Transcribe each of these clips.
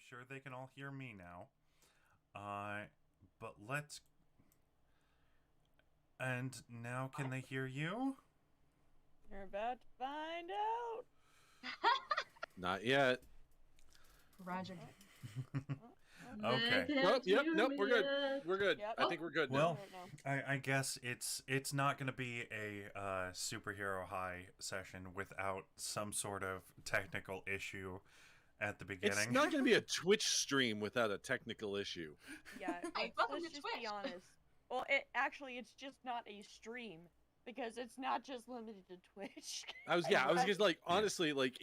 sure they can all hear me now. But let's... And now can they hear you? You're about to find out. Not yet. Roger. Okay. Nope, we're good. We're good. Yep. I think we're good Well, now. I guess it's not going to be a superhero high session without some sort of technical issue at the beginning. It's not going to be a Twitch stream without a technical issue. Yeah, welcome let's to just Twitch. be honest. Well, it's just not a stream because it's not just limited to Twitch. I was just like, honestly, like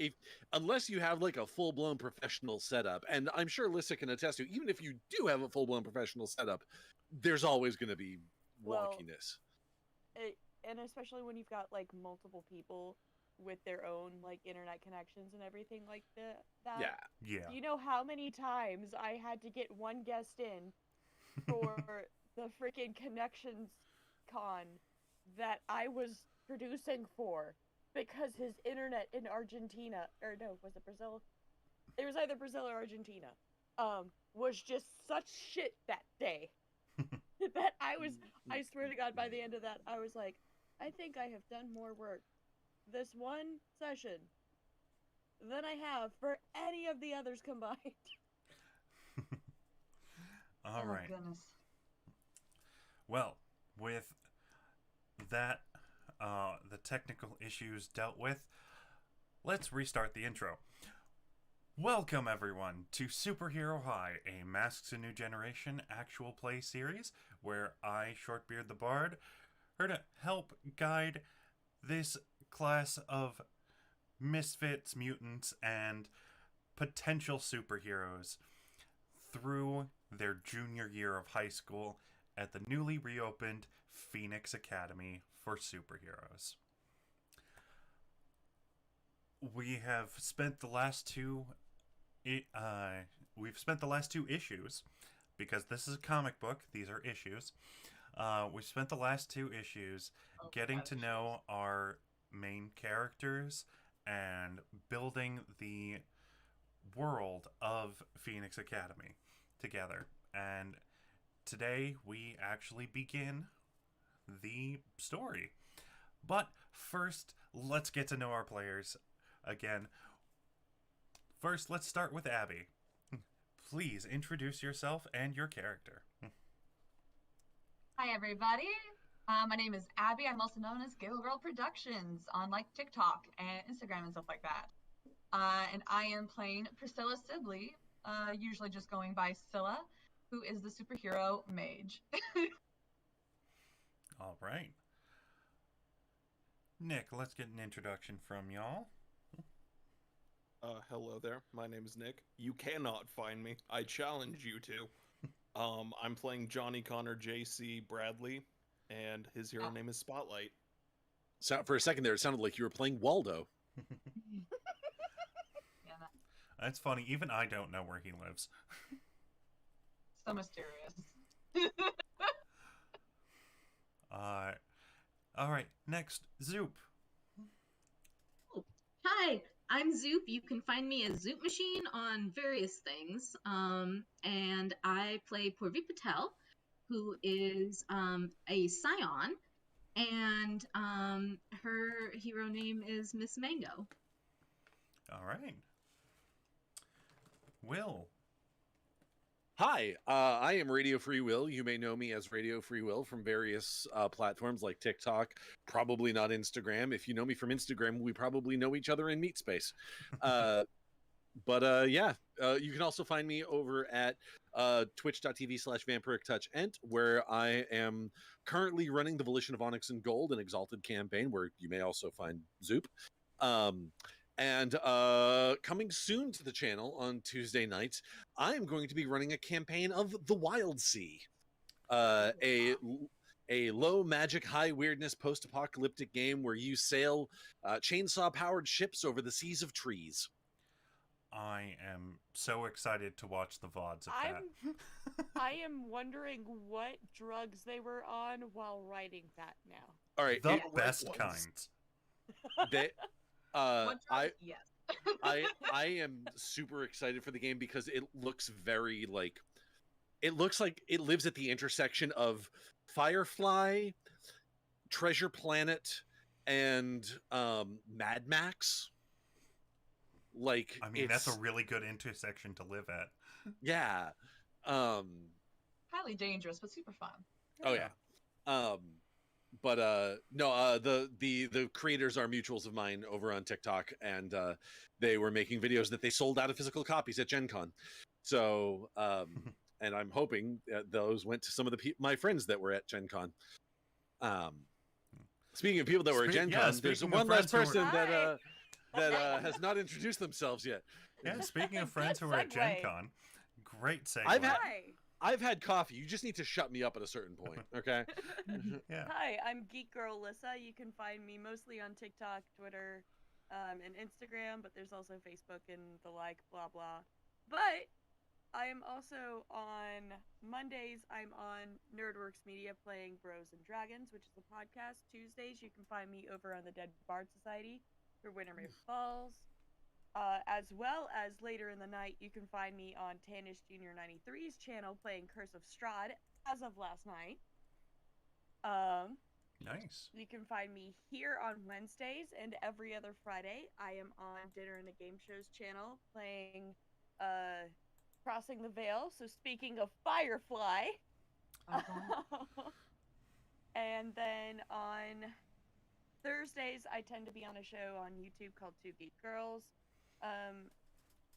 unless you have like a full blown professional setup, and I'm sure Lissa can attest to, even if you do have a full blown professional setup, there's always going to be wonkiness. And especially when you've got like multiple people with their own like internet connections and everything like that. Yeah. Do you know how many times I had to get one guest in for the freaking connections con that I was producing for because his internet in Argentina, or no, was it Brazil? It was either Brazil or Argentina. Was just such shit that day that I swear to God, by the end of that, I was like, I think I have done more work this one session than I have for any of the others combined. All right. Goodness. Well, with that, the technical issues dealt with, let's restart the intro. Welcome, everyone, to Superhero High, a Masks: A New Generation actual play series where I, shortbeardthebard, are to help guide this class of misfits, mutants, and potential superheroes through their junior year of high school at the newly reopened Phoenix Academy for Superheroes. We have spent the last two issues, because this is a comic book, these are issues. We've spent the last two issues getting to know our main characters and building the world of Phoenix Academy together. And today we actually begin the story. But first, let's get to know our players again. First, let's start with Abby. Please introduce yourself and your character. Hi, everybody. My name is Abby. I'm also known as Gale Girl Productions on like TikTok and Instagram and stuff like that. And I am playing Priscilla Sibley, usually just going by Scylla, who is the superhero mage. All right. Nick, let's get an introduction from y'all. Hello there. My name is Nick. You cannot find me. I challenge you to. I'm playing Johnny Connor J.C. Bradley, and his hero name is Spotlight. So for a second there, it sounded like you were playing Waldo. Yeah, That's funny. Even I don't know where he lives. so mysterious. All right. Next, Zoop. Hi, I'm Zoop. You can find me as Zoop Machine on various things. And I play Purvi Patel, who is a scion, and her hero name is Miss Mango. All right. Will. Hi, I am Radio Free Will. You may know me as Radio Free Will from various platforms like TikTok, probably not Instagram. If you know me from Instagram, we probably know each other in Meat Space. But you can also find me over at twitch.tv/vampirictouchent, where I am currently running the Volition of Onyx and Gold, an Exalted campaign, where you may also find Zoop. And coming soon to the channel on Tuesday nights, I am going to be running a campaign of The Wild Sea, a low magic, high weirdness post-apocalyptic game where you sail chainsaw-powered ships over the seas of trees. I am so excited to watch the VODs of that. I am wondering what drugs they were on while writing that now. All right, The best kinds. They, What drugs? I Yes. I am super excited for the game because it looks very like it looks like it lives at the intersection of Firefly, Treasure Planet, and Mad Max. Like, I mean, that's a really good intersection to live at. yeah. Um, Highly dangerous, but super fun. oh yeah. But no, the creators are mutuals of mine over on TikTok, and they were making videos that they sold out of physical copies at Gen Con. So and I'm hoping that those went to some of the my friends that were at Gen Con. Speaking of people that were at Gen Con, there's one last person that has not introduced themselves yet. Yeah, speaking of friends who were at Gen Con, great segue. I've had coffee. You just need to shut me up at a certain point, okay? Yeah. Hi, I'm Geek Girl Lissa. You can find me mostly on TikTok, Twitter, and Instagram, but there's also Facebook and the like, blah blah. But I am also on Mondays. I'm on Nerdworks Media playing Bros and Dragons, which is a podcast. Tuesdays, you can find me over on the Dead Bard Society for Wintermere Falls. As well as later in the night, you can find me on Tanish Junior 93's channel playing Curse of Strahd as of last night. Nice. You can find me here on Wednesdays and every other Friday. I am on Dinner and a Game Show's channel playing Crossing the Veil. So speaking of Firefly. And then on Thursdays, I tend to be on a show on YouTube called Two Geek Girls.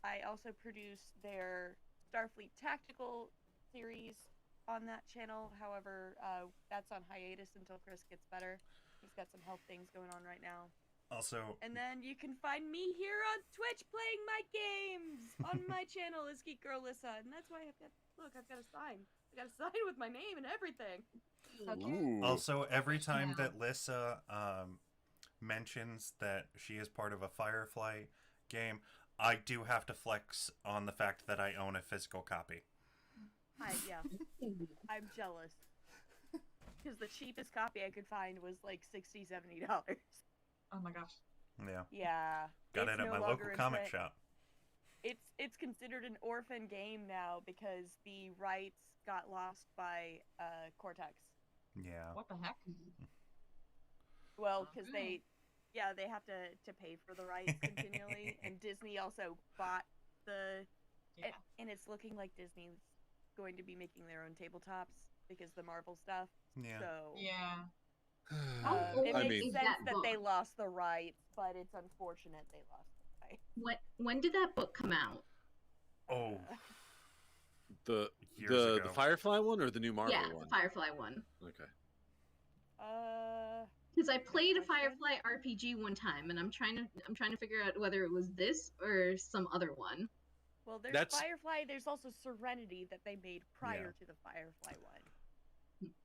I also produce their Starfleet Tactical series on that channel. However, that's on hiatus until Chris gets better. He's got some health things going on right now. Also, and then you can find me here on Twitch playing my games on my channel as Geek Girl Lissa, and that's why I've got a sign. I got a sign with my name and everything. Ooh. Also, every time that Lissa mentions that she is part of a Firefly game, I do have to flex on the fact that I own a physical copy. Yeah. I'm jealous. Because the cheapest copy I could find was like $60, $70. Oh my gosh. Yeah. Yeah. Got it at my local comic shop. It's considered an orphan game now because the rights got lost by Cortex. Yeah. What the heck? Well, because they have to pay for the rights continually, and Disney also bought and it's looking like Disney's going to be making their own tabletops because the Marvel stuff. Yeah. So It makes sense that they lost the rights, but it's unfortunate they lost the rights. When did that book come out? Oh. The Years ago. Firefly one or the new Marvel one? Yeah, the Firefly one. Okay. Because I played a Firefly RPG one time, and I'm trying to figure out whether it was this or some other one. Well, there's Firefly. There's also Serenity that they made prior to the Firefly one.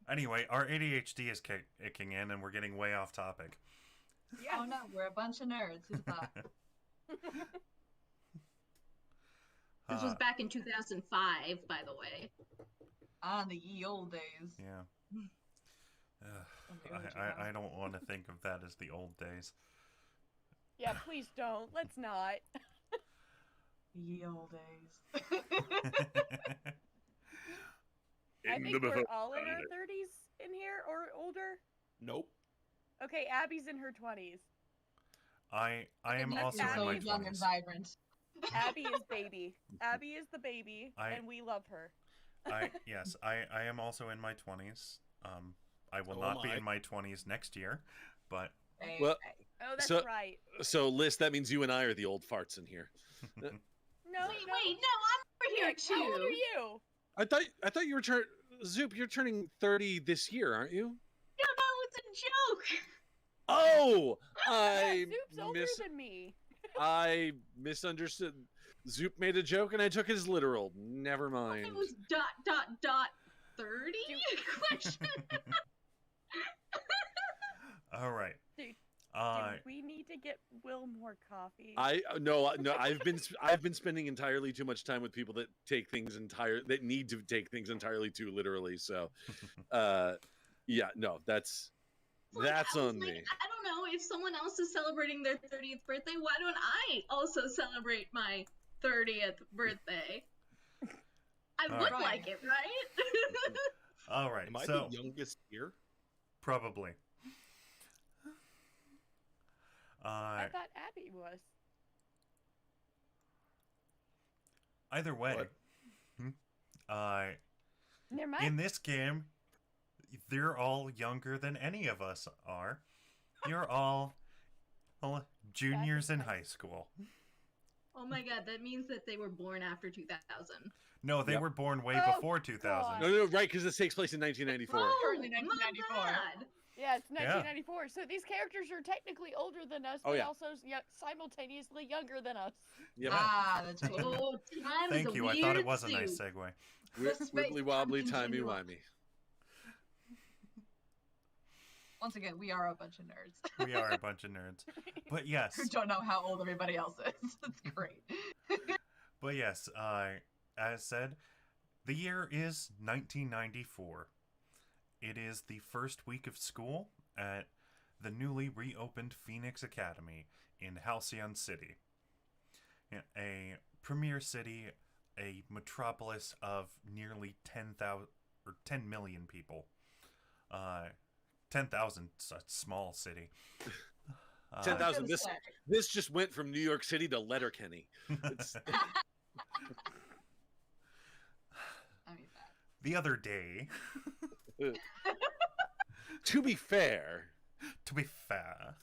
Anyway, our ADHD is kicking in, and we're getting way off topic. Yeah. Oh no, we're a bunch of nerds. Who thought? This was back in 2005, by the way. The ye old days. Yeah. I don't want to think of that as the old days. Yeah, please don't. Let's not. Ye old days. I think we're all in our 30s in here or older. Nope. Okay, Abby's in her 20s. I am also in my 20s. Young and vibrant. Abby is baby. Abby is the baby, and we love her. Yes, I am also in my 20s. I will not be in my 20s next year, but well, oh, that's right. So, Liz, that means you and I are the old farts in here. No, no, I'm over here too. How old are you? I thought you were Zoop. You're turning 30 this year, aren't you? No, it's a joke. Oh, Zoop's older than me. I misunderstood. Zoop made a joke and I took it as literal. Never mind. It was ... 30 question. All right. Dude, we need to get Will more coffee. No. I've been spending entirely too much time with people that need to take things entirely too literally. So, yeah, no, that's Like, That's I was on like, me. I don't know, if someone else is celebrating their 30th birthday, why don't I also celebrate my 30th birthday? I All would right. like it, right? All right, Am I so the youngest here? probably. I thought Abby was. Either way, What? Never mind. in this game, they're all younger than any of us are. You're all juniors in high school. Oh my god, that means that they were born after 2000. No, they Yep. were born way Oh, before 2000. God. No, right, because this takes place in 1994. Oh, Currently my 1994. bad. Yeah, it's Yeah. 1994. So these characters are technically older than us, Oh, but yeah. also simultaneously younger than us. Yep. Ah, that's right. Oh, time is Thank a you. weird I thought it was a suit. nice segue. The space Wibbly wobbly, time timey continuum. wimey. Once again, we are a bunch of nerds We are a bunch of nerds. But who yes, don't know how old everybody else is. It's great. as said, the year is 1994. It is the first week of school at the newly reopened Phoenix Academy in Halcyon City. A premier city, a metropolis of nearly 10,000 or 10 million people. 10,000 is a small city. 10,000. Gonna say, This just went from New York City to Letterkenny. It's, I mean that. The other day, to be fair, to be fair,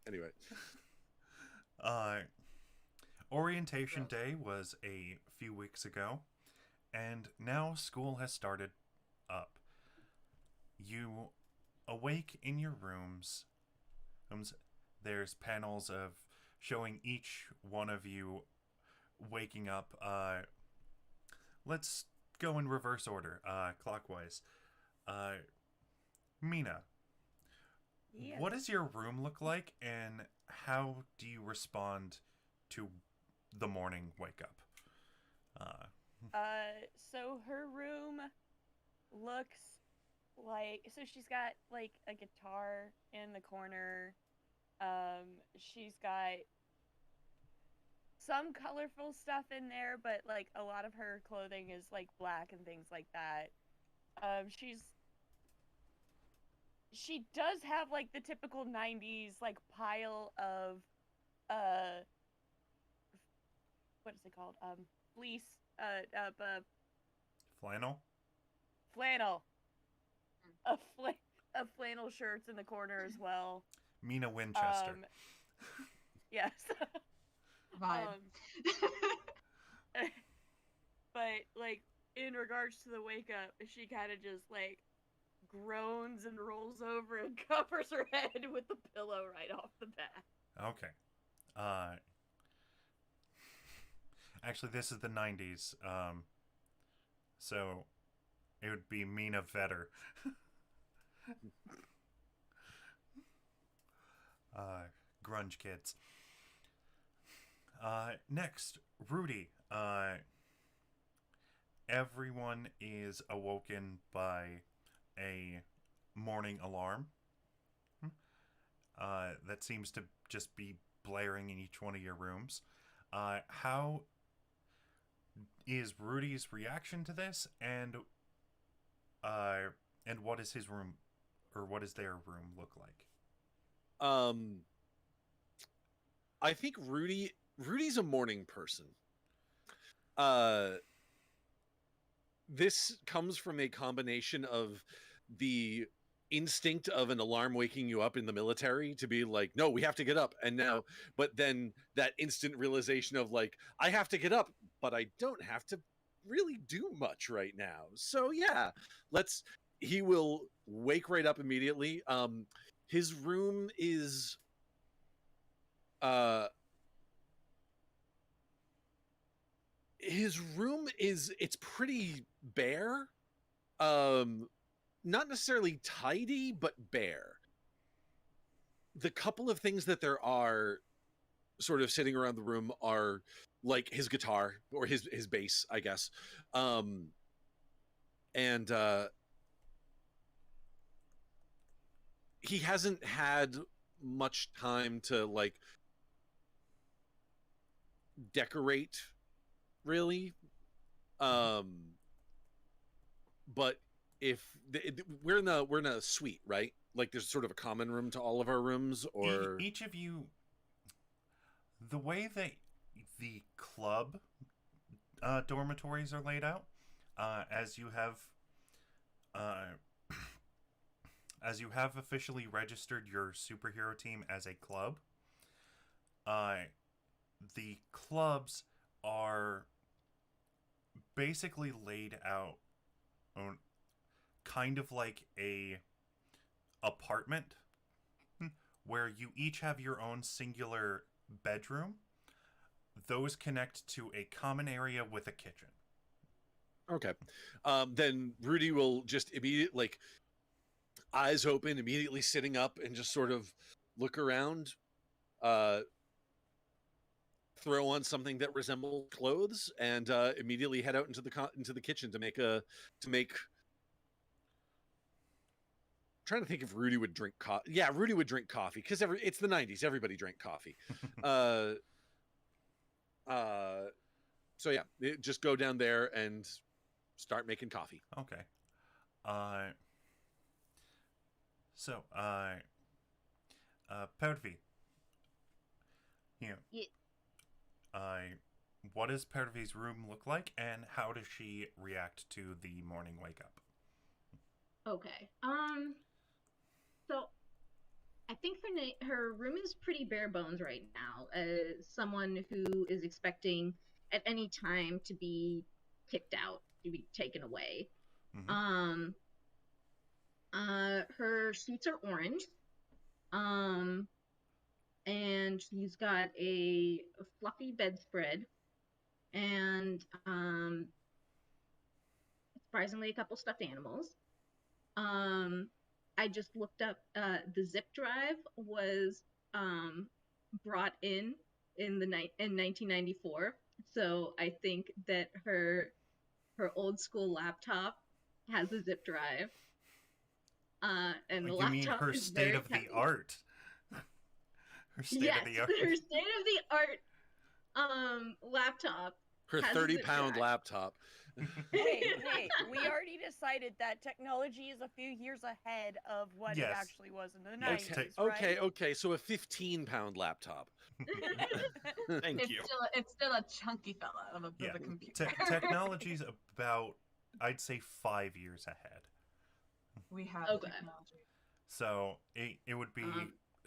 anyway, orientation day was a few weeks ago, and now school has started up. You awake in your rooms. There's panels of showing each one of you waking up. Let's go in reverse order, clockwise. Mina, Yes. what does your room look like, and how do you respond to the morning wake up? So her room looks like, so she's got like a guitar in the corner. She's got some colorful stuff in there, but like a lot of her clothing is like black and things like that. She does have like the typical 90s like pile of what is it called? Fleece, Flannel? flannel. Of flannel shirts in the corner as well. Mina Winchester. Yes. Vibe. But like in regards to the wake up, she kind of just like groans and rolls over and covers her head with the pillow right off the bat. Okay. Actually, this is the 90s. So it would be Mina Vetter. Grunge kids. Next, Rudy. Everyone is awoken by a morning alarm. That seems to just be blaring in each one of your rooms. How is Rudy's reaction to this, and what is his room, or what does their room look like? I think Rudy's a morning person. This comes from a combination of the instinct of an alarm waking you up in the military to be like, no, we have to get up, and now, but then that instant realization of like, I have to get up, but I don't have to really do much right now. So yeah, he will wake right up immediately. His room is it's pretty bare. Not necessarily tidy, but bare. The couple of things that there are sort of sitting around the room are like his guitar or his bass, I guess. And he hasn't had much time to like decorate, really. But if we're in a suite, right? Like there's sort of a common room to all of our rooms, or Each of you, the way that the club dormitories are laid out, as you have uh, as you have officially registered your superhero team as a club, the clubs are basically laid out kind of like a apartment where you each have your own singular bedroom. Those connect to a common area with a kitchen. okay. Then Rudy will just immediately, like, eyes open, immediately sitting up and just sort of look around, throw on something that resembles clothes, and immediately head out into the kitchen to make trying to think if Rudy would drink coffee. Yeah, Rudy would drink coffee because it's the 90s. Everybody drank coffee. So yeah, just go down there and start making coffee. Okay. Pervi. Yeah. What does Pervi's room look like, and how does she react to the morning wake up? Okay. So I think her room is pretty bare bones right now. As someone who is expecting at any time to be kicked out, to be taken away. Mm-hmm. Her sheets are orange. And she's got a fluffy bedspread, and surprisingly, a couple stuffed animals. I just looked up, the zip drive was brought in 1994, so I think that her old school laptop has a zip drive, and the You laptop mean her is state very of the heavy. art? Her state Yes, of the art. her state of the art laptop. Her has a 30-pound zip drive. laptop. Hey, we already decided that technology is a few years ahead of what it Yes. actually was in the Yes, 90s, right? Okay. So a 15-pound laptop. Thank It's you. still a chunky fella of a computer. Technology's about, I'd say, 5 years ahead. We have Okay. technology. So it would be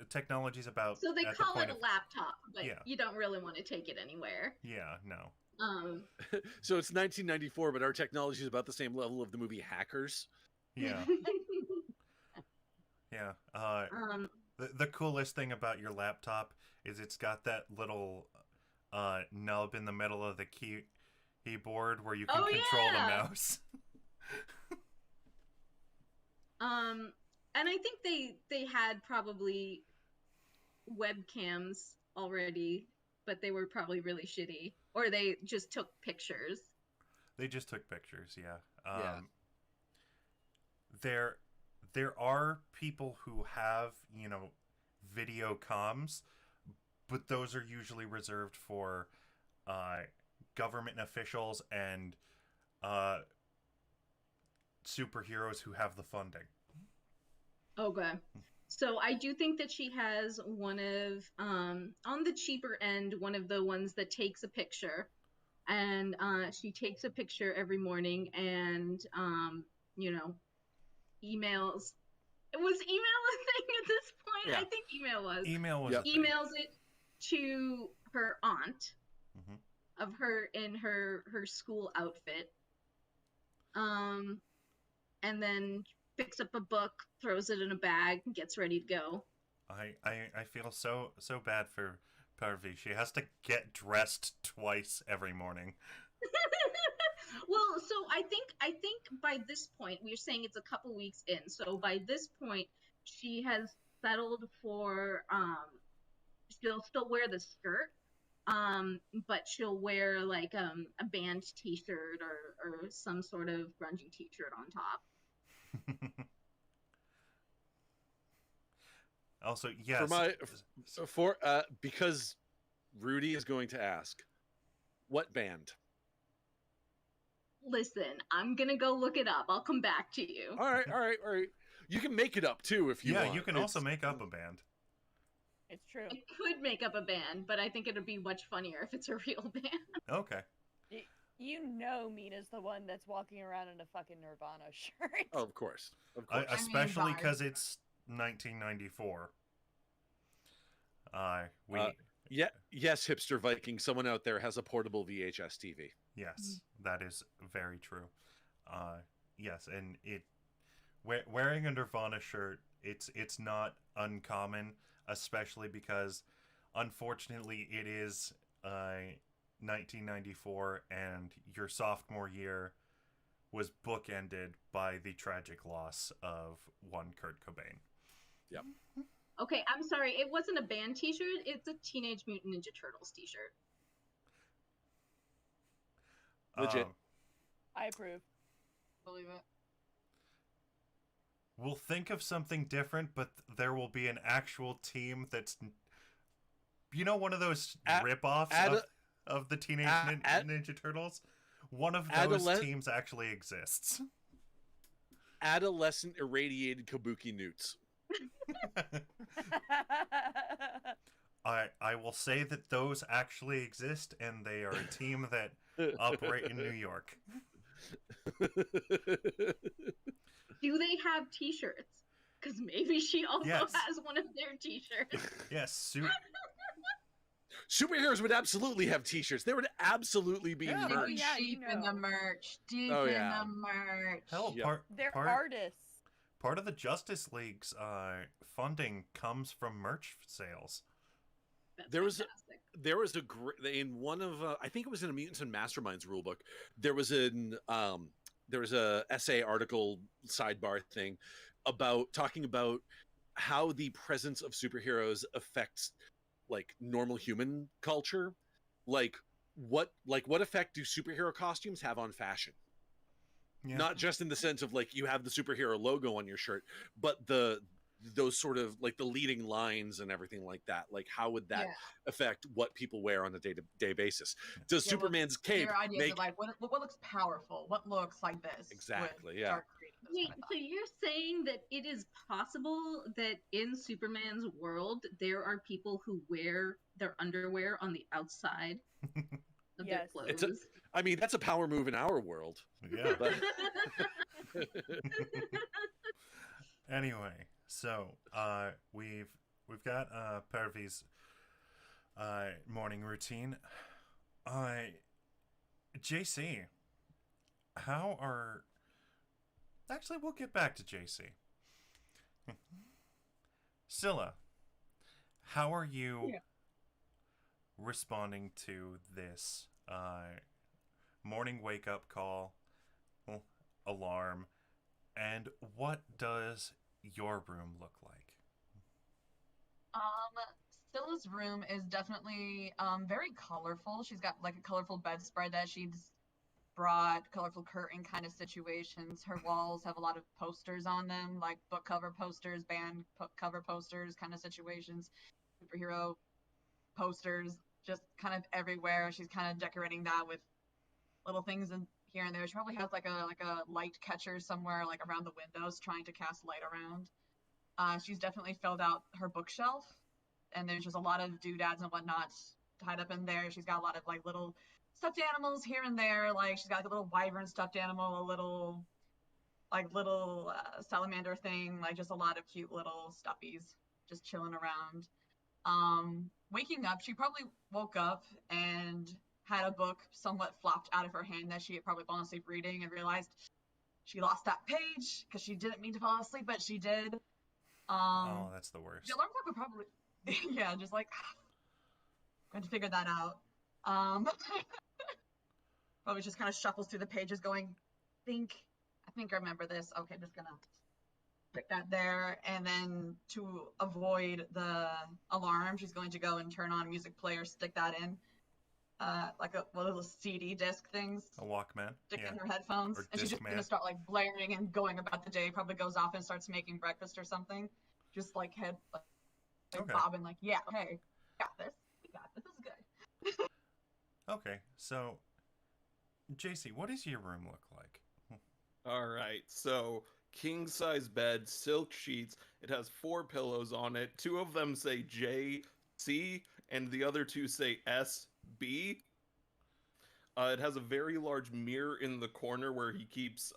technology's about. So they at the call point it a of- laptop, but Yeah. you don't really want to take it anywhere. Yeah, no. So it's 1994, but our technology is about the same level of the movie Hackers. Yeah, yeah. The coolest thing about your laptop is it's got that little nub in the middle of the keyboard where you can control the mouse. And I think they had probably webcams already, but they were probably really shitty, or they just took pictures. They just took pictures, yeah. Yeah. There are people who have, video comms, but those are usually reserved for government officials and superheroes who have the funding. Okay. So I do think that she has one of, on the cheaper end, one of the ones that takes a picture. And she takes a picture every morning and, emails. Was email a thing at this point? Yeah. I think email was. Email was Yeah. a thing. Emails it to her aunt Mhm. of her in her school outfit. And then picks up a book, throws it in a bag, and gets ready to go. I feel so bad for Parvi. She has to get dressed twice every morning. Well, so I think by this point, we're saying it's a couple weeks in. So by this point, she has settled for she'll still wear the skirt, but she'll wear like a band T-shirt or some sort of grungy T-shirt on top. Also, yes. Because Rudy is going to ask, what band? Listen, I'm gonna go look it up. I'll come back to you. All right. You can make it up too if you want. Yeah, you can also make up a band. It's true. I could make up a band, but I think it'd be much funnier if it's a real band. Okay. You know Mina's the one that's walking around in a fucking Nirvana shirt. Oh, of course. Of course. Especially Bard. because it's 1994. Yes, hipster Viking. Someone out there has a portable VHS TV. Yes, that is very true. Yes, and wearing a Nirvana shirt, it's not uncommon, especially because, unfortunately, it is 1994, and your sophomore year was bookended by the tragic loss of one Kurt Cobain. Yep. Okay, I'm sorry. It wasn't a band T-shirt. It's a Teenage Mutant Ninja Turtles T-shirt. Legit. I approve. Believe it. We'll think of something different, but there will be an actual team that's, one of those rip-offs of the Teenage Ninja Turtles? One of those teams actually exists. Adolescent irradiated kabuki newts. I will say that those actually exist, and they are a team that operate in New York. Do they have T-shirts? Because maybe she also Yes. has one of their T-shirts. Yes, Superheroes would absolutely have T-shirts. There would absolutely be Yeah. merch. Yeah, Deep in the merch. Deep Oh, in yeah. the merch. hell, Yep. They're artists. part of the Justice League's funding comes from merch sales. That's There was fantastic. There was in one of I think it was in a Mutants and Masterminds rulebook. There was a essay article sidebar thing about talking about how the presence of superheroes affects like normal human culture. What effect do superhero costumes have on fashion? Yeah. Not just in the sense of like you have the superhero logo on your shirt, but those sort of like the leading lines and everything like that. Like how would that affect what people wear on a day-to-day basis? Does Superman's cape Your ideas make of like what looks powerful? What looks like this? Exactly, would yeah. start creating those Wait, kind of so you're saying that it is possible that in Superman's world there are people who wear their underwear on the outside of Yes. their It's clothes? I mean, that's a power move in our world. Yeah. But Anyway, so we've got Pervy's morning routine. JC, actually we'll get back to JC. Scylla, how are you responding to this morning wake up call, alarm, and what does your room look like? Scylla's room is definitely very colorful. She's got like a colorful bedspread that she's brought, colorful curtain kind of situations. Her walls have a lot of posters on them, like book cover posters, band cover posters kind of situations, superhero posters, just kind of everywhere. She's kind of decorating that with little things in here and there. She probably has like a light catcher somewhere like around the windows trying to cast light around. She's definitely filled out her bookshelf, and there's just a lot of doodads and whatnot tied up in there. She's got a lot of like little stuffed animals here and there. Like she's got like a little wyvern stuffed animal, a little salamander thing, like just a lot of cute little stuffies just chilling around. Waking up, she probably woke up and had a book somewhat flopped out of her hand that she had probably fallen asleep reading and realized she lost that page because she didn't mean to fall asleep, but she did. Oh, that's the worst. The alarm clock would probably, yeah, just like, going to figure that out. Probably just kind of shuffles through the pages going, I think I remember this. Okay, just gonna stick that there. And then to avoid the alarm, she's going to go and turn on a music player, stick that in. Like one of those CD disc things. A Walkman. Stick Yeah. in her headphones. Or And she's just Discman. gonna start like blaring and going about the day. Probably goes off and starts making breakfast or something. Just like like Okay. bobbing, like, yeah, hey, got this. We got this. This is good. Okay, so JC, what does your room look like? All right, so king size bed, silk sheets. It has 4 pillows on it. 2 of them say JC, and the other 2 say SB. It has a very large mirror in the corner where he keeps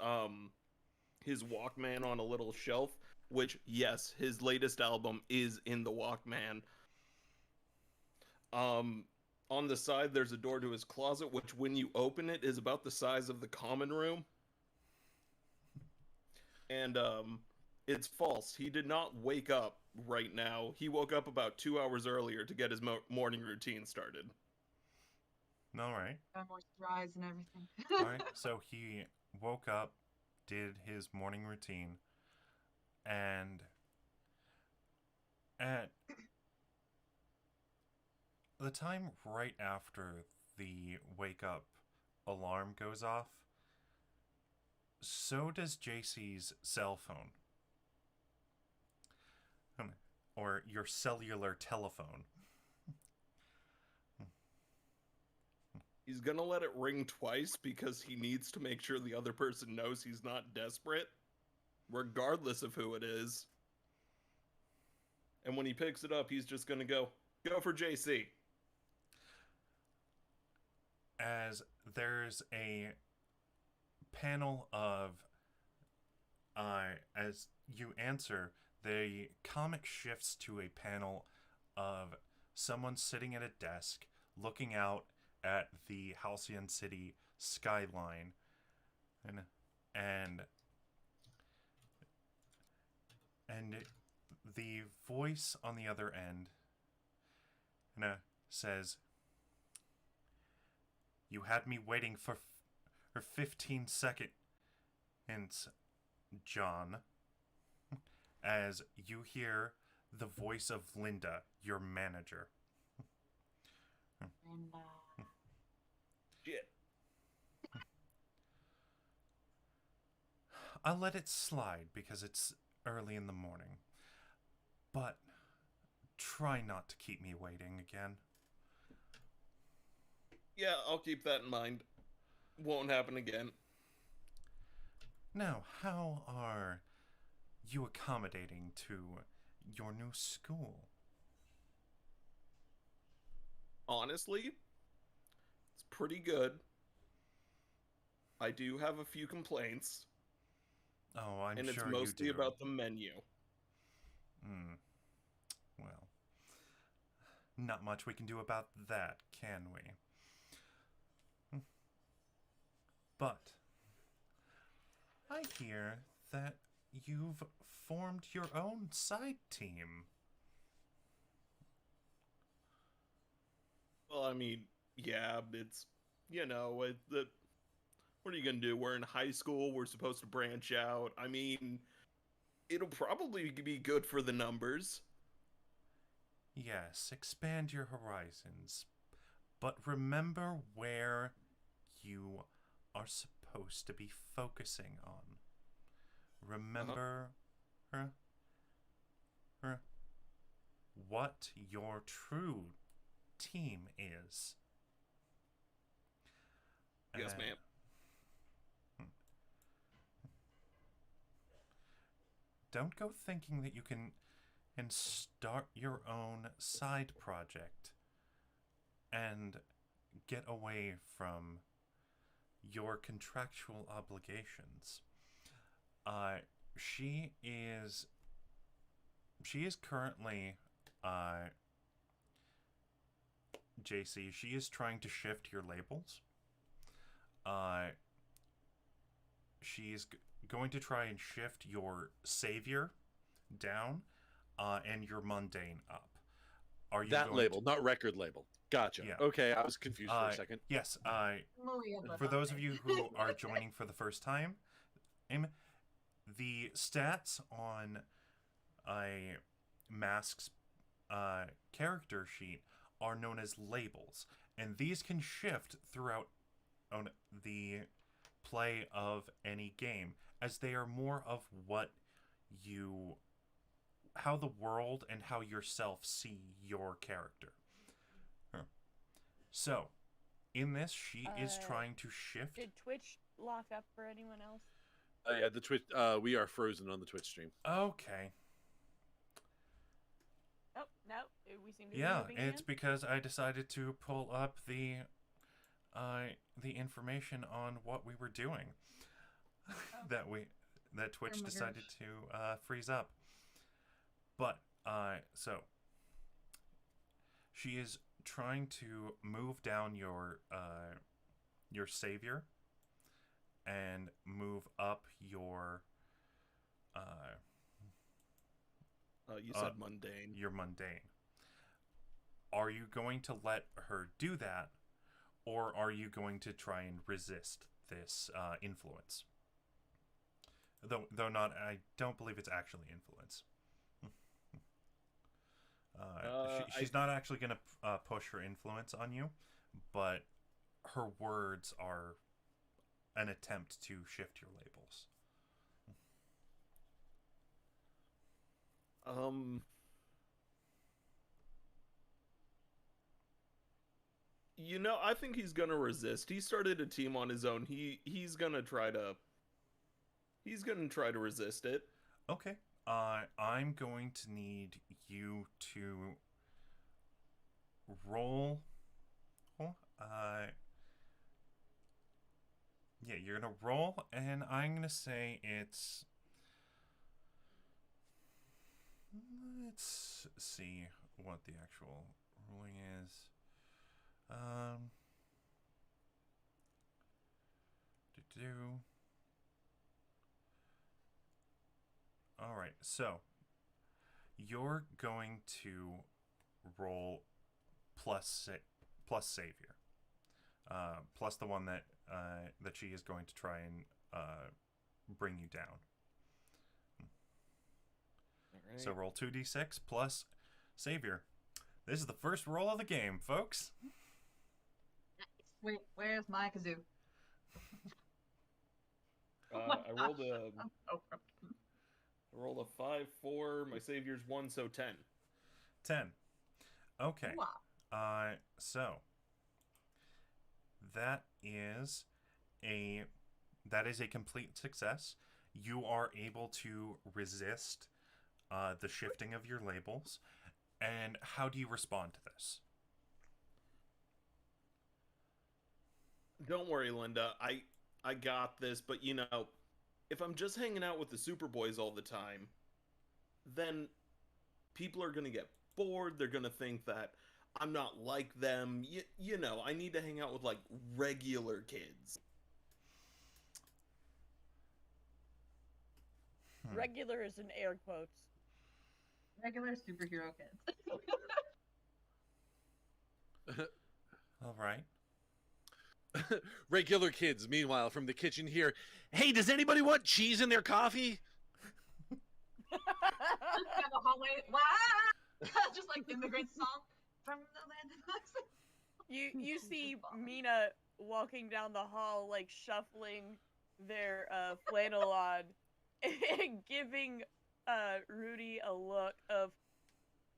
his Walkman on a little shelf. Which, yes, his latest album is in the Walkman. On the side, there's a door to his closet, which, when you open it, is about the size of the common room. And it's false. He did not wake up right now. He woke up about 2 hours earlier to get his morning routine started. All right. Got moisturize and everything. All right. So he woke up, did his morning routine, and at the time right after the wake up alarm goes off, so does JC's cell phone. Or your cellular telephone. He's gonna let it ring twice because he needs to make sure the other person knows he's not desperate, regardless of who it is. And when he picks it up, he's just gonna go for JC. As there's a panel of, as you answer, the comic shifts to a panel of someone sitting at a desk looking out at the Halcyon City skyline, and the voice on the other end says, "You had me waiting for 15 seconds, John," as you hear the voice of Linda, your manager. And Shit. I'll let it slide because it's early in the morning, but try not to keep me waiting again. Yeah, I'll keep that in mind. Won't happen again. Now, how are you accommodating to your new school? Honestly, it's pretty good. I do have a few complaints, Oh, I'm and sure it's mostly you do. about the menu. Well, not much we can do about that, can we? But I hear that you've formed your own side team. Well, I mean, yeah, it's, what are you gonna do? We're in high school. We're supposed to branch out. I mean, it'll probably be good for the numbers. Yes, expand your horizons. But remember where you are supposed to be focusing on. Remember what your true team is. Yes, ma'am. Don't go thinking that you can start your own side project and get away from your contractual obligations. She is currently JC. She is trying to shift your labels. She's going to try and shift your savior down, and your mundane up. Are you That label, not record label. Gotcha. Yeah. Okay, I was confused for a second. Yes. Malia For those of you who are joining for the first time, the stats on a mask's character sheet are known as labels, and these can shift throughout the play of any game, as they are more of what you the world and how yourself see your character. Huh. So, in this, she is trying to shift. Did Twitch lock up for anyone else? Yeah, the Twitch. We are frozen on the Twitch stream. Okay. Oh, no. We seem to be Yeah, moving it's again. because I decided to pull up the information on what we were doing. that Twitch Oh my decided gosh. to freeze up. But so she is trying to move down your savior and move up your You said mundane. your mundane. Are you going to let her do that, or are you going to try and resist this influence? Though not, I don't believe it's actually influence. She's not actually going to push her influence on you, but her words are an attempt to shift your labels. I think he's gonna resist. He started a team on his own. He's gonna try to resist it. Okay. I'm going to need you to roll. Yeah, you're gonna roll, and I'm gonna say it's. Let's see what the actual ruling is. Do. All right, so you're going to roll plus savior, plus the one that she is going to try and bring you down. All right. So roll 2d6 plus savior. This is the first roll of the game, folks. Wait, where's my kazoo? I rolled a I'm so broken. I rolled a 5, 4. My savior's 1, so 10. 10. Okay. Wow. So that is a complete success. You are able to resist the shifting of your labels. And how do you respond to this? Don't worry, Linda. I got this, but if I'm just hanging out with the Superboys all the time, then people are going to get bored. They're going to think that I'm not like them. I need to hang out with, like, regular kids. Regular is in air quotes. Regular superhero kids. All right. Regular kids, meanwhile, from the kitchen here. Hey, does anybody want cheese in their coffee? Down the hallway. Wow! Just like the immigrant song from the land of Mexico. You see Mina walking down the hall, like shuffling their flannel on, and giving Rudy a look of,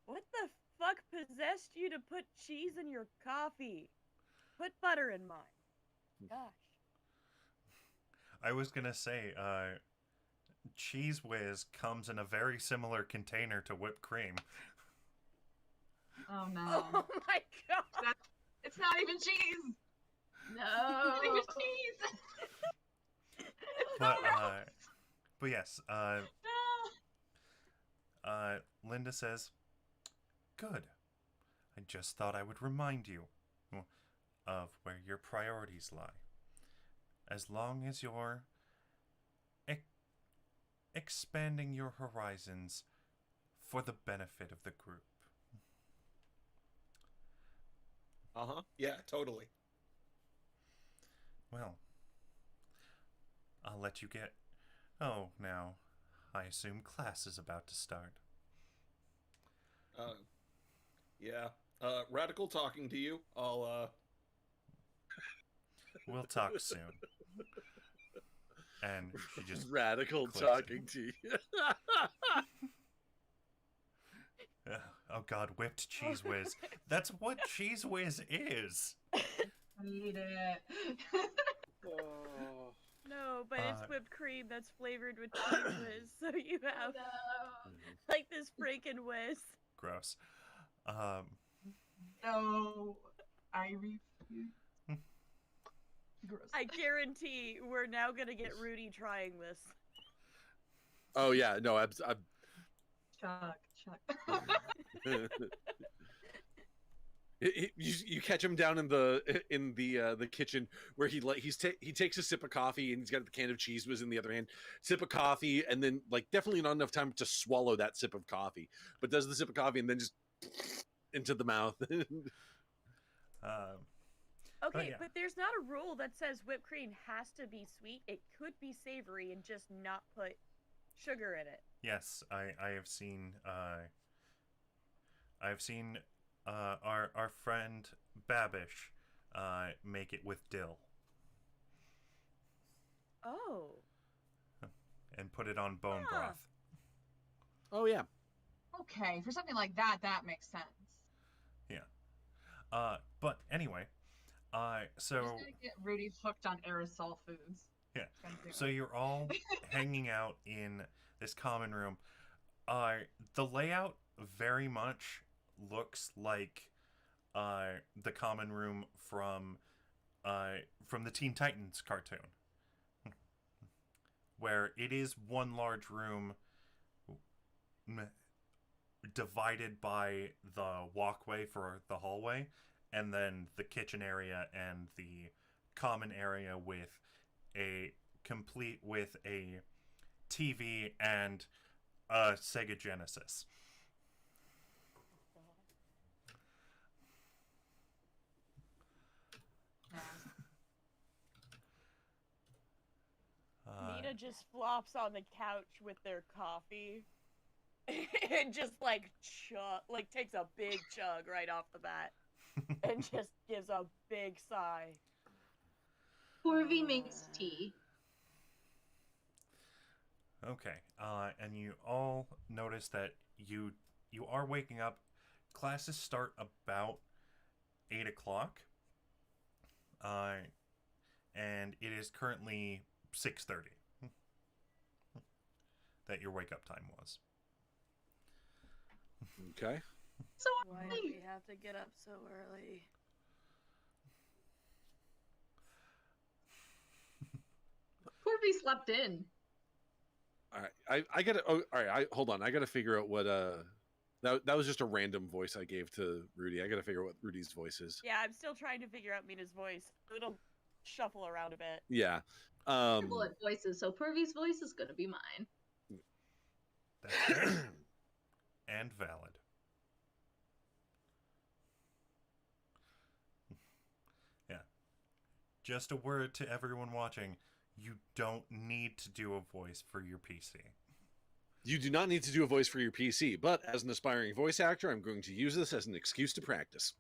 what the fuck possessed you to put cheese in your coffee? Put butter in mine. Gosh. I was gonna say, Cheese Whiz comes in a very similar container to whipped cream. Oh no. Oh my god. It's not even cheese. No. It's not even cheese. But yes, No. Linda says, "Good. I just thought I would remind you of where your priorities lie. As long as you're expanding your horizons for the benefit of the group." Yeah, totally. Well, I'll let you get. Oh, now, I assume class is about to start. Yeah. Radical talking to you. I'll We'll talk soon. And she just Radical clicks talking to you. Oh God, whipped cheese whiz. That's what cheese whiz is. I need it. Oh. No, but it's Uh, whipped cream that's flavored with cheese whiz, so you have like this freaking whiz. Gross. No, I refuse. Gross. I guarantee we're now gonna get Rudy trying this. Oh yeah, no, I'm Chuck. you catch him down in the kitchen where he takes a sip of coffee and he's got the can of cheese whiz in the other hand, sip of coffee, and then like definitely not enough time to swallow that sip of coffee, but does the sip of coffee and then just into the mouth. Okay, yeah. but there's not a rule that says whipped cream has to be sweet. It could be savory and just not put sugar in it. Yes, I have seen our friend Babish make it with dill Oh. and put it on bone Huh. broth. Oh yeah. Okay, for something like that, that makes sense. But anyway, so I'm just gonna get Rudy hooked on aerosol foods. Yeah. Trying to do so it. you're all hanging out in this common room. The layout very much looks like the common room from the Teen Titans cartoon, where it is one large room divided by the walkway for the hallway, and then the kitchen area and the common area with a TV and a Sega Genesis. Nina just flops on the couch with their coffee and just like takes a big chug right off the bat and just gives a big sigh. Corvy makes tea. Okay, and you all notice that you are waking up. Classes start about 8 o'clock, and it is currently 6:30 that your wake up time was. Okay. So Why do we have to get up so early? Corvy slept in. All right. I gotta. Oh, all right. Hold on. I gotta figure out what. That was just a random voice I gave to Rudy. I gotta figure out what Rudy's voice is. Yeah, I'm still trying to figure out Mina's voice. It'll shuffle around a bit. Yeah. Terrible at voices, so Pervy's voice is gonna be mine. That's fair and valid. Yeah. Just a word to everyone watching. You don't need to do a voice for your PC. You do not need to do a voice for your PC, but as an aspiring voice actor, I'm going to use this as an excuse to practice.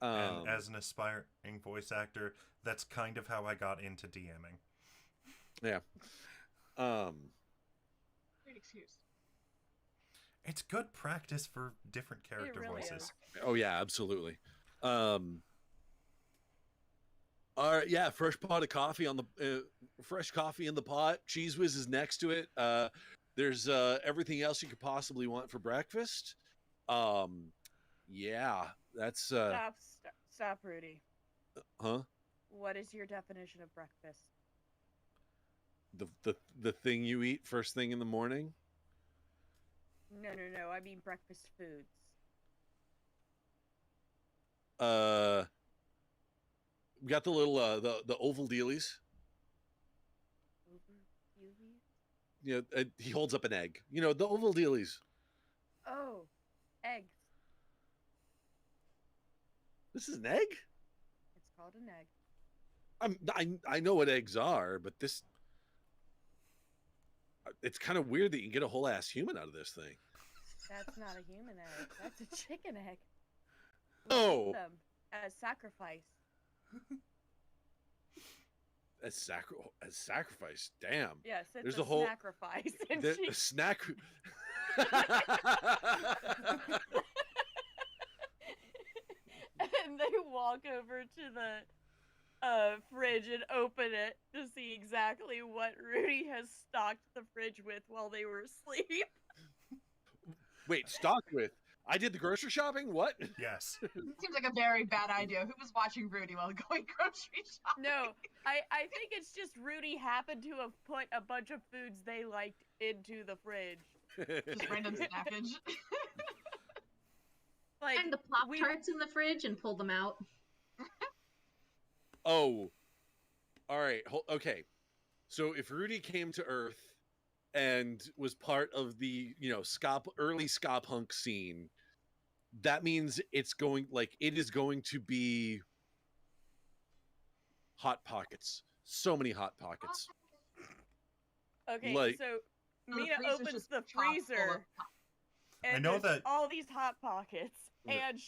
And as an aspiring voice actor, that's kind of how I got into DMing. Yeah. Great excuse. It's good practice for different character really voices. is. Oh yeah, absolutely. All right, yeah, fresh pot of coffee on the fresh coffee in the pot. Cheese whiz is next to it. There's everything else you could possibly want for breakfast. Yeah, that's Stop, Rudy. huh? What is your definition of breakfast? The thing you eat first thing in the morning. No. I mean breakfast foods. We got the little the oval dealies. You know, he holds up an egg. You know, the oval dealies. Oh, eggs. This is an egg? It's called an egg. I know what eggs are, but this it's kind of weird that you can get a whole ass human out of this thing. That's not a human egg. That's a chicken egg. Oh, Them as sacrifice. as sacrifice. Damn. Yes, it's There's a a whole- sacrifice. And The she, snack. And they walk over to the fridge and open it to see exactly what Rudy has stocked the fridge with while they were asleep. Wait, stocked with? I did the grocery shopping? What? Yes. Seems like a very bad idea. Who was watching Rudy while going grocery shopping? No, I think it's just Rudy happened to have put a bunch of foods they liked into the fridge. Just random snackage. Like, Find the Pop-Tarts in the fridge and pull them out. Oh. All right. Okay. So if Rudy came to Earth and was part of the, early ska punk scene, that means it is going to be Hot Pockets. So many Hot Pockets. Okay, so the Mina freezer's opens just the chock full of freezer, pop. and I know there's that- all these Hot Pockets, Yeah. and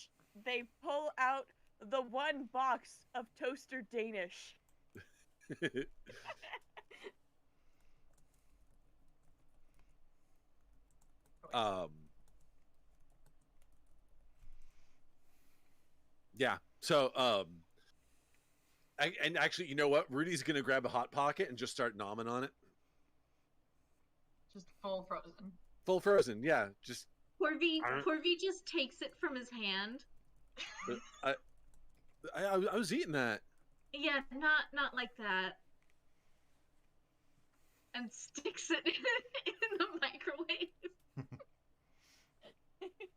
they pull out the one box of Toaster Danish. Yeah. So, and actually, you know what? Rudy's gonna grab a Hot Pocket and just start nomming on it. Just full frozen. Full frozen, yeah. Just Porvy just takes it from his hand. I was eating that. Yeah, not like that. And sticks it in the microwave.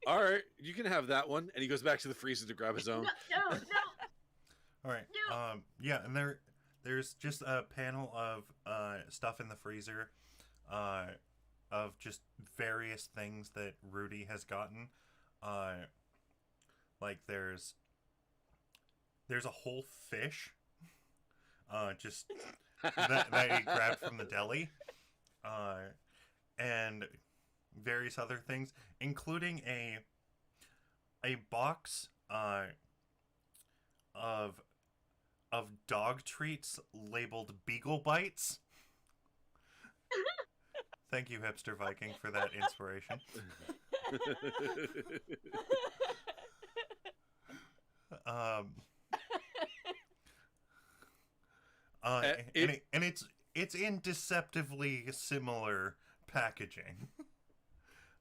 All right, you can have that one. And he goes back to the freezer to grab his own. No. All right. No. Yeah, and there's just a panel of stuff in the freezer, of just various things that Rudy has gotten. Like there's a whole fish, just that he grabbed from the deli, and various other things, including a box of dog treats labeled Beagle Bites. Thank you, Hipster Viking, for that inspiration. And it's in deceptively similar packaging,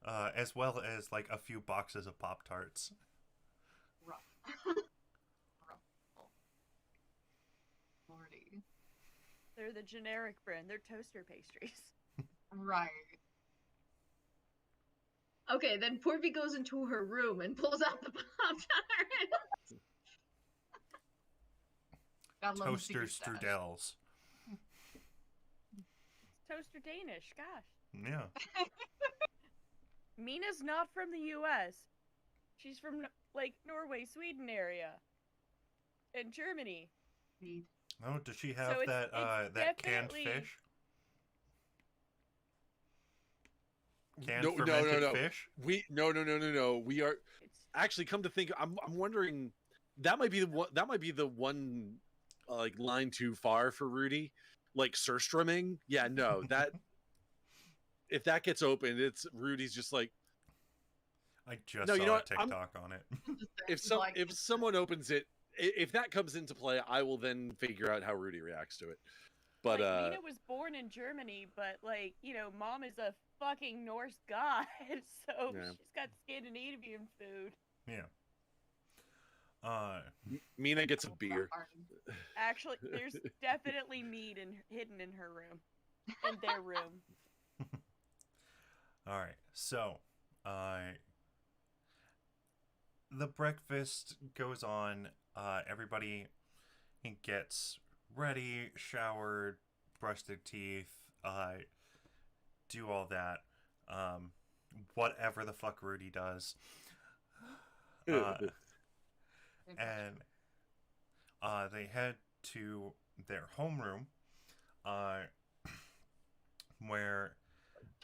as well as like a few boxes of Pop-Tarts. Rough. Lordy. They're the generic brand. They're toaster pastries. Right. Okay, then Porvy goes into her room and pulls out the Pop-Tarts. Gotta love the Toaster secret stash. strudels. Toaster Danish, gosh. Yeah. Mina's not from the U.S. She's from like Norway, Sweden area, and Germany. Sweet. Oh, does she have So that that canned definitely- fish? Canned No. fermented fish? No. We are It's actually, come to think, I'm wondering, that might be the one like line too far for Rudy, like surströmming. Yeah, no, that if that gets opened, it's Rudy's just like, I just No, saw you know a what? TikTok on it. if someone opens it, if that comes into play, I will then figure out how Rudy reacts to it. But like, Mina was born in Germany, but like, mom is a fucking Norse god, so Yeah. she's got Scandinavian food. Yeah. Mina gets a beer. Actually, there's definitely meat hidden in her room, in their room. All right. So, the breakfast goes on. Everybody gets ready, showered, brush their teeth, do all that. Whatever the fuck Rudy does. And they head to their homeroom, where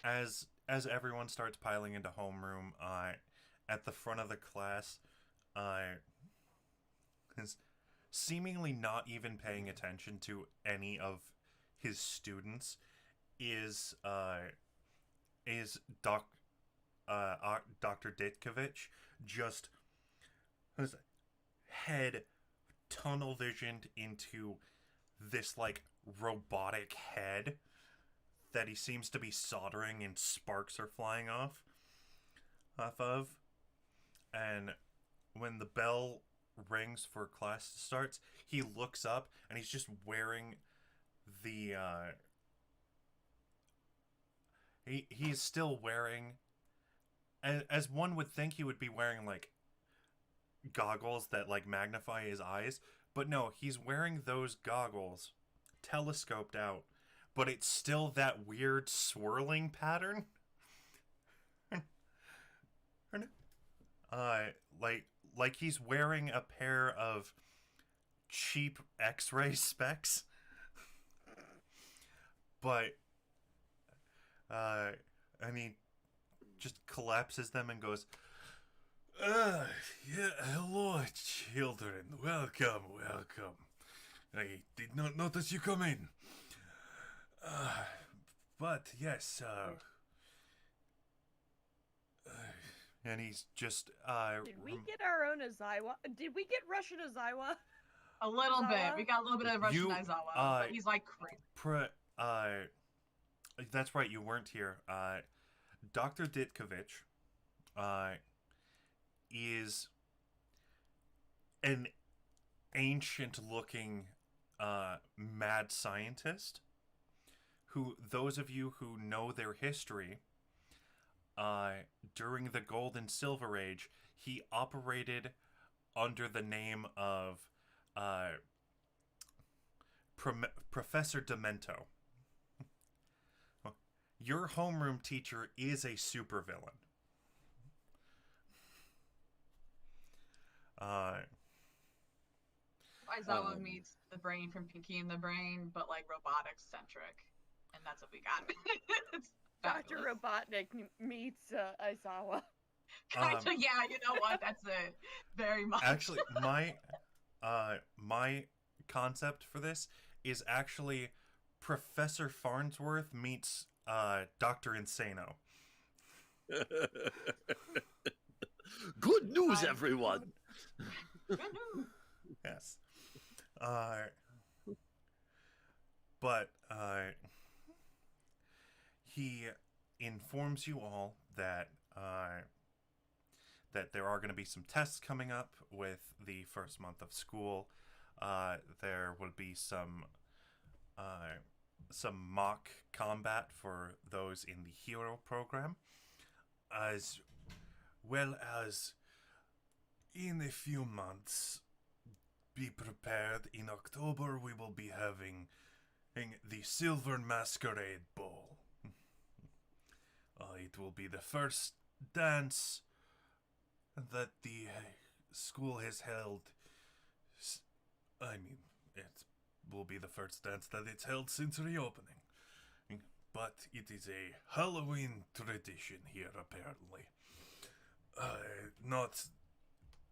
as everyone starts piling into homeroom, at the front of the class, is seemingly not even paying attention to any of his students, is Dr. Ditkovich just his head tunnel visioned into this like robotic head that he seems to be soldering and sparks are flying off of. And when the bell rings for class starts, he looks up and he's just wearing the he's still wearing, as one would think, he would be wearing like goggles that like magnify his eyes, but no, he's wearing those goggles telescoped out, but it's still that weird swirling pattern. Like he's wearing a pair of cheap X-ray specs, but and he just collapses them and goes, yeah, hello, children. Welcome. I did not notice you come in. But yes, and he's just, Did we get our own Aizawa? Did we get Russian Aizawa? A little bit. Aizawa? We got a little bit of Russian You, Aizawa, but he's like crazy. That's right, you weren't here. Dr. Ditkovich, is an ancient-looking, mad scientist who, those of you who know their history, during the Gold and Silver Age, he operated under the name of Professor Demento. Your homeroom teacher is a supervillain. Aizawa meets the brain from Pinky and the Brain, but like robotics centric, and that's what we got. It's Dr. fabulous. Robotnik meets Aizawa. Kinda, yeah, you know what? That's it. Very much. Actually, my concept for this is actually Professor Farnsworth meets Dr. Insano. Good news, everyone. Good news. Yes. But he informs you all that that there are going to be some tests coming up with the first month of school. There will be some mock combat for those in the hero program, as well as in a few months. Be prepared. In October, we will be having the Silver Masquerade Ball. It will be the first dance that the school has held. I mean, it will be the first dance that it's held since reopening. But it is a Halloween tradition here, apparently. Not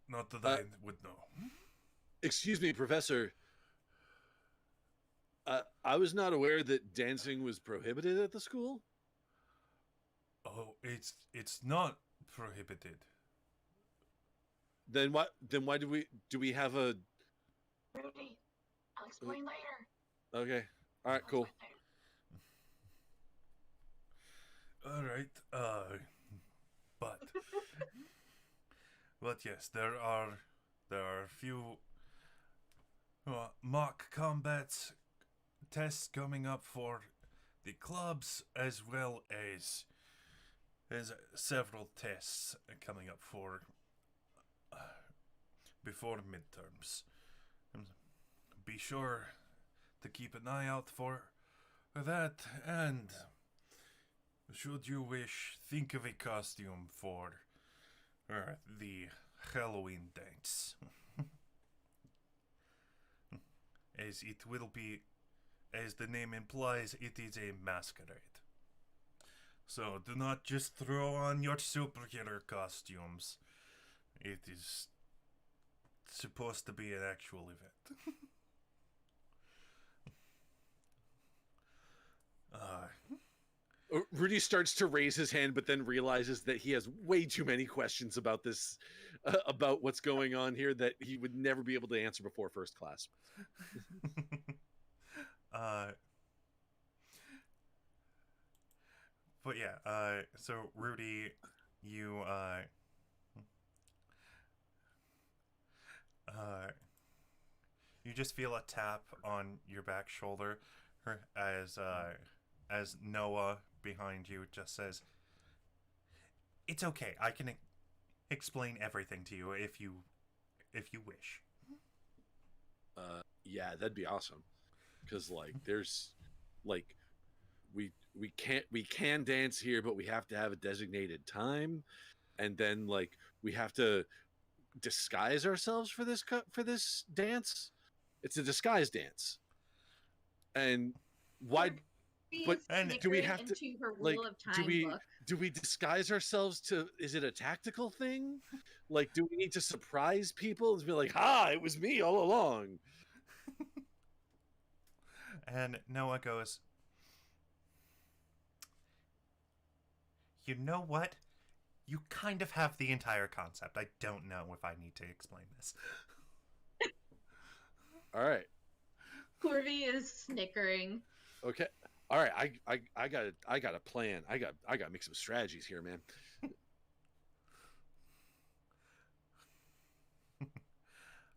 that I would know. Excuse me, Professor. I was not aware that dancing was prohibited at the school. Oh, it's not prohibited. Then what? Then why do we have a? Rudy, I'll explain later. Okay. All right. Cool. All right. But yes, there are a few mock combat tests coming up for the clubs, as well as several tests coming up for before midterms. Be sure to keep an eye out for that, and should you wish, think of a costume for the Halloween dance. As it will be, as the name implies, it is a masquerade. So do not just throw on your superhero costumes. It is supposed to be an actual event. Rudy starts to raise his hand, but then realizes that he has way too many questions about this, about what's going on here that he would never be able to answer before first class. But yeah, so Rudy, you you just feel a tap on your back shoulder as Noah behind you just says, "It's okay. I can explain everything to you if you wish." Yeah, that'd be awesome. Because like, there's like, we can dance here, but we have to have a designated time, and then like we have to disguise ourselves for this dance. It's a disguise dance, and why? Corby But is do we snickering have to into her like? Wheel of Do Time we book. do we disguise ourselves to? Is it a tactical thing? Like, do we need to surprise people and be like, "Ha! It was me all along." And Noah goes, "You know what? You kind of have the entire concept. I don't know if I need to explain this." All right. Corby is snickering. Okay. All right. I got a plan. I got to make some strategies here, man.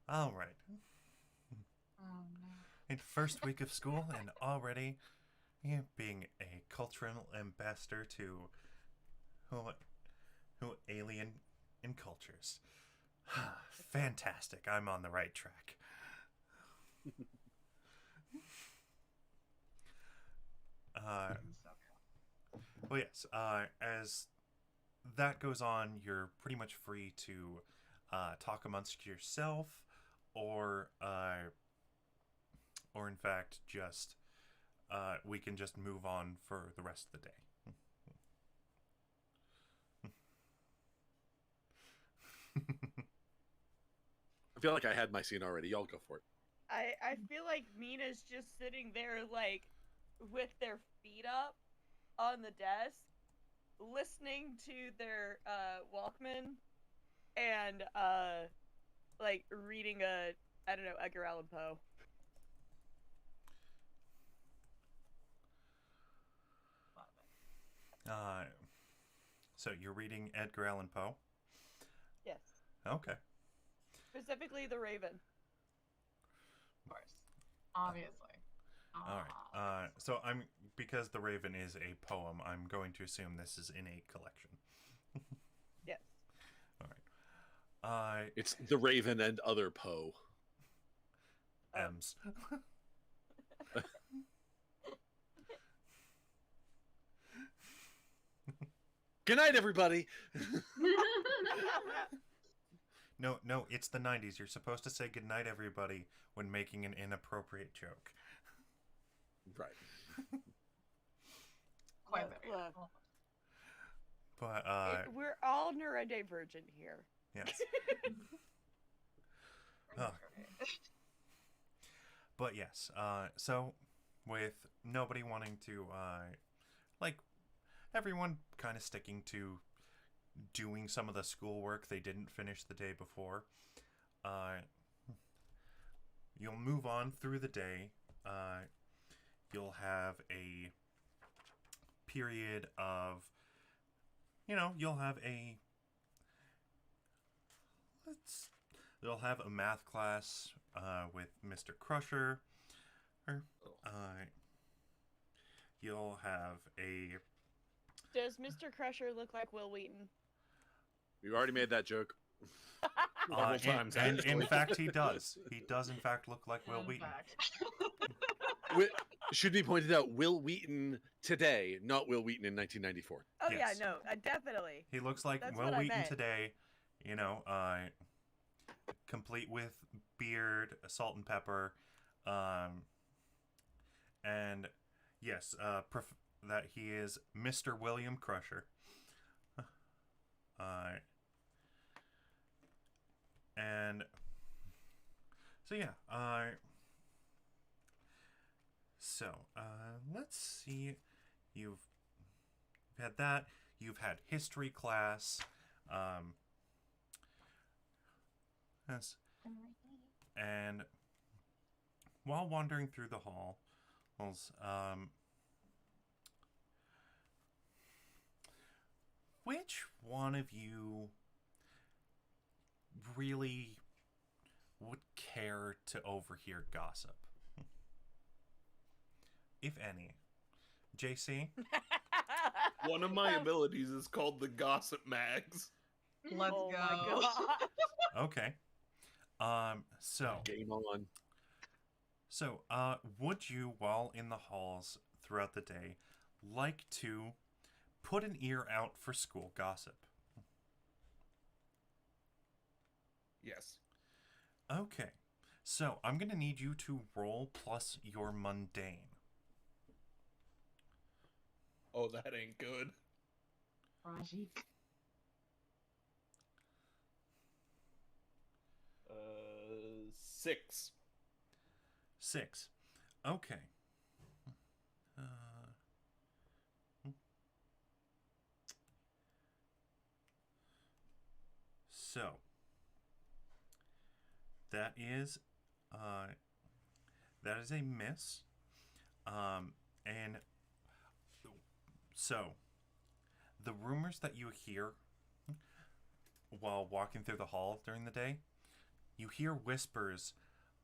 All right. Oh no. In first week of school, and already being a cultural ambassador to who alien in cultures. Fantastic. I'm on the right track. Well, yes. As that goes on, you're pretty much free to talk amongst yourself, or in fact, just we can just move on for the rest of the day. I feel like I had my scene already. Y'all go for it. I feel like Mina's just sitting there, like, with their feet up on the desk, listening to their Walkman, and like reading I don't know, Edgar Allan Poe. So you're reading Edgar Allan Poe? Yes, Okay. specifically The Raven. Of course. Obviously. All right. So because The Raven is a poem, I'm going to assume this is in a collection. Yes. All right. It's The Raven and Other Poe. M's. Good night, everybody. No, it's the 90s. You're supposed to say goodnight, everybody, when making an inappropriate joke. Right. Quite Look, literally. look. But We're all neurodivergent here. yes. Oh. But yes. So with nobody wanting to like everyone kind of sticking to doing some of the schoolwork they didn't finish the day before, you'll move on through the day. You'll have a period of, you'll have a math class with Mr. Crusher. You'll have a. Does Mr. Crusher look like Will Wheaton? We already made that joke. Several times, And in actually. fact, he does. He does, in fact, look like Will In Wheaton. fact. Should be pointed out, Will Wheaton today, not Will Wheaton in 1994. Oh Yes. yeah, no, definitely. He looks like That's Will what I Wheaton meant. today, complete with beard, salt and pepper, and yes, that he is Mr. William Crusher. And so yeah, let's see. had that. You've had history class. Yes. And while wandering through the halls, which one of you really would care to overhear gossip? If any. JC? One of my abilities is called the Gossip Mags. Let's Oh go. my god. Okay. So Game on. Would you, while in the halls throughout the day, like to put an ear out for school gossip? Yes. Okay. So, I'm going to need you to roll plus your mundane. Oh, that ain't good. Raji. 6. 6. Okay. So, that is a miss. And so the rumors that you hear while walking through the hall during the day, you hear whispers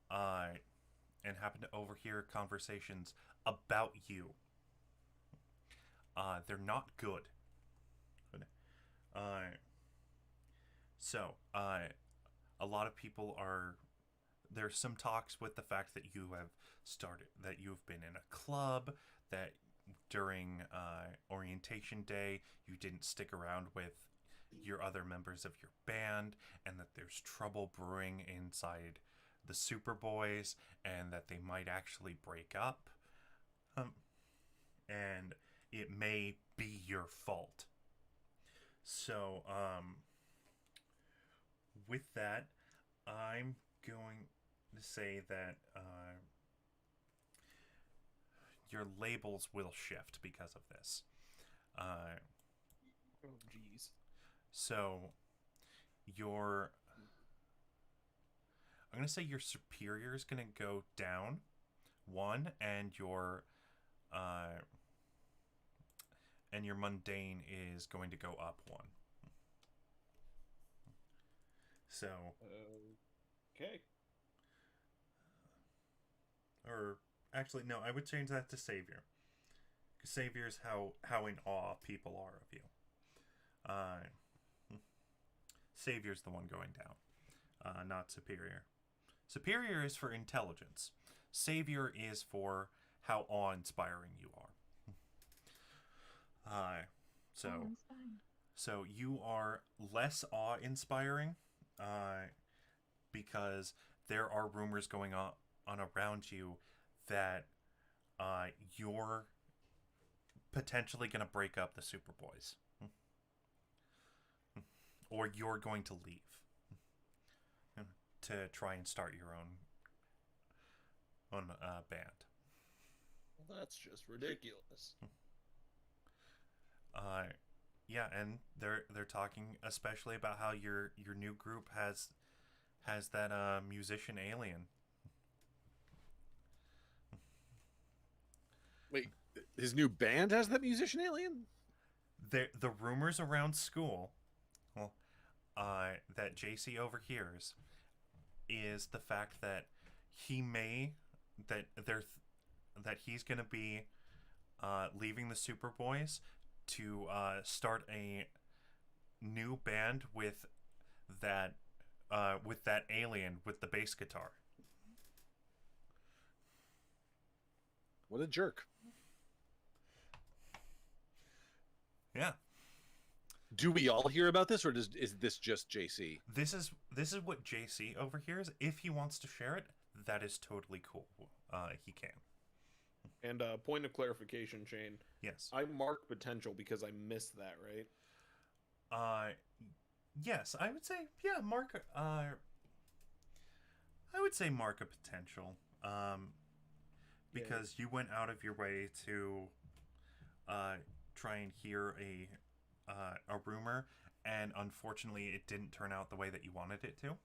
and happen to overhear conversations about you. They're not good. A lot of people are. There's some talks with the fact that that you've been in a club, that during orientation day you didn't stick around with your other members of your band, and that there's trouble brewing inside the Superboys, and that they might actually break up. And it may be your fault. So, with that, I'm going to say that your labels will shift because of this. Oh, jeez. So, I'm going to say your superior is going to go down 1, and your mundane is going to go up 1. So, okay. Or actually, no, I would change that to Savior. Because Savior is how in awe people are of you. Savior's the one going down, not Superior. Superior is for intelligence. Savior is for how awe-inspiring you are. So you are less awe-inspiring, because there are rumors going on around you that you're potentially going to break up the Superboys. Or you're going to leave to try and start your own band. Well, that's just ridiculous. Yeah, and they're talking especially about how your new group has that musician alien. Wait, his new band has that musician alien? The rumors around school, well, that JC overhears, is the fact that that he's going to be leaving the Superboys to start a new band with that alien with the bass guitar. What a jerk. Yeah. Do we all hear about this, or is this just JC? This is what JC overhears. If he wants to share it, that is totally cool. He can. And point of clarification, Shane. Yes. I mark potential because I missed that, right? Yes, I would say, yeah, mark. I would say mark a potential. Because you went out of your way to try and hear a rumor, and unfortunately, it didn't turn out the way that you wanted it to.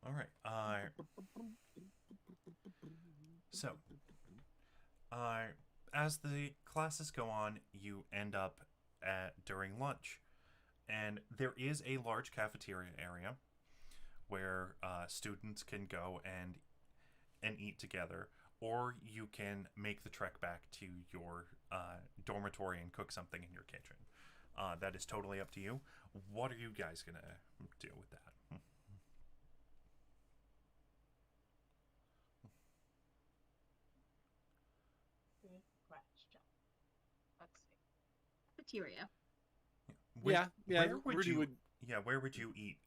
All right. So, as the classes go on, you end up during lunch, and there is a large cafeteria area where students can go and eat together, or you can make the trek back to your dormitory and cook something in your kitchen. That is totally up to you. What are you guys gonna do with that? Good question. Let's see. Cafeteria. Yeah. Where would Rudy you? would. Yeah, where would you eat?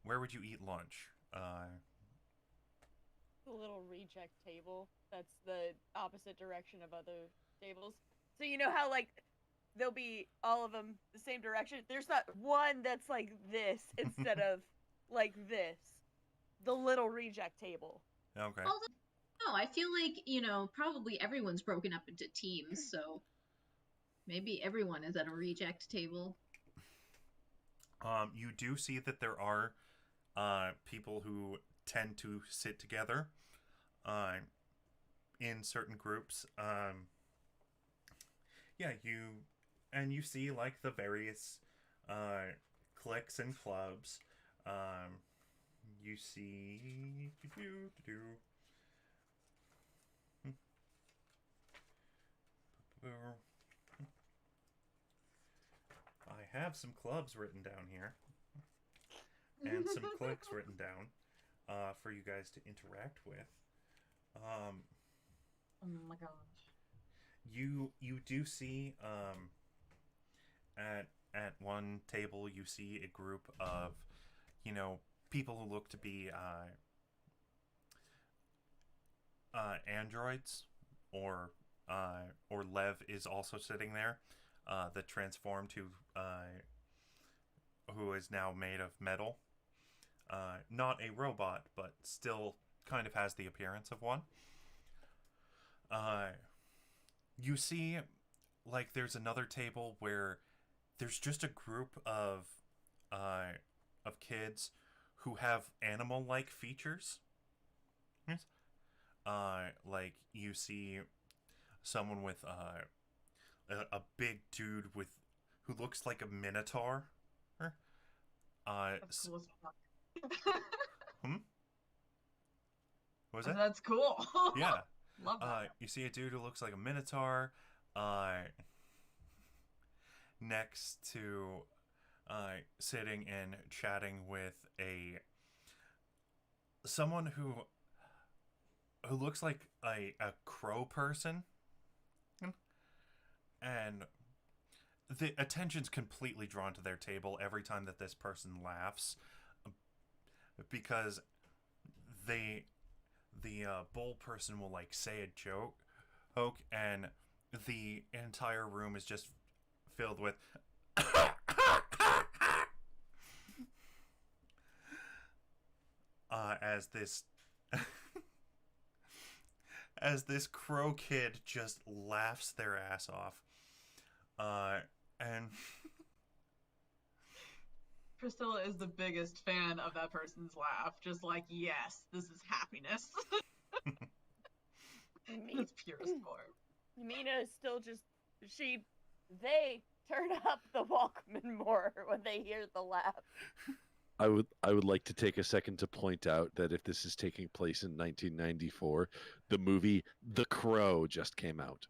Where would you eat lunch? The little reject table that's the opposite direction of other tables. So you know how like they'll be all of them the same direction? There's not one that's like this instead of like this. The little reject table. Okay. Although, no, I feel like, probably everyone's broken up into teams, so maybe everyone is at a reject table. You do see that there are people who tend to sit together in certain groups. Yeah, you see like the various cliques and clubs. You see. I have some clubs written down here, and some cliques written down for you guys to interact with. Oh my gosh. You do see at one table you see a group of people who look to be androids, or Lev is also sitting there, that transformed who is now made of metal. Not a robot, but still kind of has the appearance of one. You see, like, there's another table where there's just a group of kids who have animal-like features. Yes. Like, you see someone with a big dude who looks like a minotaur. That's cool as fuck. What was that? That's cool. Yeah. Love that. You see a dude who looks like a minotaur next to sitting and chatting with someone who looks like a crow person, and the attention's completely drawn to their table every time that this person laughs, because the bull person will like say a joke, and the entire room is just filled with as this crow kid just laughs their ass off, and Priscilla is the biggest fan of that person's laugh. Just like, yes, this is happiness. It's purest form. Mina is still just they turn up the Walkman more when they hear the laugh. I would like to take a second to point out that if this is taking place in 1994, the movie The Crow just came out.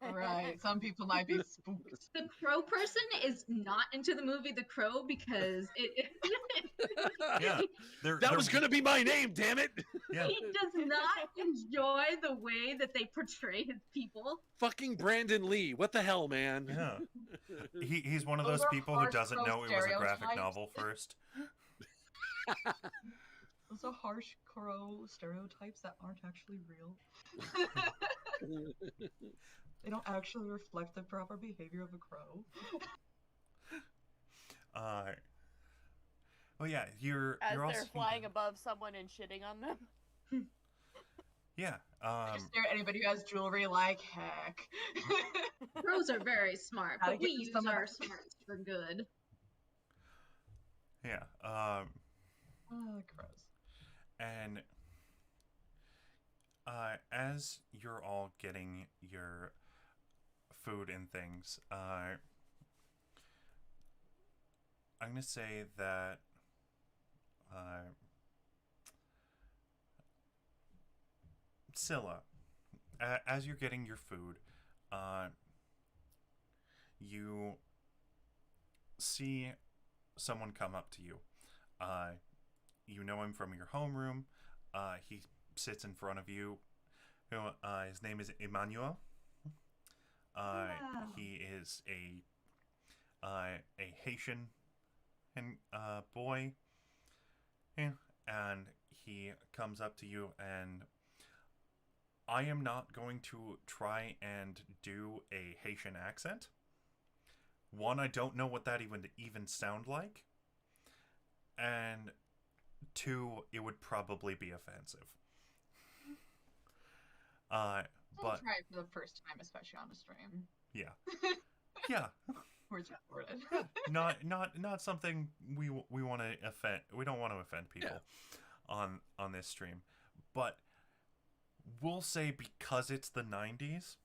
Right. Some people might be spooked. The crow person is not into the movie The Crow because yeah, That was going to be my name, damn it! Yeah. he does not enjoy the way that they portray his people. Fucking Brandon Lee, what the hell, man? Yeah. He's one of Those those are people who harsh doesn't crow know it was a graphic stereotypes. novel first. Those are harsh crow stereotypes that aren't actually real. They don't actually reflect the proper behavior of a crow. Oh yeah, you're As also they're flying above someone and shitting on them. Yeah. I just stare at anybody who has jewelry like heck. Crows are very smart, Gotta but we get use some of our that. smarts for good. Yeah. Oh, gross. And as you're all getting your food and things, I'm gonna say that Scylla, as you're getting your food, you see someone come up to you. You know him from your homeroom. He sits in front of you. His name is Emmanuel. He is a Haitian boy, yeah, and he comes up to you, and I am not going to try and do a Haitian accent. One, I don't know what that even sound like, and two, it would probably be offensive. I'll But try it for the first time, especially on a stream. yeah, yeah, Where it's recorded. not something we want to offend. We don't want to offend people on this stream, but we'll say because it's the 90s,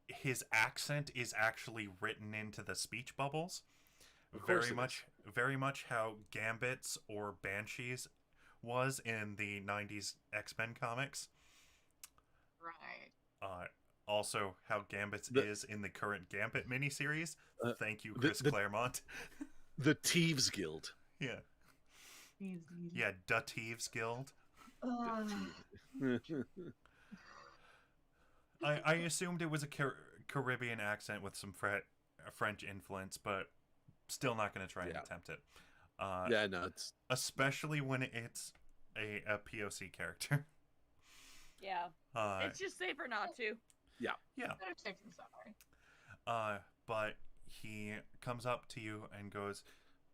his accent is actually written into the speech bubbles. Very much how Gambits or Banshees was in the 90s X-Men comics. Right. Also how Gambits is in the current Gambit miniseries. Thank you, Chris Claremont. The Thieves Guild. Yeah. Yeah, Da Thieves Guild. I assumed it was a Caribbean accent with some French influence, but still not going to try and attempt it. No, it's... Especially when it's a POC character. Yeah. It's just safer not to. Yeah. Better safe than sorry. But he comes up to you and goes,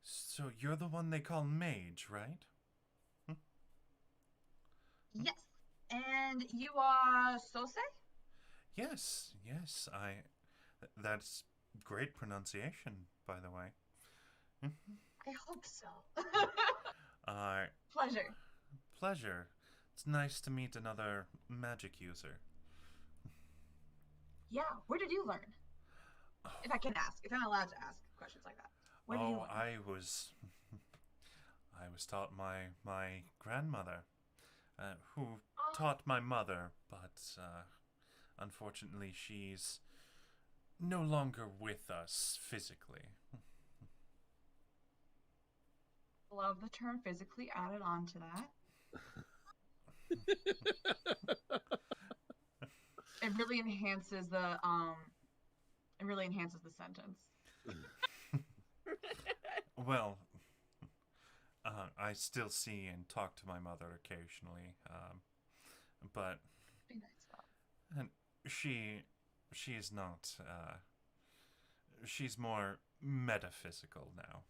"So you're the one they call Mage, right?" Yes. And you are Sose? Yes. That's great pronunciation, by the way. I hope so. Pleasure. Pleasure. It's nice to meet another magic user. Yeah, where did you learn? If I can ask, if I'm allowed to ask questions like that. Where did you learn? I was taught my grandmother, who taught my mother, but unfortunately she's no longer with us physically. Love the term physically added on to that. It really enhances the sentence. Well, I still see and talk to my mother occasionally, but Be nice about. and she is not. She's more metaphysical now.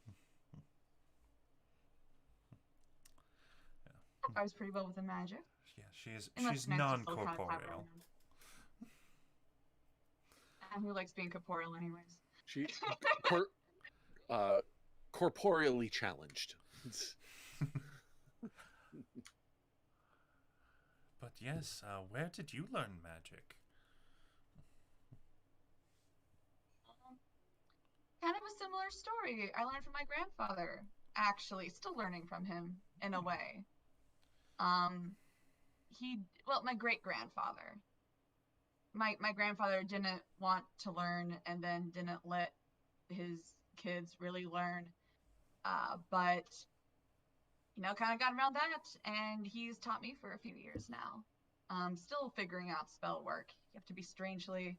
I was pretty well with the magic. Yeah, she's Unless Nancy's still kind of non-corporeal. covering him. And who likes being corporeal anyways? She corporeally challenged. But yes, where did you learn magic? Kind of a similar story. I learned from my grandfather. Actually, still learning from him in a way. My great-grandfather. My grandfather didn't want to learn and then didn't let his kids really learn. But, kind of got around that, and he's taught me for a few years now. Still figuring out spell work. You have to be strangely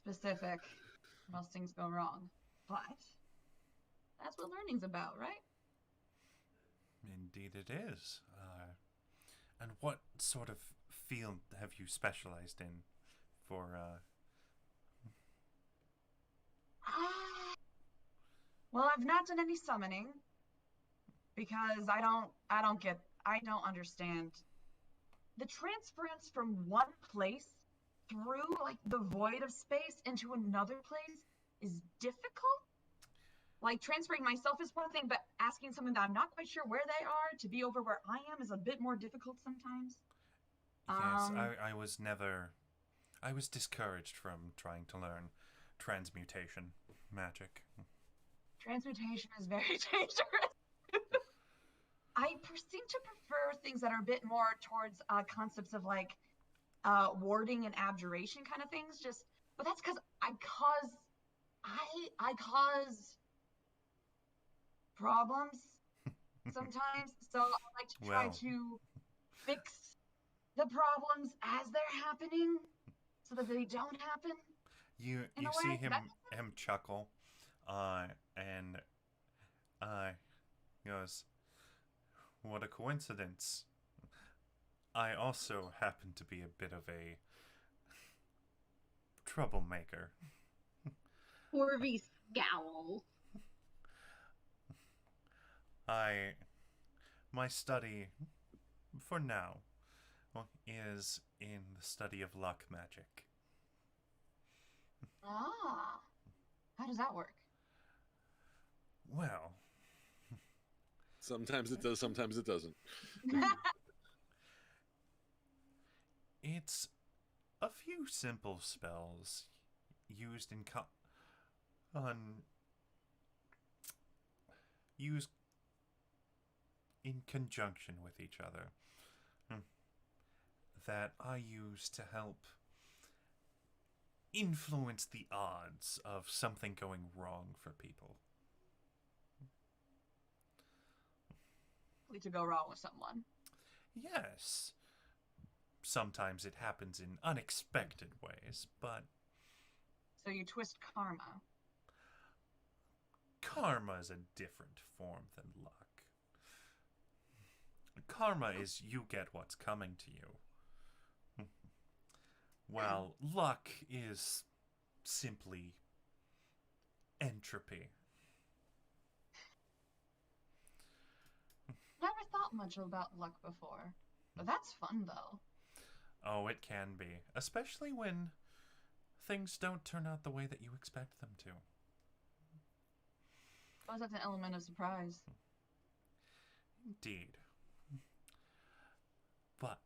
specific, or else things go wrong. But that's what learning's about, right? Indeed it is. And what sort of field have you specialized in for, Well, I've not done any summoning because I don't understand the transference from one place through like the void of space into another place is difficult. Like transferring myself is one thing, but asking someone that I'm not quite sure where they are to be over where I am is a bit more difficult sometimes. Yes, Um, I was discouraged from trying to learn transmutation magic. Transmutation is very dangerous. Seem to prefer things that are a bit more towards concepts of like warding and abjuration kind of things. But that's because I cause problems sometimes. So I like to try Well, to fix the problems as they're happening so that they don't happen in you a see way. him chuckle, and he goes, "What a coincidence! I also happen to be a bit of a troublemaker. Corby scowl. I my study for now is in the study of luck magic. Ah, how does that work? Well, Sometimes it does, sometimes it doesn't. it's a few simple spells used on used in conjunction with each other that I use to help influence the odds of something going wrong for people. To go wrong with someone. Yes, sometimes it happens in unexpected ways, but So you twist karma. karma is a different form than luck. Karma is you get what's coming to you. While luck is simply entropy. Never thought much about luck before. But that's fun though. Oh, it can be. Especially when things don't turn out the way that you expect them to. I suppose that's an element of surprise. Indeed. But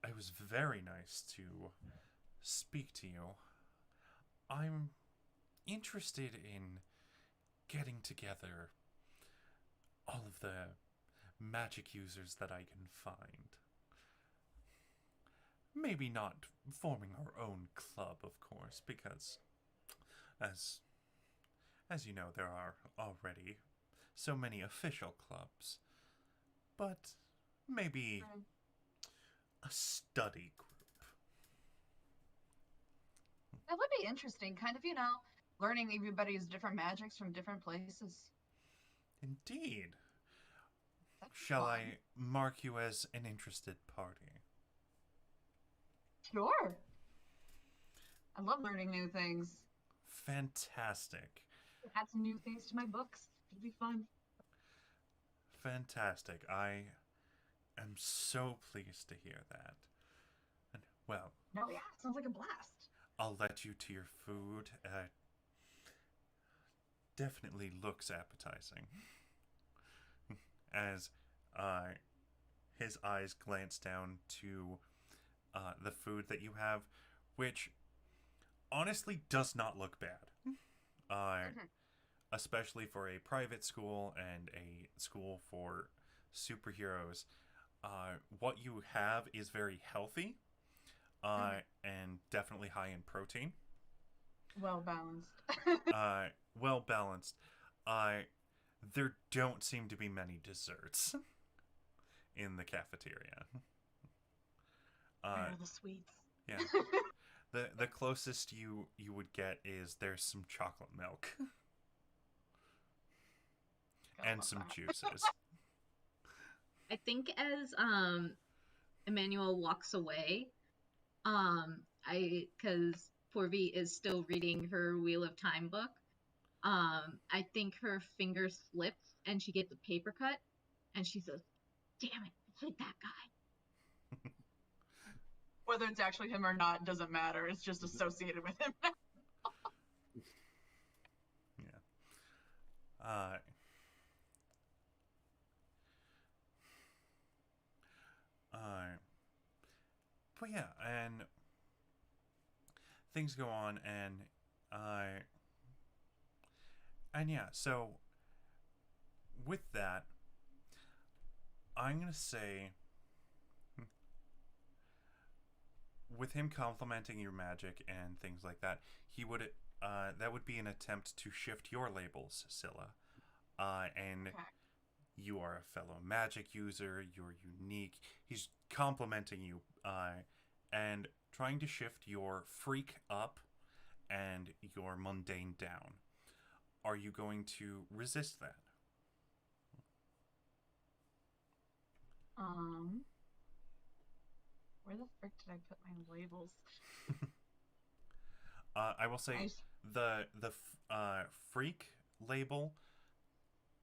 it was very nice to speak to you. I'm interested in getting together all of the magic users that I can find. Maybe not forming our own club, of course, because as you know, there are already so many official clubs. But maybe a study group. That would be interesting, kind of, learning everybody's different magics from different places. Indeed. That'd be Shall fun. I mark you as an interested party? Sure. I love learning new things. Fantastic. Add some new things to my books. It'd be fun. Fantastic. I am so pleased to hear that. And, well, No, yeah, sounds like a blast. I'll let you to your food. Definitely looks appetizing. As his eyes glance down to the food that you have, which honestly does not look bad. Especially for a private school and a school for superheroes. What you have is very healthy and definitely high in protein. Well balanced. Well balanced. There don't seem to be many desserts in the cafeteria. Where are the sweets? Yeah. The closest you would get is there's some chocolate milk and some juices. I think as Emmanuel walks away, because Porvi is still reading her Wheel of Time book, I think her finger slips and she gets a paper cut, and she says, "Damn it, it's like that guy." Whether it's actually him or not doesn't matter. It's just associated with him. Yeah. Uh, but yeah, and things go on, and yeah. So with that, I'm gonna say, with him complimenting your magic and things like that, he would that would be an attempt to shift your labels, Scylla. And Okay. you are a fellow magic user. You're unique. He's complimenting you, and trying to shift your freak up and your mundane down. Are you going to resist that? Where the frick did I put my labels? I will say the freak label.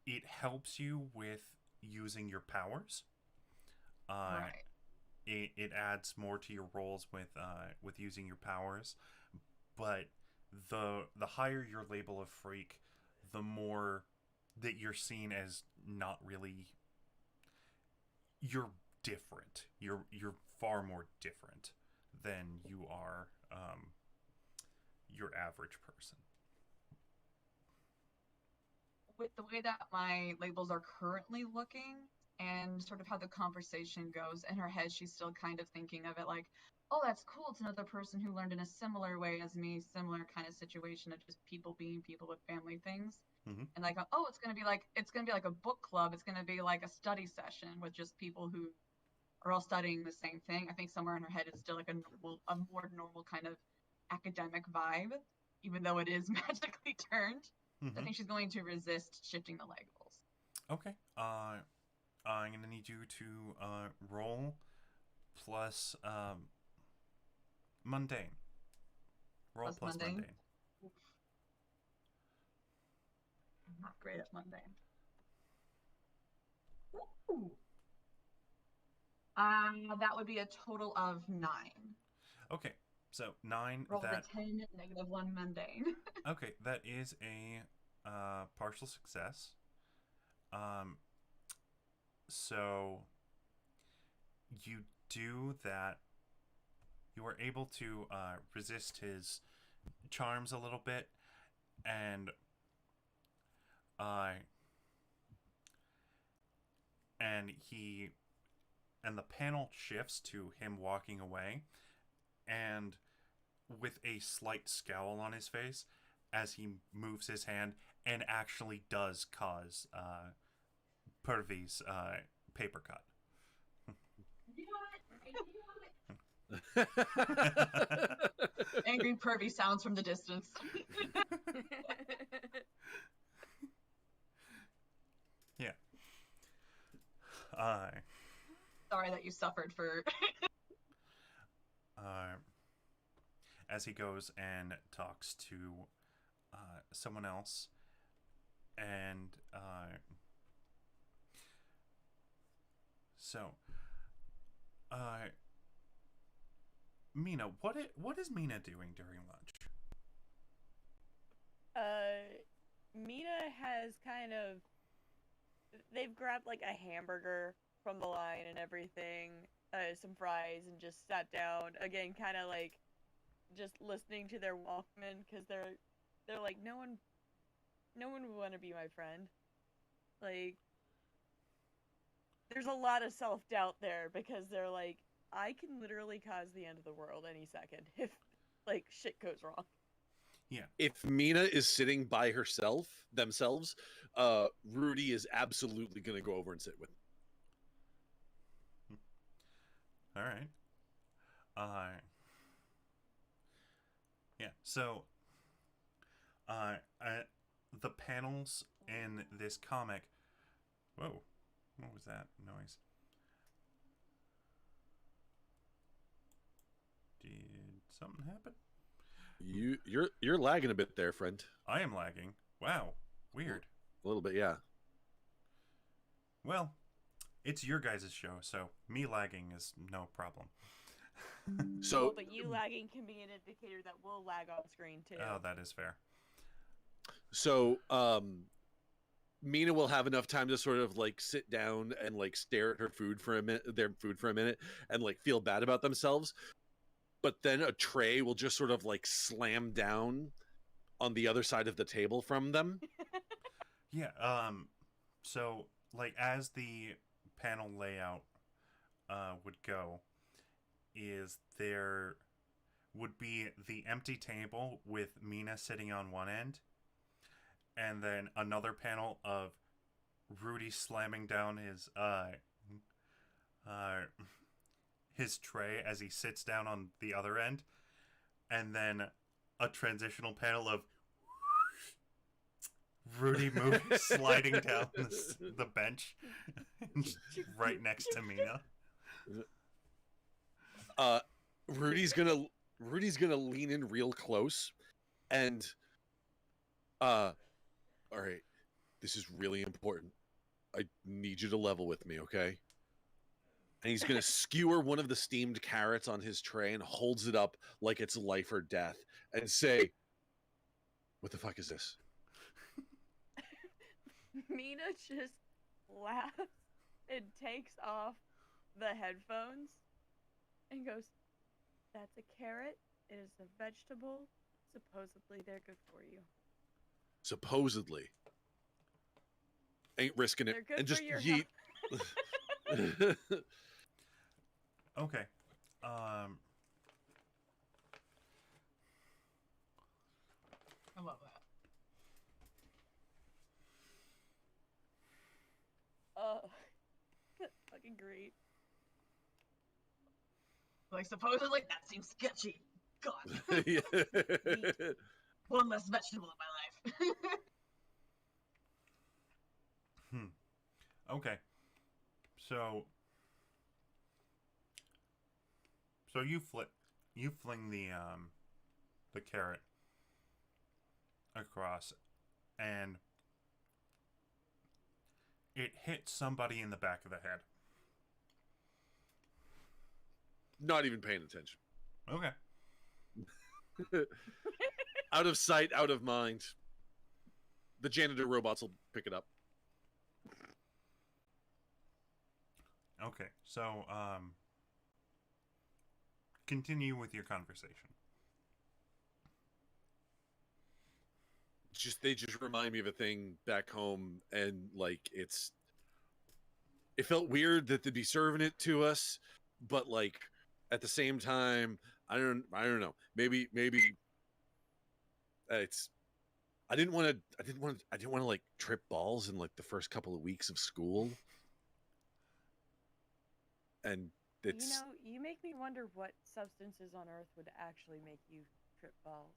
It helps you with using your powers. Right. It adds more to your rolls with using your powers, but the higher your label of freak, the more that you're seen as not really. You're different. You're far more different than you are your average person. With the way that my labels are currently looking and sort of how the conversation goes, in her head, she's still kind of thinking of it like, oh, that's cool. It's another person who learned in a similar way as me, similar kind of situation of just people being people with family things. Mm-hmm. And like, oh, it's gonna be like a book club. It's gonna be like a study session with just people who are all studying the same thing. I think somewhere in her head it's still like a more normal kind of academic vibe, even though it is magically turned. I Mm-hmm. think she's going to resist shifting the labels. Okay. I'm gonna need you to roll plus mundane. Roll plus mundane. Oof. I'm not great at mundane. Ooh. That would be a total of 9. Okay, so 9. Rolled That a 10, -1 mundane. okay. That is a partial success. So you do that. You are able to resist his charms a little bit, and uh, he and the panel shifts to him walking away, and with a slight scowl on his face as he moves his hand and actually does cause Purvi's paper cut. Angry pervy sounds from the distance. Yeah. Sorry that you suffered for. As he goes and talks to someone else, and so Mina, what is Mina doing during lunch? Mina has kind of. They've grabbed like a hamburger from the line and everything, some fries, and just sat down again, kind of like just listening to their Walkman because they're like no one would want to be my friend. Like, there's a lot of self-doubt there because they're like, I can literally cause the end of the world any second if like shit goes wrong. Yeah. If Mina is sitting by themselves, Rudy is absolutely going to go over and sit with them. All right. Yeah. So, the panels in this comic. Whoa, what was that noise? Did something happen? You're lagging a bit there, friend. I am lagging. Wow. Weird. A little bit, yeah. Well, it's your guys' show, so me lagging is no problem. So, But you lagging can be an indicator that we'll lag on screen too. Oh, that is fair. so Mina will have enough time to sort of like sit down and like stare at her food for a minute, their food for a minute, and like feel bad about themselves. But then a tray will just sort of like slam down on the other side of the table from them. Yeah, so like as the panel layout would go is there would be the empty table with Mina sitting on one end, and then another panel of Rudy slamming down his tray as he sits down on the other end, and then a transitional panel of Rudy moving, sliding down the bench right next to Mina. Rudy's gonna lean in real close, and all right, this is really important. I need you to level with me, okay? And he's gonna skewer one of the steamed carrots on his tray and holds it up like it's life or death, and say, "What the fuck is this?" Mina just laughs and takes off the headphones and goes, "That's a carrot. It is a vegetable. Supposedly they're good for you." Supposedly, ain't risking it, They're good and for just your yeet. Okay. I love that. That's fucking great. Like, supposedly, that seems sketchy. God. Yeah. One less vegetable in my life. Okay. So you fling the carrot across, and it hits somebody in the back of the head. Not even paying attention. Okay. Out of sight, out of mind. The janitor robots will pick it up. Okay. So continue with your conversation. They just remind me of a thing back home, and like it felt weird that they'd be serving it to us, but like at the same time, I don't know. Maybe it's I didn't want to like trip balls in like the first couple of weeks of school. And it's, You know, you make me wonder what substances on Earth would actually make you trip balls.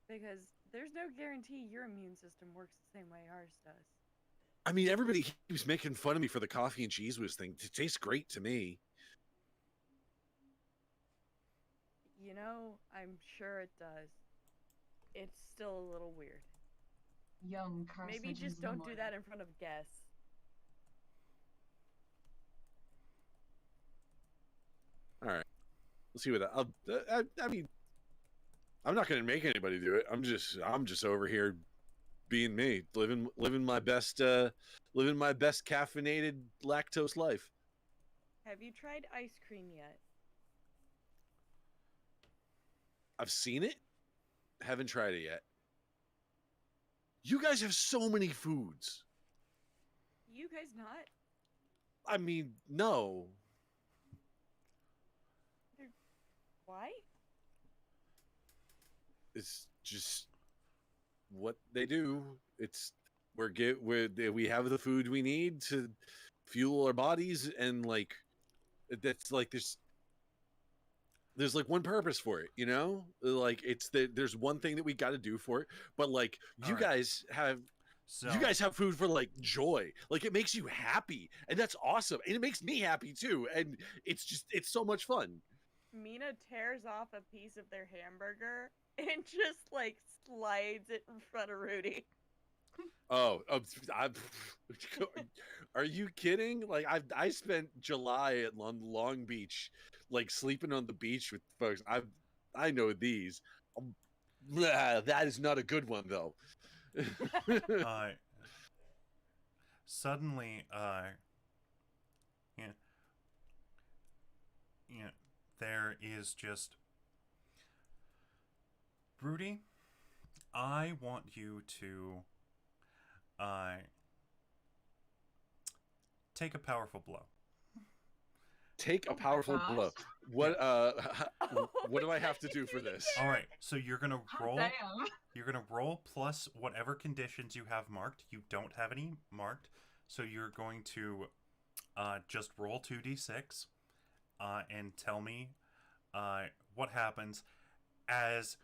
Because there's no guarantee your immune system works the same way ours does. I mean, everybody keeps making fun of me for the coffee and cheese whiz thing. It tastes great to me. You know, I'm sure it does. It's still a little weird. Young Maybe just don't do that in front of guests. All right, we'll see what that. I mean, I'm not going to make anybody do it. I'm just over here being me, living my best caffeinated lactose life. Have you tried ice cream yet? I've seen it, haven't tried it yet. You guys have so many foods. You guys not? I mean, no. Why? It's just what they do. It's we have the food we need to fuel our bodies, and like that's like there's like one purpose for it, you know? Like there's one thing that we got to do for it, but like you guys have food for like joy. Like it makes you happy, and that's awesome. And it makes me happy too, and it's so much fun. Mina tears off a piece of their hamburger and just like slides it in front of Rudy. Oh, are you kidding? Like I spent July at Long Beach, like sleeping on the beach with folks. I know these. That is not a good one though. Suddenly, yeah, yeah, there is just Rudy. I want you to, take a powerful blow. Take a Oh my powerful gosh. blow. What what do I have to do for this? All right, so you're gonna roll. Damn. You're gonna roll plus whatever conditions you have marked. You don't have any marked, so you're going to just roll 2d6 and tell me what happens as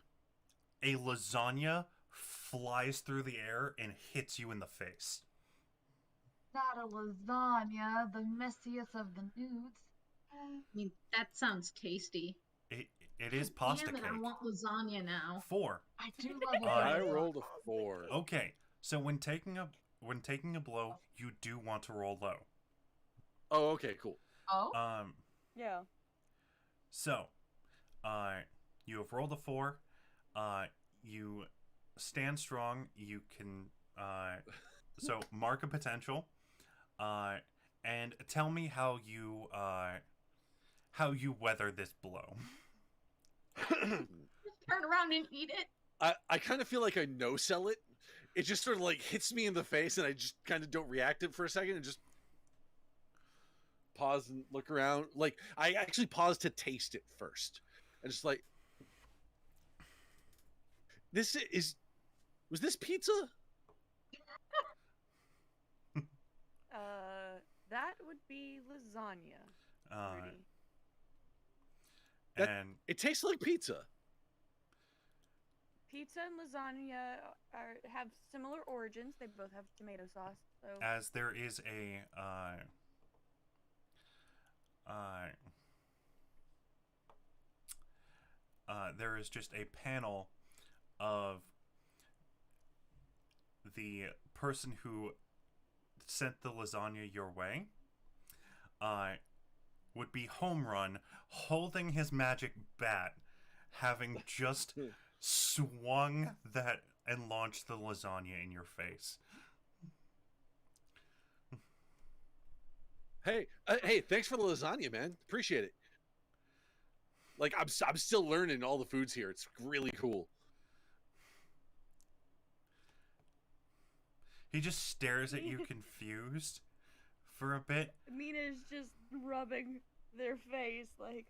a lasagna flies through the air and hits you in the face. Not a lasagna, the messiest of the nudes. I mean, that sounds tasty. It is pasta Damn cake. it, I want lasagna now. 4. I do love it. I rolled a 4. Okay, so when taking a blow, you do want to roll low. Oh, okay, cool. Oh, Yeah. So, you have rolled a 4. You stand strong. You can, so mark a potential, and tell me how you weather this blow. Turn around and eat it. I kind of feel like I no sell it. It just sort of like hits me in the face, and I just kind of don't react it for a second, and just pause and look around. Like I actually paused to taste it first, and just like, was this pizza? That would be lasagna. Rudy. And It tastes like pizza. Pizza and lasagna have similar origins. They both have tomato sauce. So as there is there is just a panel of the person who sent the lasagna your way, would be home run holding his magic bat, having just swung that and launched the lasagna in your face. Hey, thanks for the lasagna, man. Appreciate it. Like I'm still learning all the foods here. It's really cool. He just stares at you confused for a bit Mina's just rubbing their face like,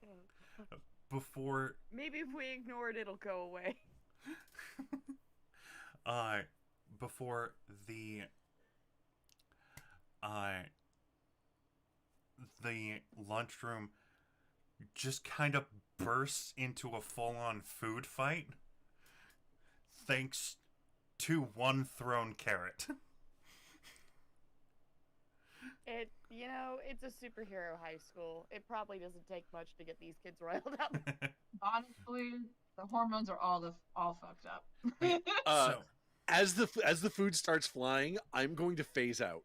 before maybe if we ignore it, it'll go away. before the lunchroom just kind of bursts into a full-on food fight thanks to one thrown carrot. It's a superhero high school. It probably doesn't take much to get these kids riled up. honestly, the hormones are all fucked up. So, As the food starts flying, I'm going to phase out,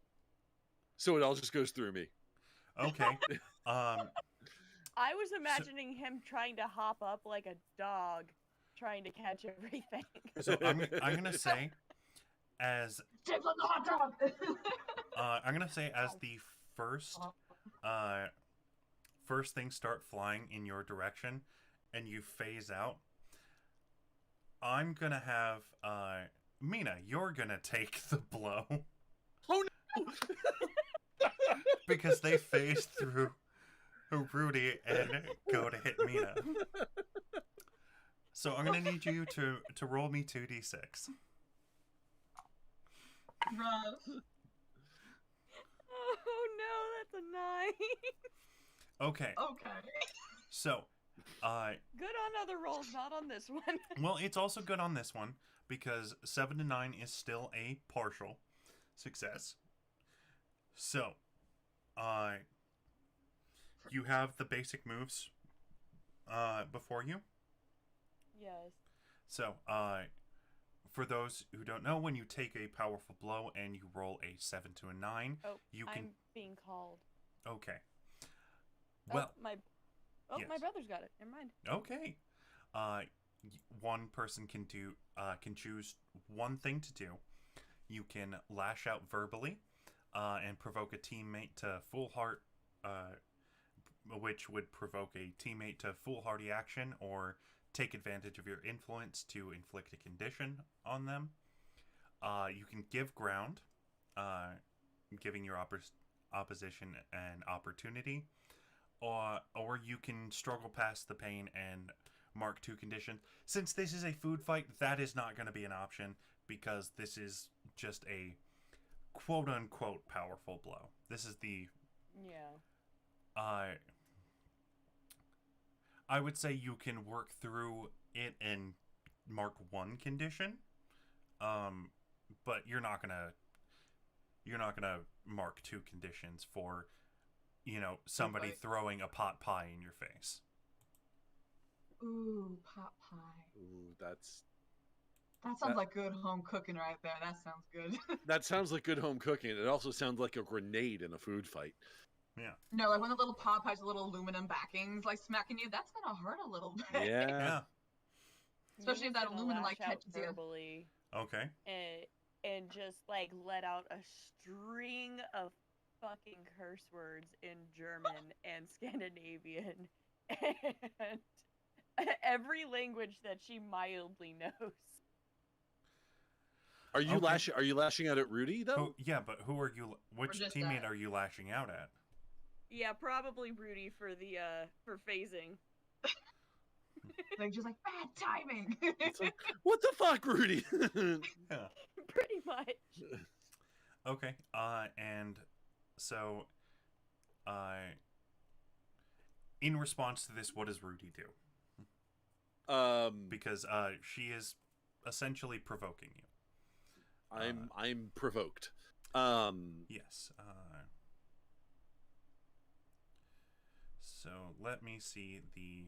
so it all just goes through me. okay. I was imagining him trying to hop up like a dog, trying to catch everything. So I'm gonna say, as Chips on the hot dog. I'm gonna say as the first things start flying in your direction, and you phase out, I'm gonna have Mina. You're gonna take the blow. Oh no! Because they phase through Rudy and go to hit Mina. So I'm gonna need you to roll me 2d6. Rough. Oh no, that's a 9. Okay. Okay. So, Good on other rolls, not on this one. well, it's also good on this one because 7 to 9 is still a partial success. So, you have the basic moves before you. Yes. So, for those who don't know, when you take a powerful blow and you roll a 7 to a 9, Oh, you can. I'm being called. Okay. Well, my yes. brother's got it. Never mind. Okay. One person can choose one thing to do. You can lash out verbally, and provoke a teammate to which would provoke a teammate to foolhardy action, or take advantage of your influence to inflict a condition on them. You can give ground, giving your opposition an opportunity, or you can struggle past the pain and mark 2 conditions. Since this is a food fight, that is not going to be an option, because this is just a quote-unquote powerful blow. This is the... Yeah. I would say you can work through it and mark 1 condition, but you're not gonna mark 2 conditions for, somebody Right. throwing a pot pie in your face. Ooh, pot pie. Ooh, That sounds That- like good home cooking right there. That sounds good. that sounds like good home cooking. It also sounds like a grenade in a food fight. Yeah. No, like when the little pot pie's little aluminum backings like smacking you, that's gonna hurt a little bit. Yeah. Yeah. Especially if that Yuna's gonna aluminum, like, lash out catches you. verbally Okay. and just like let out a string of fucking curse words in German and Scandinavian and every language that she mildly knows. Are you Okay. Are you lashing out at Rudy though? But who are you? Which just teammate that. are you lashing out at? Yeah, probably Rudy for the for phasing. Like just like bad timing. It's like, what the fuck, Rudy? Yeah. Pretty much. Okay. And so, in response to this, what does Rudy do? Because she is essentially provoking you. I'm provoked. Yes. So let me see the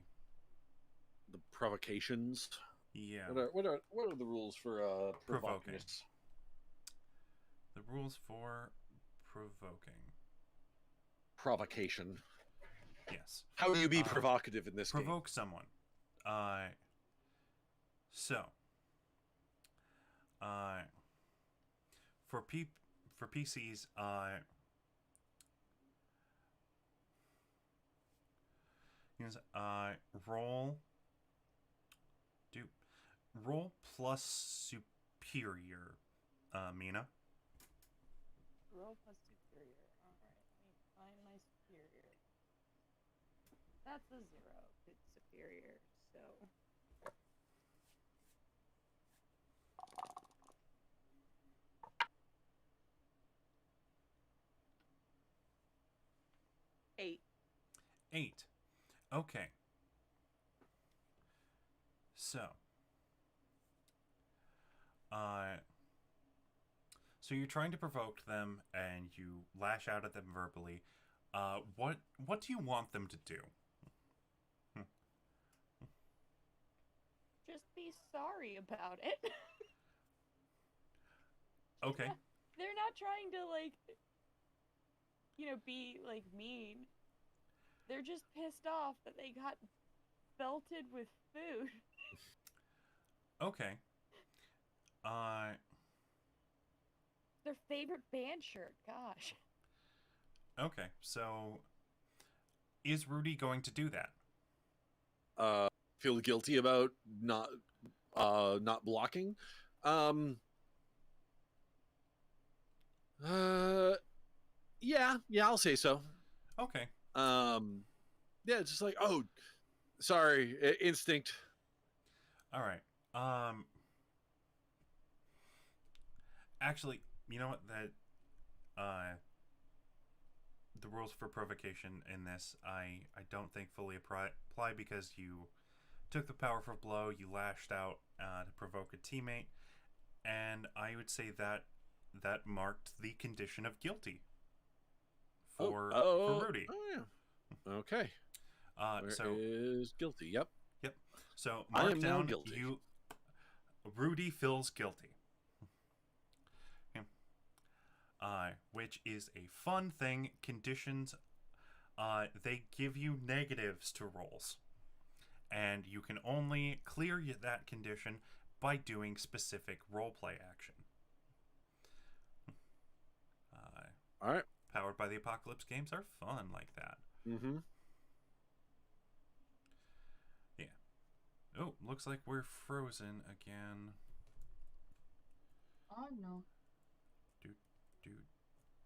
provocations. yeah What are the rules for Provoking. provokingness? the rules for provoking. Provocation. Yes. How do you be Uh, provocative in this game? Provoke someone. So. For PCs, roll plus superior, Mina. Roll plus superior. Alright, let me find my superior. That's a 0. It's superior, so. Eight. 8. Okay. So, so you're trying to provoke them, and you lash out at them verbally. What do you want them to do? Just be sorry about it. Okay. They're not trying to, like, be, like, mean. They're just pissed off that they got belted with food. Okay. Their favorite band shirt, gosh. Okay. So, is Rudy going to do that? Feel guilty about not blocking. Yeah, I'll say so. Okay. Yeah, it's just like, oh, sorry, instinct. All right. Actually, you know what? The rules for provocation in this, I don't think fully apply because you took the powerful blow, you lashed out to provoke a teammate, and I would say that marked the condition of guilty for Rudy. Oh, yeah. Okay. Where So is guilty? Yep. yep. So I mark am now down guilty. Rudy feels guilty. Which is a fun thing. Conditions, they give you negatives to rolls. And you can only clear that condition by doing specific roleplay action. All right. Powered by the Apocalypse games are fun like that. Mm-hmm. Yeah. Oh, looks like we're frozen again. Oh no. Dude.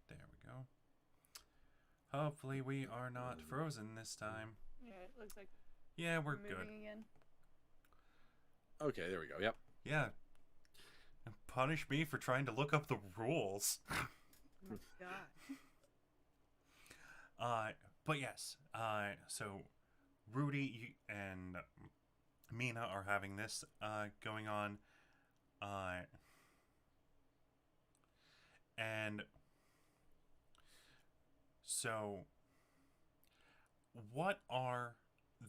There we go. Hopefully we are not frozen this time. Yeah, it looks like Yeah, we're moving good. again. Okay, there we go. Yep. Yeah. Punish me for trying to look up the rules. Oh my god. But yes. So Rudy and Mina are having this going on. And so what are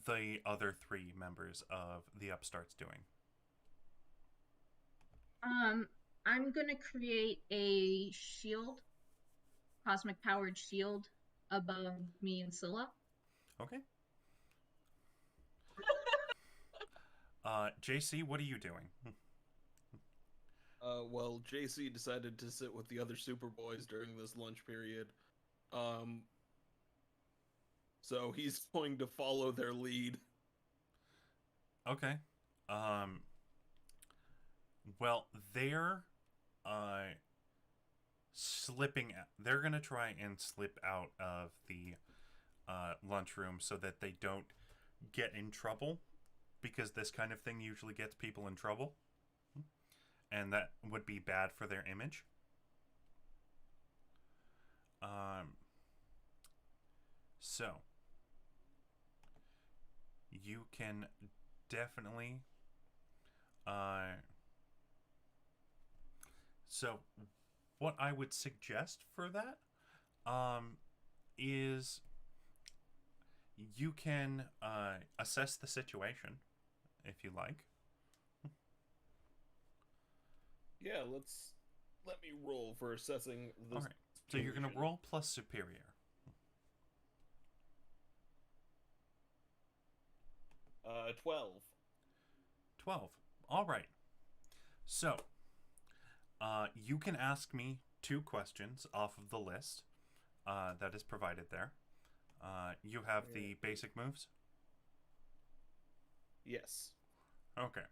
the other three members of the Upstarts doing? I'm gonna create a shield, cosmic powered shield above me and Scylla. Okay. JC, what are you doing? Well, JC decided to sit with the other Superboys during this lunch period. So he's going to follow their lead. Okay. Well, they're slipping. They're gonna try and slip out of the lunchroom so that they don't get in trouble, because this kind of thing usually gets people in trouble, and that would be bad for their image. So you can definitely so what I would suggest for that is you can assess the situation if you like. Yeah, let me roll for assessing the. All right. So you're going to roll plus superior. 12. 12. All right. So, you can ask me 2 questions off of the list that is provided there. You have the basic moves? Yes. Okay.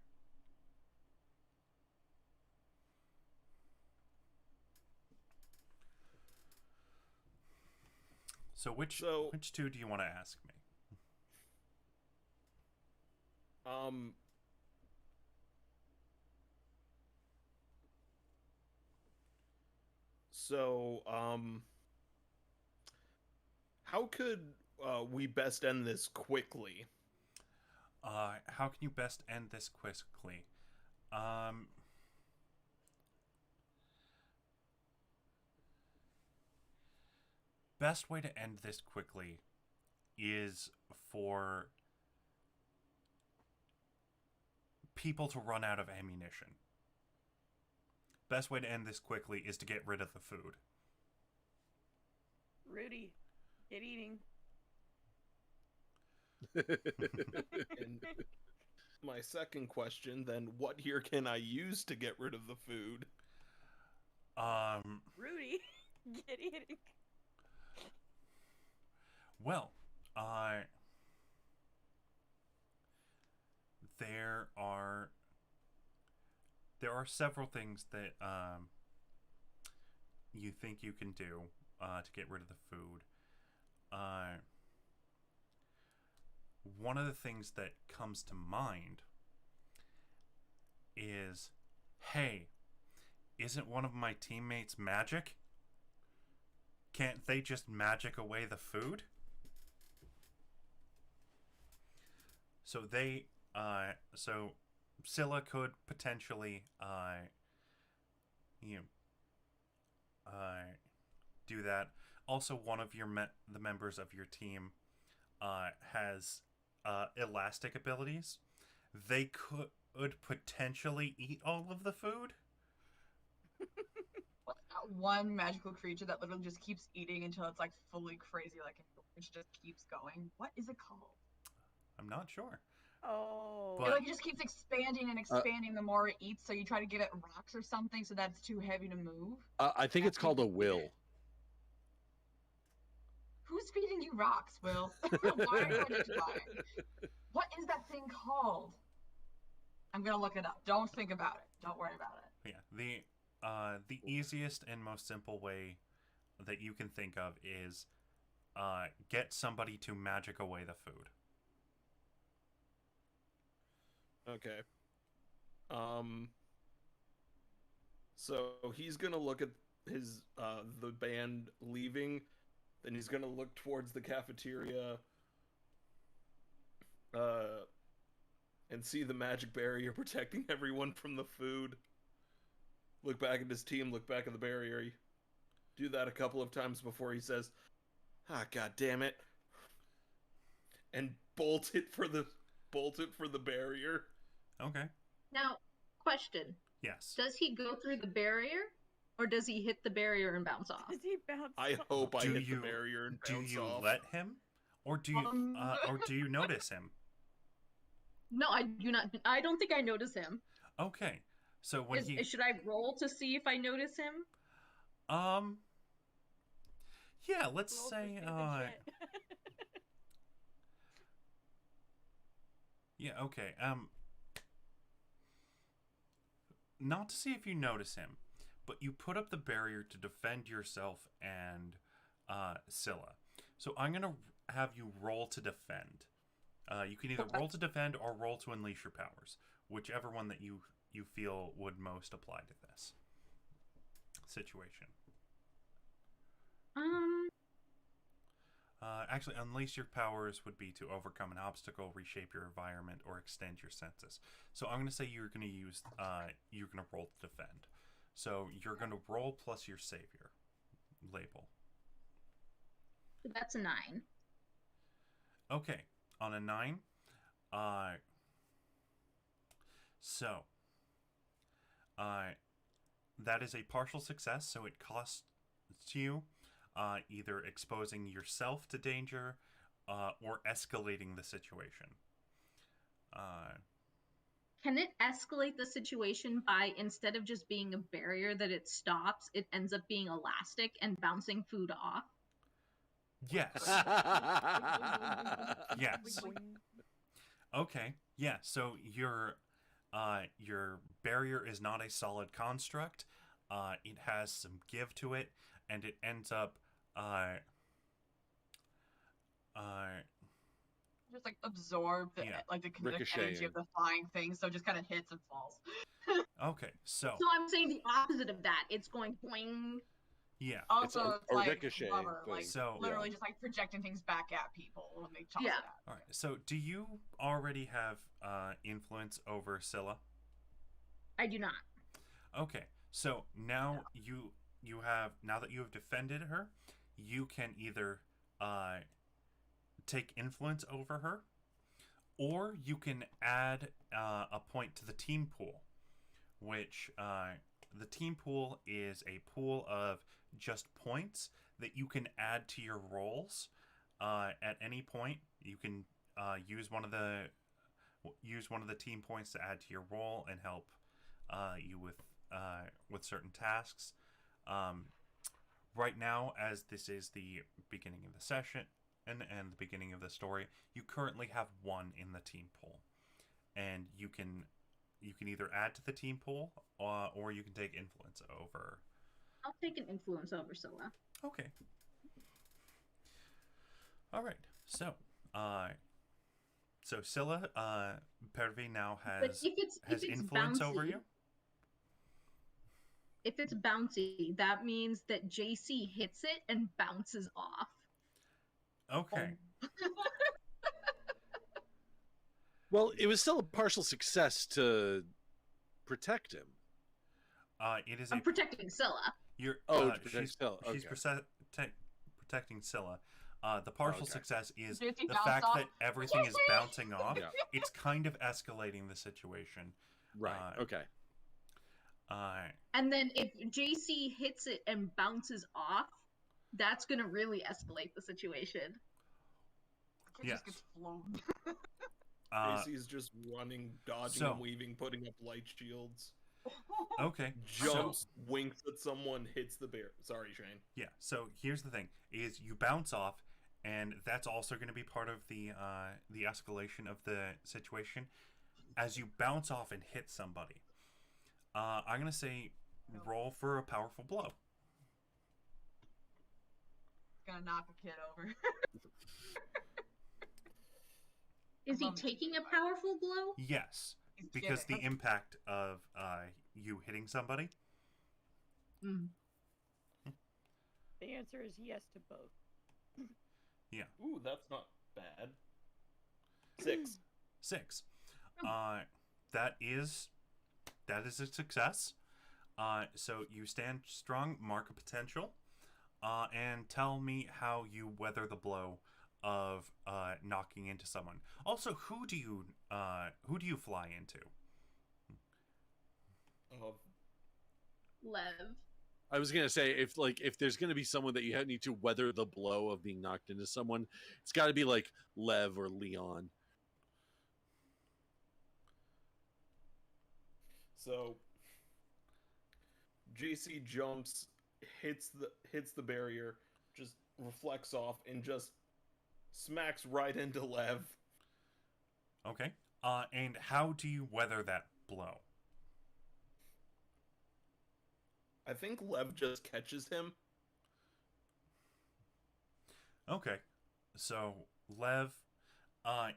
So which 2 do you want to ask me? How could we best end this quickly? How can you best end this quickly? Best way to end this quickly is for people to run out of ammunition. Best way to end this quickly is to get rid of the food. Rudy, get eating. And my second question, then, what here can I use to get rid of the food? Rudy, get eating. Well, there are several things that you think you can do to get rid of the food. One of the things that comes to mind is, hey, isn't one of my teammates magic? Can't they just magic away the food? So so Scylla could potentially, do that. Also, one of the members of your team, has elastic abilities, they could potentially eat all of the food. What's that one magical creature that literally just keeps eating until it's like fully crazy, like it just keeps going? What is it called? I'm not sure. Oh. But- It like just keeps expanding and expanding the more it eats, so you try to get it rocks or something so that it's too heavy to move. I think it's called a will. Who's feeding you rocks, Will? Why are you identifying? What is that thing called? I'm gonna look it up. Don't think about it. Don't worry about it. Yeah, the easiest and most simple way that you can think of is get somebody to magic away the food. Okay. So he's gonna look at his the band leaving, then he's gonna look towards the cafeteria, and see the magic barrier protecting everyone from the food. Look back at his team. Look back at the barrier. Do that a couple of times before he says, "Ah, god damn it," and bolt it for the barrier. Okay. Now, question. Yes. Does he go through the barrier, or does he hit the barrier and bounce off? Does he bounce I off? hope I Do hit you- the barrier and Do bounce you off. let him, or do you notice him? No, I do not. I don't think I notice him. Okay. So when Should I roll to see if I notice him? yeah, let's Roll to say see the shit. yeah, okay. Not to see if you notice him, but you put up the barrier to defend yourself and Scylla. So I'm gonna have you roll to defend. You can either roll to defend or roll to unleash your powers, whichever one that you feel would most apply to this situation. Actually, unleash your powers would be to overcome an obstacle, reshape your environment, or extend your senses. So I'm going to say you're going to use, you're going to roll to defend. So you're going to roll plus your savior label. That's a 9. Okay, on a 9, so that is a partial success. So it costs you either exposing yourself to danger or escalating the situation. Can it escalate the situation by, instead of just being a barrier that it stops, it ends up being elastic and bouncing food off? Yes. Yes. Okay. Yeah. So your barrier is not a solid construct. It has some give to it, and it ends up Just like absorb the Yeah. like the kinetic energy Ricocheting. of the flying thing, so it just kind of hits and falls. okay. So So I'm saying the opposite of that. It's going boing. yeah. Also, it's a like ricochet rubber, thing. like So literally just like projecting things back at people when they toss Yeah. it out. all right. So do you already have influence over Scylla? I do not. Okay. So now you have, now that you have defended her, you can either take influence over her, or you can add a point to the team pool, which the team pool is a pool of just points that you can add to your rolls at any point. You can use one of the team points to add to your roll and help you with certain tasks. Right now, as this is the beginning of the session and the beginning of the story, you currently have 1 in the team pool, and you can either add to the team pool or you can take influence over. I'll take an influence over Scylla. Okay. All right. So, Scylla, Pervi now But has if it's influence bouncy, over you. If it's bouncy, that means that JC hits it and bounces off. Okay. Well, it was still a partial success to protect him. It is I'm a protecting Scylla. you're Oh, to protect she's Scylla, she's okay. protecting Scylla. The partial Okay. success is JC the bounced fact off. that everything is bouncing off. Yeah. It's kind of escalating the situation. Right. Okay. And then if JC hits it and bounces off, that's gonna really escalate the situation. The kid Yes. just gets flown. JC's just running, dodging so- and weaving, putting up light shields. Okay. Jumps, winks at someone, hits the bear. Sorry, Shane. Yeah. So here's the thing: is you bounce off, and that's also going to be part of the escalation of the situation. As you bounce off and hit somebody, I'm going to say roll for a powerful blow. Gonna knock a kid over. Is he taking a powerful blow? Yes, He's because the kidding. impact of you hitting somebody. Mm. The answer is yes to both. Ooh, that's not bad. 6. 6. That is a success. So you stand strong, mark a potential, and tell me how you weather the blow of knocking into someone. Also, who do you fly into? Lev. I was gonna say if there's gonna be someone that you need to weather the blow of being knocked into someone, it's got to be like Lev or Leon. So JC jumps, hits the barrier, just reflects off, and just smacks right into Lev. Okay. And how do you weather that blow? I think Lev just catches him. Okay. So Lev,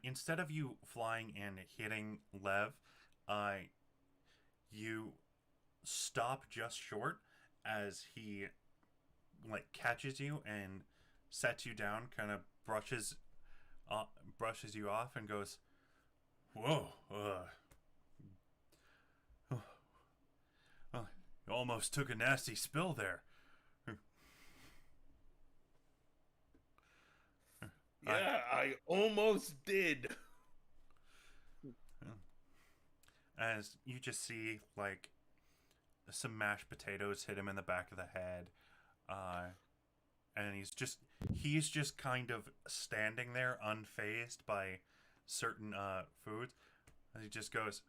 instead of you flying and hitting Lev, you stop just short as he catches you and sets you down, kind of brushes you off and goes, "Whoa, you almost took a nasty spill there." Yeah, I almost did. As you just see some mashed potatoes hit him in the back of the head, and he's just kind of standing there unfazed by certain foods, and he just goes,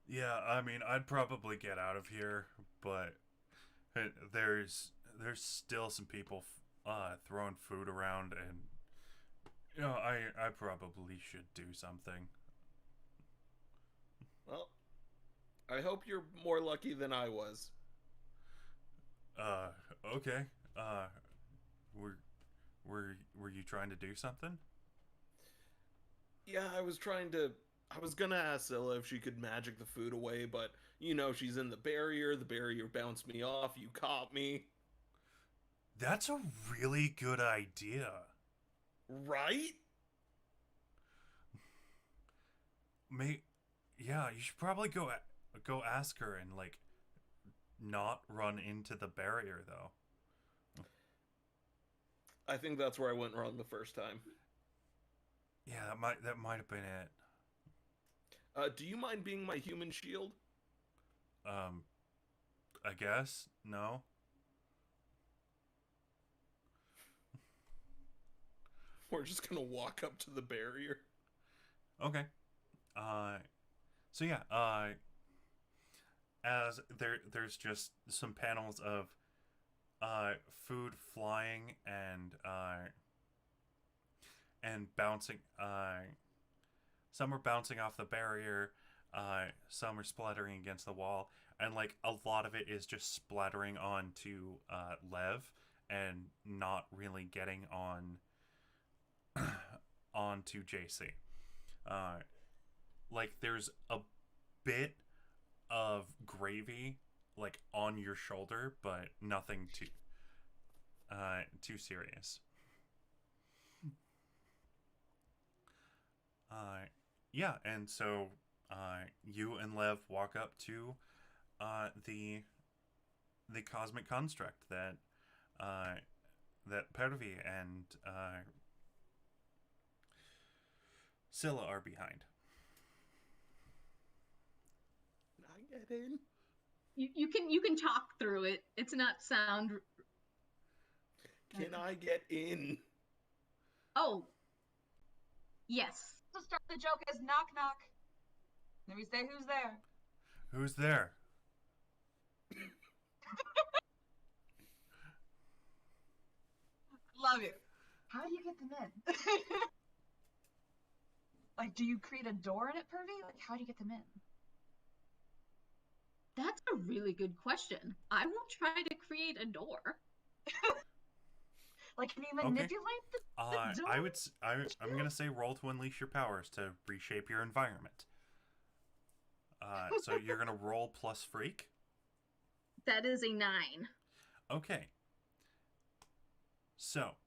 "Yeah, I mean, I'd probably get out of here, but there's still some people throwing food around, and I probably should do something." Well, I hope you're more lucky than I was. Okay. Were you trying to do something? Yeah, I was gonna ask Zilla if she could magic the food away, but she's in the barrier bounced me off, you caught me. That's a really good idea. Right? Yeah, you should probably go ask her and not run into the barrier though. I think that's where I went wrong the first time. Yeah, that might have been it. Do you mind being my human shield? I guess no. We're just gonna walk up to the barrier. Okay. So yeah, as there's just some panels of food flying and bouncing. Some are bouncing off the barrier. Some are splattering against the wall, and a lot of it is just splattering onto Lev and not really getting onto JC. There's a bit of gravy on your shoulder, but nothing too serious. Yeah, and so you and Lev walk up to the cosmic construct that Pervi and Scylla are behind. Can I get in? You can talk through it. It's not sound. Can I get in? Oh, yes. To start the joke is knock knock. Then we say who's there. Who's there? Love it. How do you get them in? Like, do you create a door in it, Pervy? Like, how do you get them in? That's a really good question. I will try to create a door. Like, can you manipulate the door? I'm gonna say roll to unleash your powers to reshape your environment. So you're gonna roll plus freak. That is a 9. Okay. So,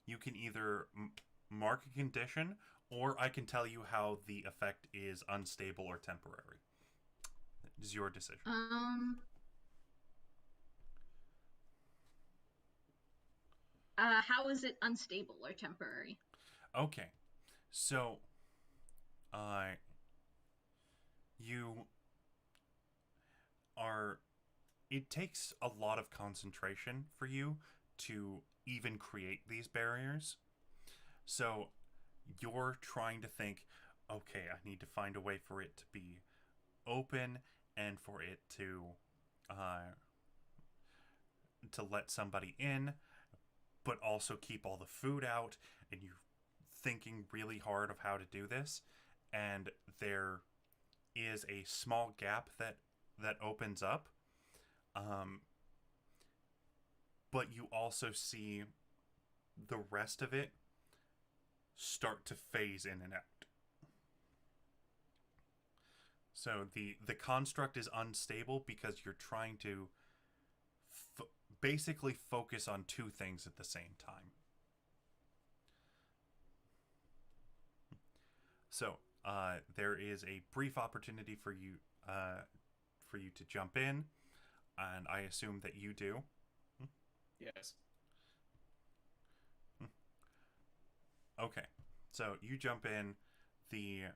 you can either mark a condition, or I can tell you how the effect is unstable or temporary. It is your decision. How is it unstable or temporary? Okay. So, you are... It takes a lot of concentration for you to even create these barriers. So, you're trying to think, okay, I need to find a way for it to be open and for it to let somebody in, but also keep all the food out, and you're thinking really hard of how to do this, and there is a small gap that opens up, but you also see the rest of it start to phase in and out. So the construct is unstable because you're trying to basically focus on two things at the same time. So there is a brief opportunity for you to jump in, and I assume that you do. Yes. Okay, so you jump in, the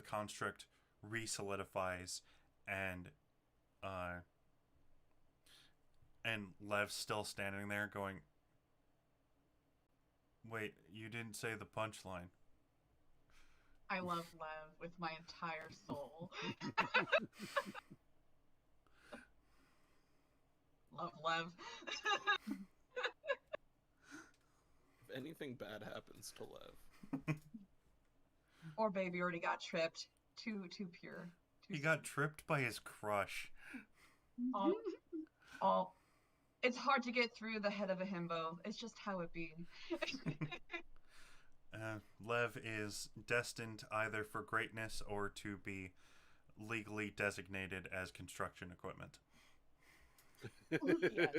construct re-solidifies, and Lev's still standing there going, wait, you didn't say the punchline. I love Lev with my entire soul. Love Lev. If anything bad happens to Lev. Or baby already got tripped. Too pure. He got tripped by his crush. Oh, it's hard to get through the head of a himbo. It's just how it be. Lev is destined either for greatness or to be legally designated as construction equipment. Yes.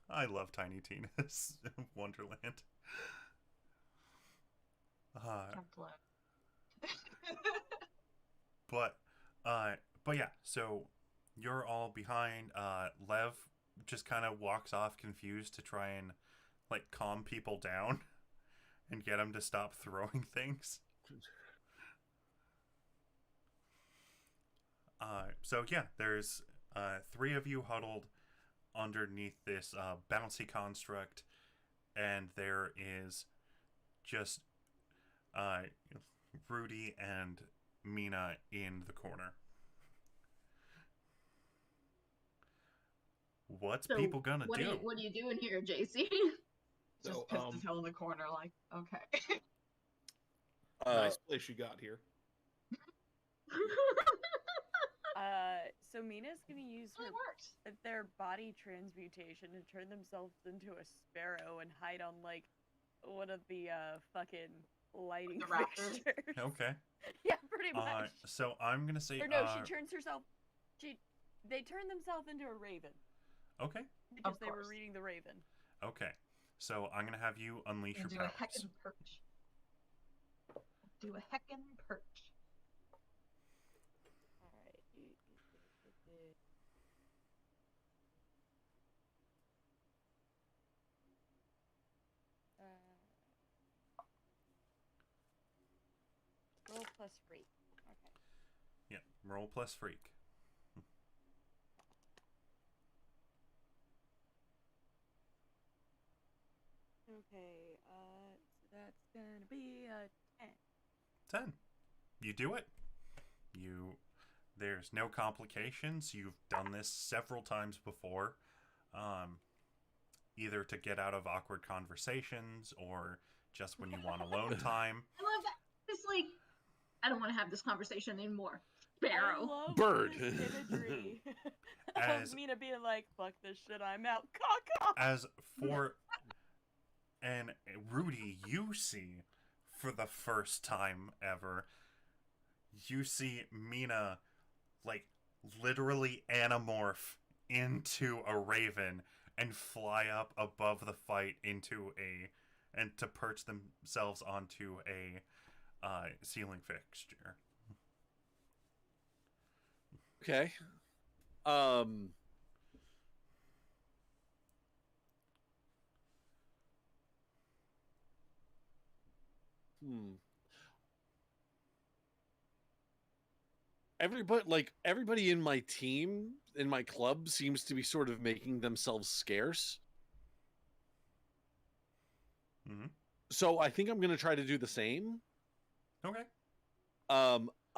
I love Tiny Tina's Wonderland. But yeah, so you're all behind. Lev just kind of walks off confused to try and like calm people down and get them to stop throwing things. So yeah, there's 3 of you huddled underneath this bouncy construct, and there is just Rudy and Mina in the corner. What's people gonna do? What are you doing here, JC? Just pissed as hell in the corner, like, okay. Nice place you got here. So Mina's gonna use their body transmutation to turn themselves into a sparrow and hide on like one of the fucking lighting fixtures. Okay. Yeah, pretty much. So I'm gonna say. Or no, she turns herself. They turn themselves into a raven. Okay. Because they were reading the Raven. Okay. So I'm gonna have you unleash your powers. Do a heckin' perch. Do a heckin' perch. Alright. plus freak. Okay. Yeah, roll plus freak. Okay, so that's gonna be a 10. 10. You do it. There's no complications. You've done this several times before. Either to get out of awkward conversations or just when you want alone time. I love that. It's like, I don't want to have this conversation anymore. I Sparrow. love Bird. this imagery As- of Mina being like, fuck this shit, I'm out. Caw. As for and Rudy, you see for the first time ever, you see Mina like literally anamorph into a raven and fly up above the fight and to perch themselves onto a ceiling fixture. Okay. Everybody in my team, in my club, seems to be sort of making themselves scarce. Mm-hmm. So I think I'm going to try to do the same. Okay.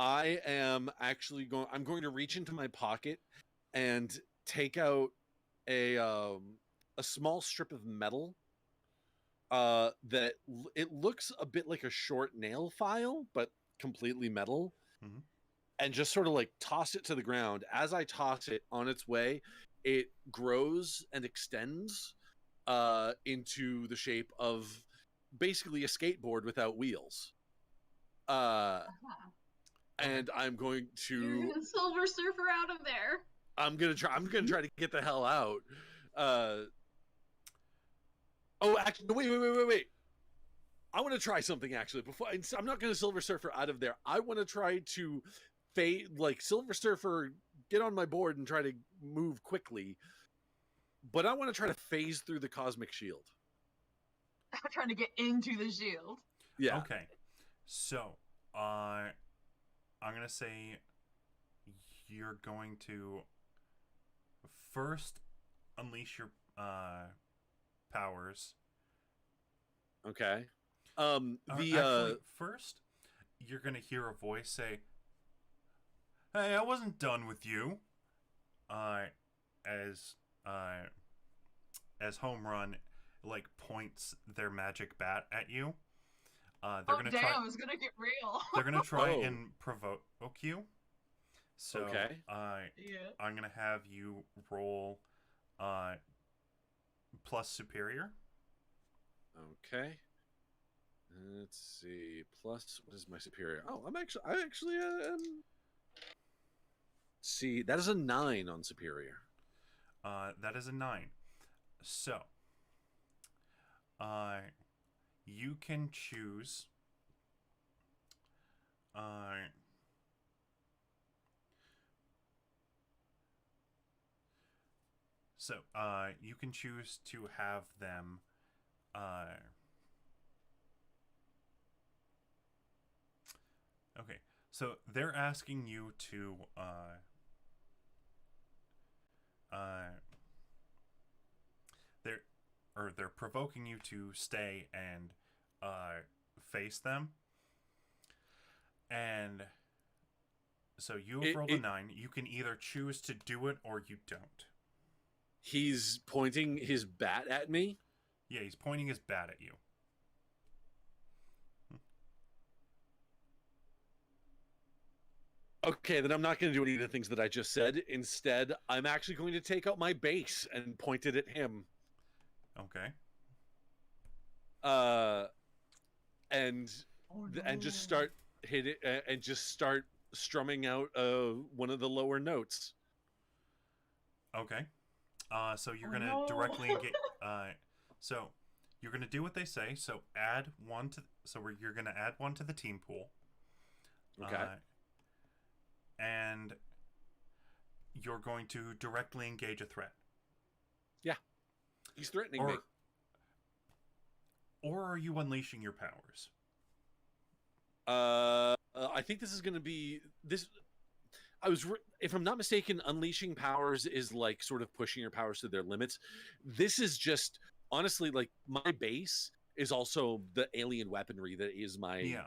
I am actually I'm going to reach into my pocket and take out a small strip of metal. It looks a bit like a short nail file, but completely metal. Mm-hmm. And just sort of like toss it to the ground. As I toss it on its way, it grows and extends into the shape of basically a skateboard without wheels. And I'm going You're to gonna Silver Surfer out of there. I'm gonna try to get the hell out. Actually, wait. I want to try something actually. I'm not gonna Silver Surfer out of there. I want to try to Silver Surfer, get on my board and try to move quickly. But I want to try to phase through the cosmic shield. I'm trying to get into the shield. Yeah. Okay. So, I'm gonna say you're going to first unleash your powers. Okay. Actually, first you're gonna hear a voice say, "Hey, I wasn't done with you." As Home Run points their magic bat at you. They're gonna try. It's gonna get real. They're gonna try and provoke you. So Okay. Yeah. I'm gonna have you roll plus superior. Okay. Let's see. Plus, what is my superior? Oh, I actually see, that is a 9 on superior. That is a 9. So, you can choose. You can choose to have them. Okay, so they're asking you to. They're provoking you to stay and face them. And so you have rolled a 9. You can either choose to do it or you don't. He's pointing his bat at me? Yeah, he's pointing his bat at you. Okay, then I'm not going to do any of the things that I just said. Instead, I'm actually going to take out my base and point it at him. Okay. And just start strumming out one of the lower notes. Okay. So you're gonna directly engage. So you're gonna do what they say. So add one to. You're gonna add one to the team pool. Okay. And you're going to directly engage a threat. Yeah. He's threatening me. Or are you unleashing your powers? I think this is going to be this. If I'm not mistaken, unleashing powers is like sort of pushing your powers to their limits. This is just honestly like my base is also the alien weaponry that is my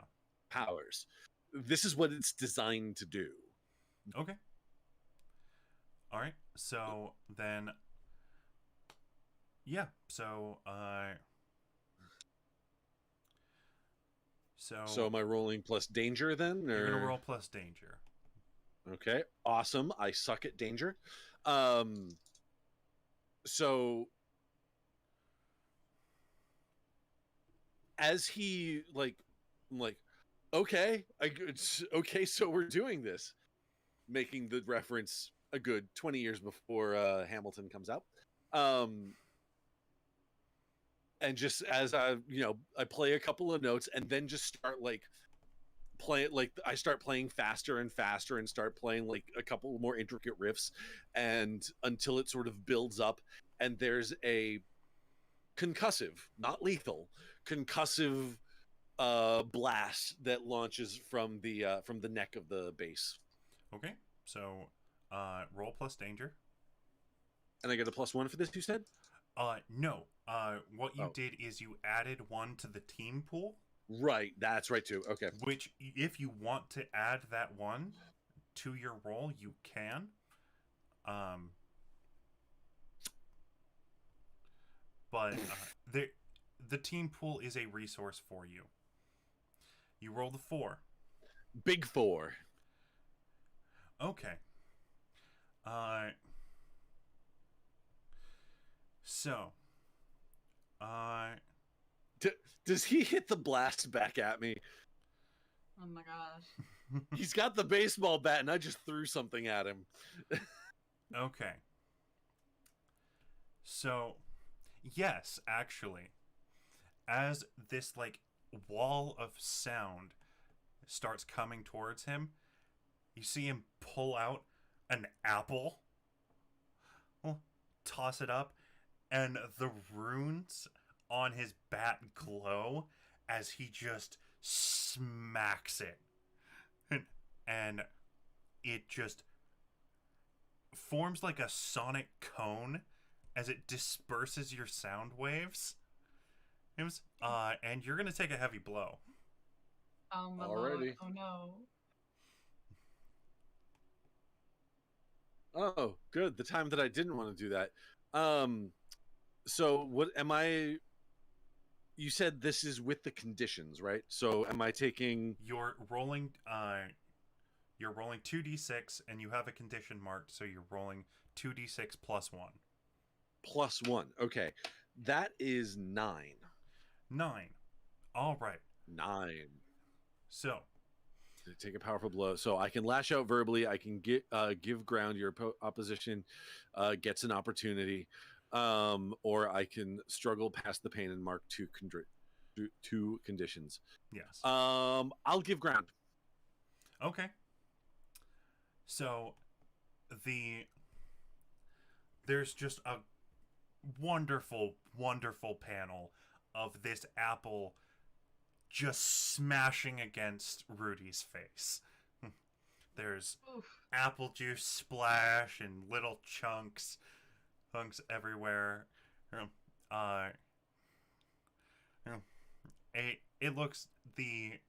powers. This is what it's designed to do. Okay. All right. So then, yeah. So So am I rolling plus danger then? Or? You're gonna roll plus danger. Okay, awesome. I suck at danger. So as he I'm like, okay, okay, so we're doing this, making the reference a good 20 years before Hamilton comes out. And just as I play a couple of notes and then just start I start playing faster and faster and start playing like a couple more intricate riffs and until it sort of builds up and there's a concussive, not lethal, concussive blast that launches from the neck of the base. Okay. So roll plus danger. And I get a +1 for this, you said? No. What you did is you added 1 to the team pool. Right, that's right too. Okay. Which, if you want to add that 1 to your roll, you can. But the team pool is a resource for you. You rolled a 4. Big 4. Okay. So. Does he hit the blast back at me? Oh my gosh. He's got the baseball bat and I just threw something at him. Okay. So, yes, actually, as this like wall of sound starts coming towards him, you see him pull out an apple, toss it up, and the runes on his bat glow as he just smacks it. And it just forms like a sonic cone as it disperses your sound waves. And you're going to take a heavy blow. Oh my Alrighty. lord. Oh no. Oh, good. The time that I didn't want to do that. So what am I... You said this is with the conditions, right? So am I taking... You're rolling 2d6 and you have a condition marked, so you're rolling 2d6 plus 1. Plus 1. Okay. That is 9. 9. All right. 9. So take a powerful blow. So I can lash out verbally. I can give ground. Your opposition gets an opportunity. Or I can struggle past the pain and mark 2 conditions. Yes. I'll give ground. Okay. So there's just a wonderful, wonderful panel of this apple just smashing against Rudy's face. There's apple juice splash and little chunks everywhere. It looks the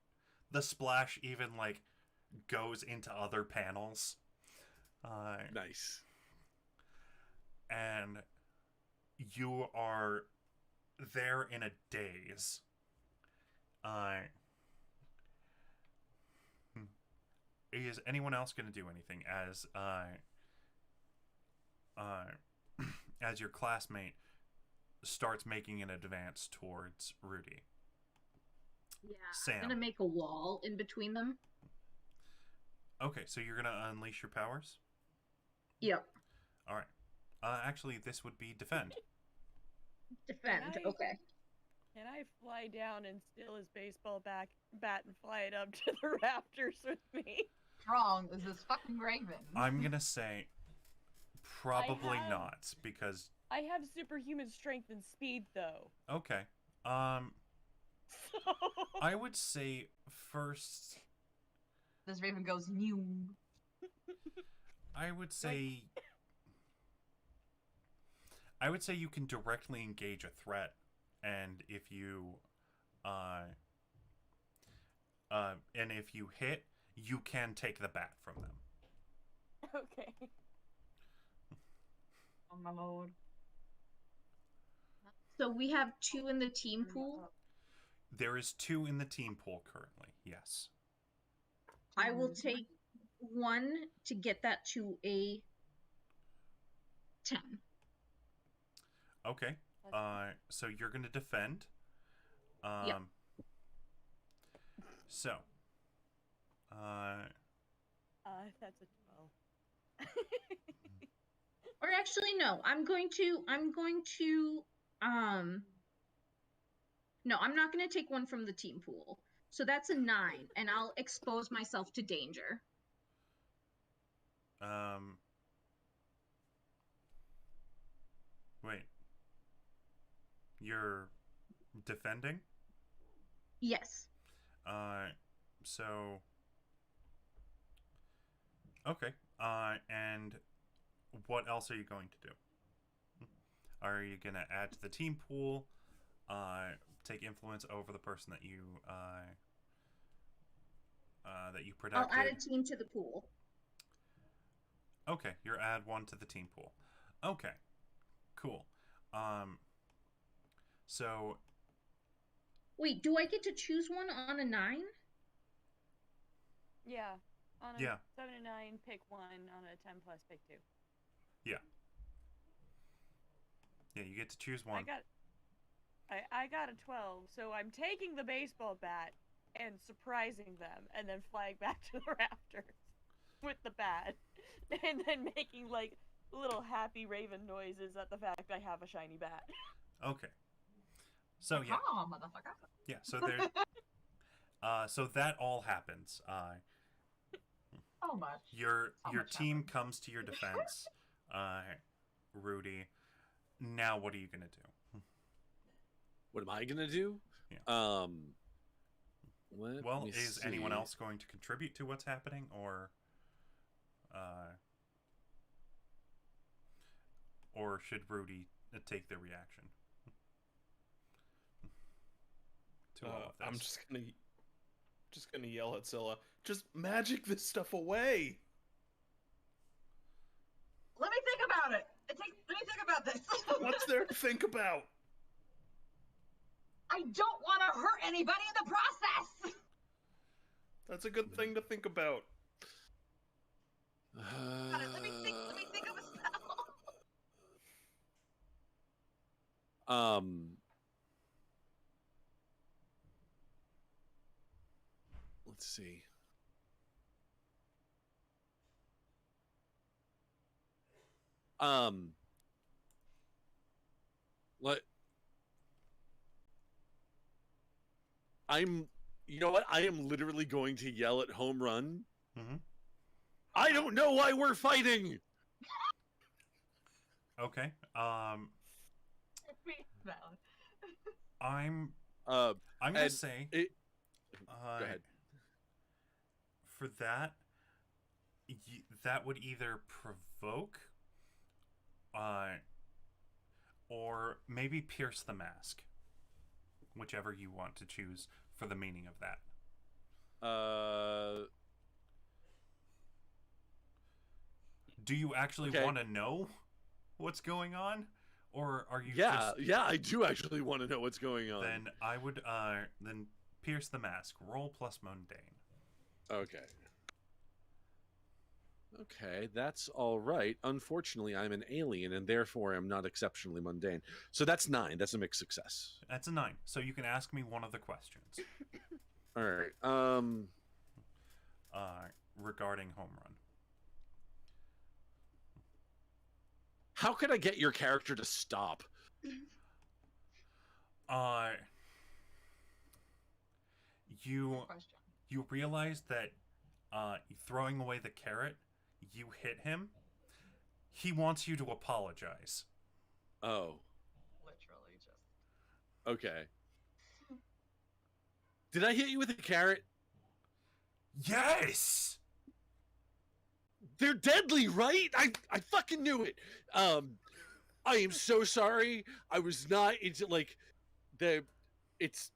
splash even like goes into other panels. Nice. And you are there in a daze. Is anyone else going to do anything as your classmate starts making an advance towards Rudy? Yeah, Sam. I'm gonna make a wall in between them. Okay, so you're gonna unleash your powers? Yep. All right. Actually, this would be defend. Defend. Okay. Can I fly down and steal his baseball bat and fly it up to the rafters with me? Strong is this fucking raven. I'm gonna say probably not, because I have superhuman strength and speed, though. okay. So... I would say first This raven goes new. I would say you can directly engage a threat, and if you hit, you can take the bat from them. Okay. Oh my lord. So we have 2 in the team pool. There is 2 in the team pool currently. Yes. I will take 1 to get that to a 10. Okay. So you're gonna defend. Yep. So. That's a 12. Or actually, no. I'm going to. No, I'm not going to take 1 from the team pool. So that's a 9, and I'll expose myself to danger. Wait. You're defending? Yes. So. Okay. And what else are you going to do? Are you going to add to the team pool? Take influence over the person that you protected? I'll add a team to the pool. Okay, you're add 1 to the team pool. Okay, cool. So. Wait, do I get to choose one on a 9? Yeah. On a Yeah. 7 and 9, pick 1. On a 10 plus, pick 2. Yeah. Yeah, you get to choose 1. I got a 12, so I'm taking the baseball bat and surprising them, and then flying back to the rafters with the bat, and then making like little happy raven noises at the fact I have a shiny bat. Okay. So yeah. Oh, motherfucker. Yeah. So there. So that all happens. So much. Your much team happened. comes to your defense, Rudy. Now what are you gonna do? What am I gonna do? Yeah. Let me is see. anyone else going to contribute to what's happening, or should Rudy take the reaction to all of this? I'm just gonna yell at Scylla. Just magic this stuff away. Let me think about it. Let me think about this. What's there to think about? I don't want to hurt anybody in the process. That's a good thing to think about. Let me think of a spell. Let's see. You know what? I am literally going to yell at home run. Mm-hmm. I don't know why we're fighting. Okay. Valid. I'm gonna say. Go ahead. For that, that would either provoke, or maybe pierce the mask, whichever you want to choose for the meaning of that. Do you actually want to know what's going on, or are you? Yeah, I do actually want to know what's going on. Then I would then pierce the mask. Roll plus mundane. Okay, that's all right. Unfortunately, I'm an alien, and therefore I'm not exceptionally mundane. So that's 9. That's a mixed success. That's a 9. So you can ask me one of the questions. All right. Regarding home run. How could I get your character to stop? You realize that throwing away the carrot, you hit him. He wants you to apologize. Oh. Literally just. Okay. Did I hit you with a carrot? Yes! They're deadly, right? I fucking knew it. I am so sorry. I was not into like the it's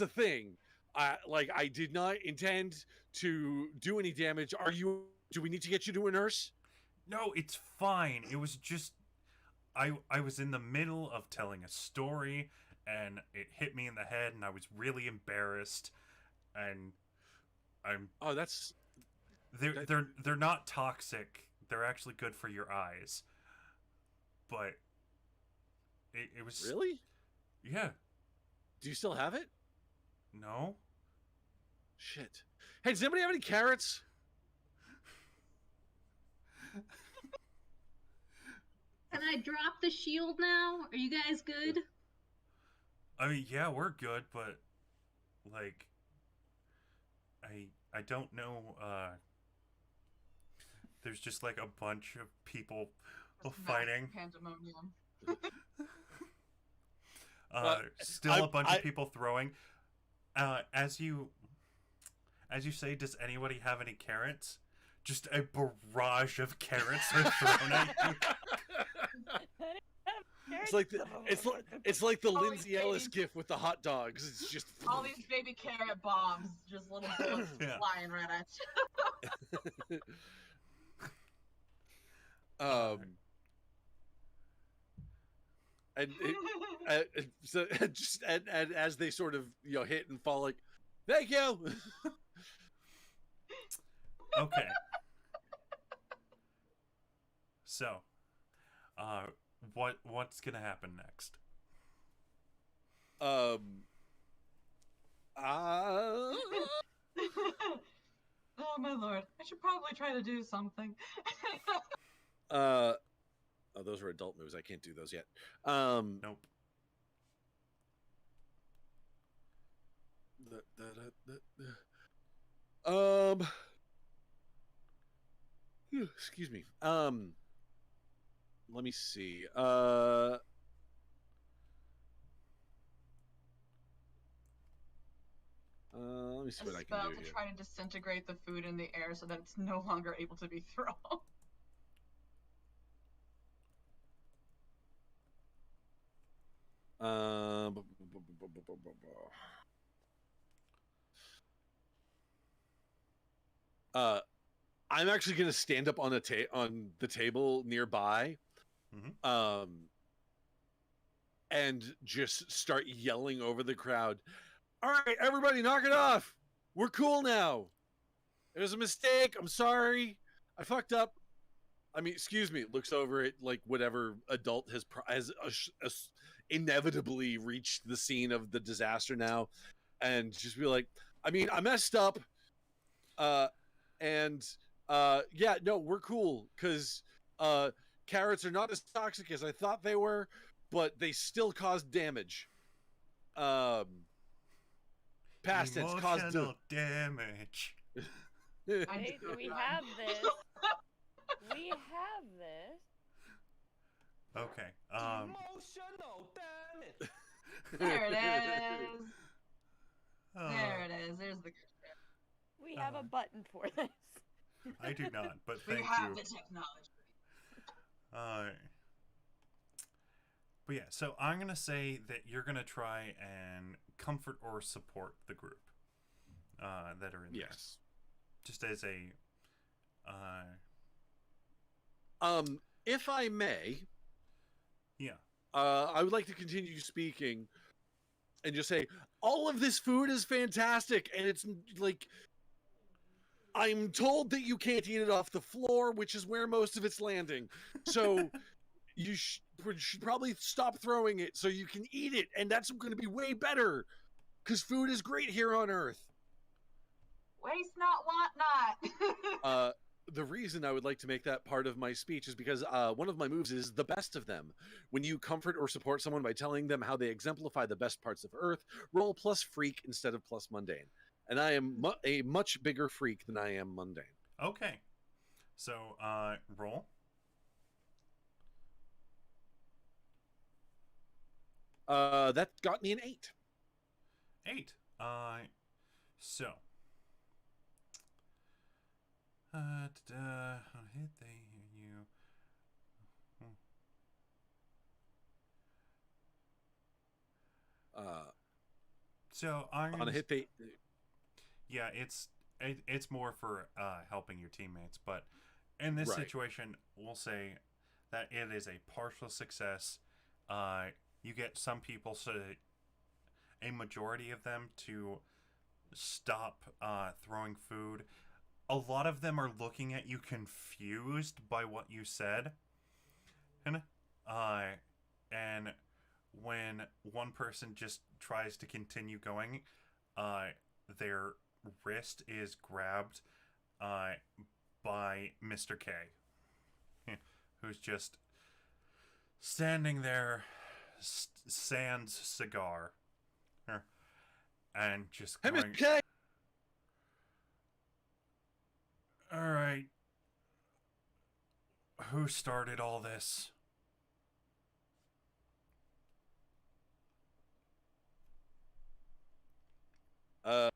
a thing. I did not intend to do any damage. Do we need to get you to a nurse? No, it's fine. It was just I was in the middle of telling a story and it hit me in the head and I was really embarrassed and I'm Oh, that's they're not toxic. They're actually good for your eyes. But it was really? Yeah. Do you still have it? No. Shit. Hey, does anybody have any carrots? Can I drop the shield now? Are you guys good? I mean, yeah, we're good, but like I don't know there's just like a bunch of people Just fighting. mass pandemonium. Still a bunch of people throwing. As you say, does anybody have any carrots? Just a barrage of carrots are thrown at you. It's like the Oh, Lindsay it's Ellis baby. gif with the hot dogs. It's just All these baby carrot bombs, just little bullets Yeah. flying right at you. So just and as they sort of hit and fall, like, thank you. Okay. So, what's gonna happen next? Oh my lord! I should probably try to do something. Oh, those are adult moves. I can't do those yet. Nope. Excuse me. Let me see. Let me see what I can spell do to here. try to disintegrate the food in the air so that it's no longer able to be thrown. I'm actually gonna stand up on the table nearby, Mhm. and just start yelling over the crowd. All right, everybody, knock it off. We're cool now. It was a mistake. I'm sorry. I fucked up. I mean, excuse me. Looks over at like whatever adult has inevitably reached the scene of the disaster now, and just be like, I mean, I messed up. Yeah, no, we're cool because carrots are not as toxic as I thought they were, but they still cause damage. Past tense, caused Emotional damage. Hey, we have this. We have this. Okay. Emotional damage. There it is. uh, There it is. There's the. We have a button for this. I do not, but We thank have you. the technology. But yeah, so I'm gonna say that you're gonna try and comfort or support the group that are in there. Yes. Just as a If I may, yeah. I would like to continue speaking and just say all of this food is fantastic, and it's like I'm told that you can't eat it off the floor, which is where most of it's landing. So you should probably stop throwing it so you can eat it, and that's going to be way better because food is great here on Earth. Waste not, want not. The reason I would like to make that part of my speech is because one of my moves is the best of them. When you comfort or support someone by telling them how they exemplify the best parts of Earth, roll plus freak instead of plus mundane. And I am a much bigger freak than I am mundane. Okay. So roll. That got me an 8. 8. So hit they hear you. So I'm On gonna a hit, they. yeah, it's more for helping your teammates, but in this Right. situation, we'll say that it is a partial success. You get some people, so a majority of them, to stop throwing food. A lot of them are looking at you confused by what you said, and uh, and when one person just tries to continue going, uh, their wrist is grabbed uh, by Mr. K, who's just standing there, sans cigar, and just Hey, going, Mr. K! all right, who started all this?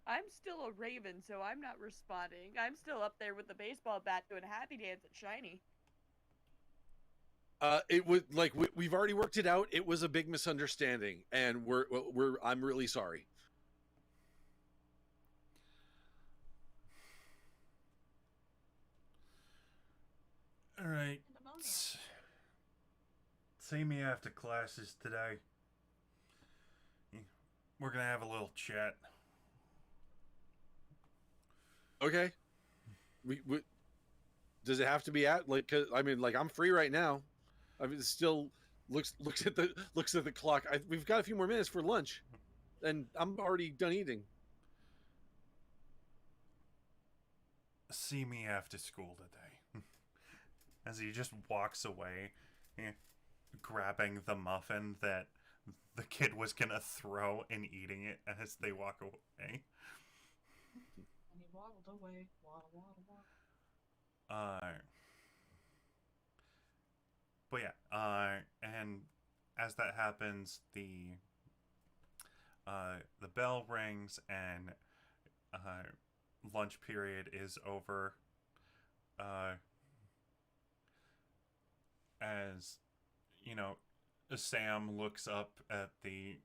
I'm still a raven, so I'm not responding. I'm still up there with the baseball bat doing happy dance at Shiny. It was like we've already worked it out. It was a big misunderstanding, and I'm really sorry. All right. Pneumonia. See me after classes today. We're gonna have a little chat. Okay. We does it have to be at like? 'Cause, I mean, like I'm free right now. I mean, it still looks at the clock. We've got a few more minutes for lunch, and I'm already done eating. See me after school today. As he just walks away, grabbing the muffin that the kid was gonna throw and eating it as they walk away. And he waddled away. Waddle, waddle, waddle. But yeah, and as that happens, the bell rings and lunch period is over. As you know, Sam looks up at the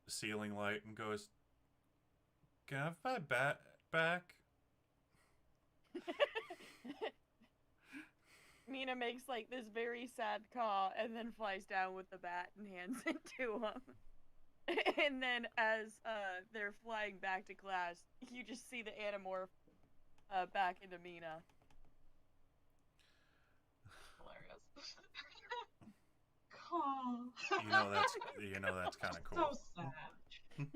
ceiling light and goes, "Can I have my bat back?" Mina makes like this very sad caw and then flies down with the bat and hands it to him. And then as they're flying back to class, you just see the Animorph back into Mina. Hilarious. Caw. You know that's kind of So cool. sad.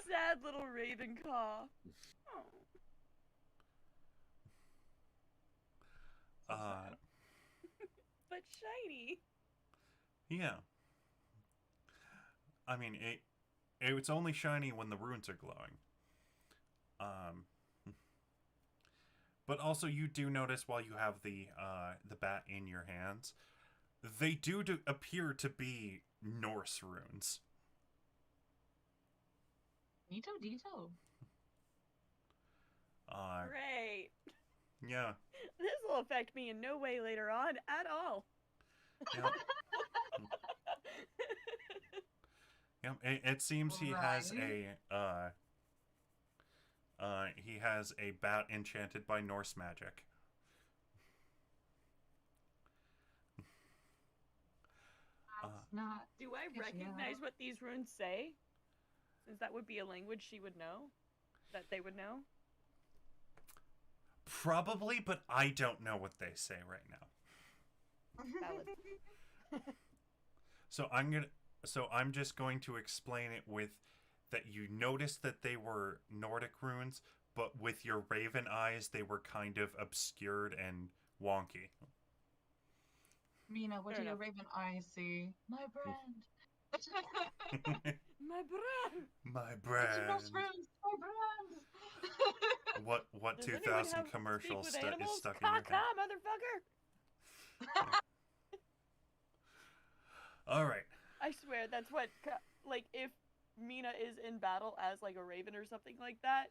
Sad little raven caw. Oh. But shiny. Yeah. I mean, it's only shiny when the runes are glowing. But also you do notice while you have the bat in your hands, they do appear to be Norse runes. Nito Dito. Great. Yeah. This will affect me in no way later on at all. Yep. Yep. It seems he has a bat enchanted by Norse magic. That's not. Do I Yes, recognize yeah. what these runes say? Since that would be a language she would know? That they would know? Probably, but I don't know what they say right now. Valid. So I'm just going to explain it with that you noticed that they were Nordic runes, but with your raven eyes they were kind of obscured and wonky. Mina, what Fair do your enough. raven eyes see? My brand. My brand! My It's brand. Norse runes, my brand. What Does 2000 anyone have commercial speak with is animals? stuck in your head? Motherfucker! All right. I swear, that's what, like, if Mina is in battle as, like, a raven or something like that,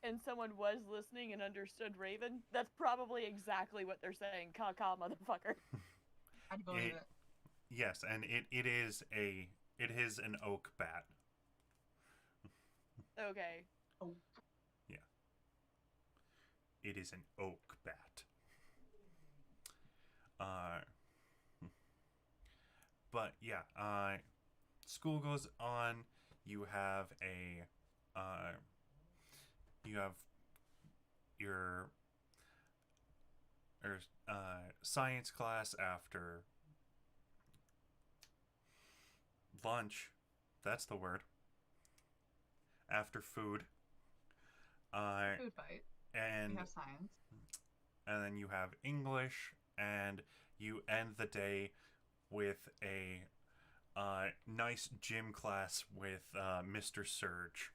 and someone was listening and understood Raven, that's probably exactly what they're saying. Caw, motherfucker. I'd believe it. Yes, and it is an oak bat. Okay. Oh. Yeah. It is an oak bat. But yeah, school goes on. You have your science class after lunch. That's the word. After food. Food fight. And We have science. and then you have English, and you end the day with a nice gym class with Mr. Surge.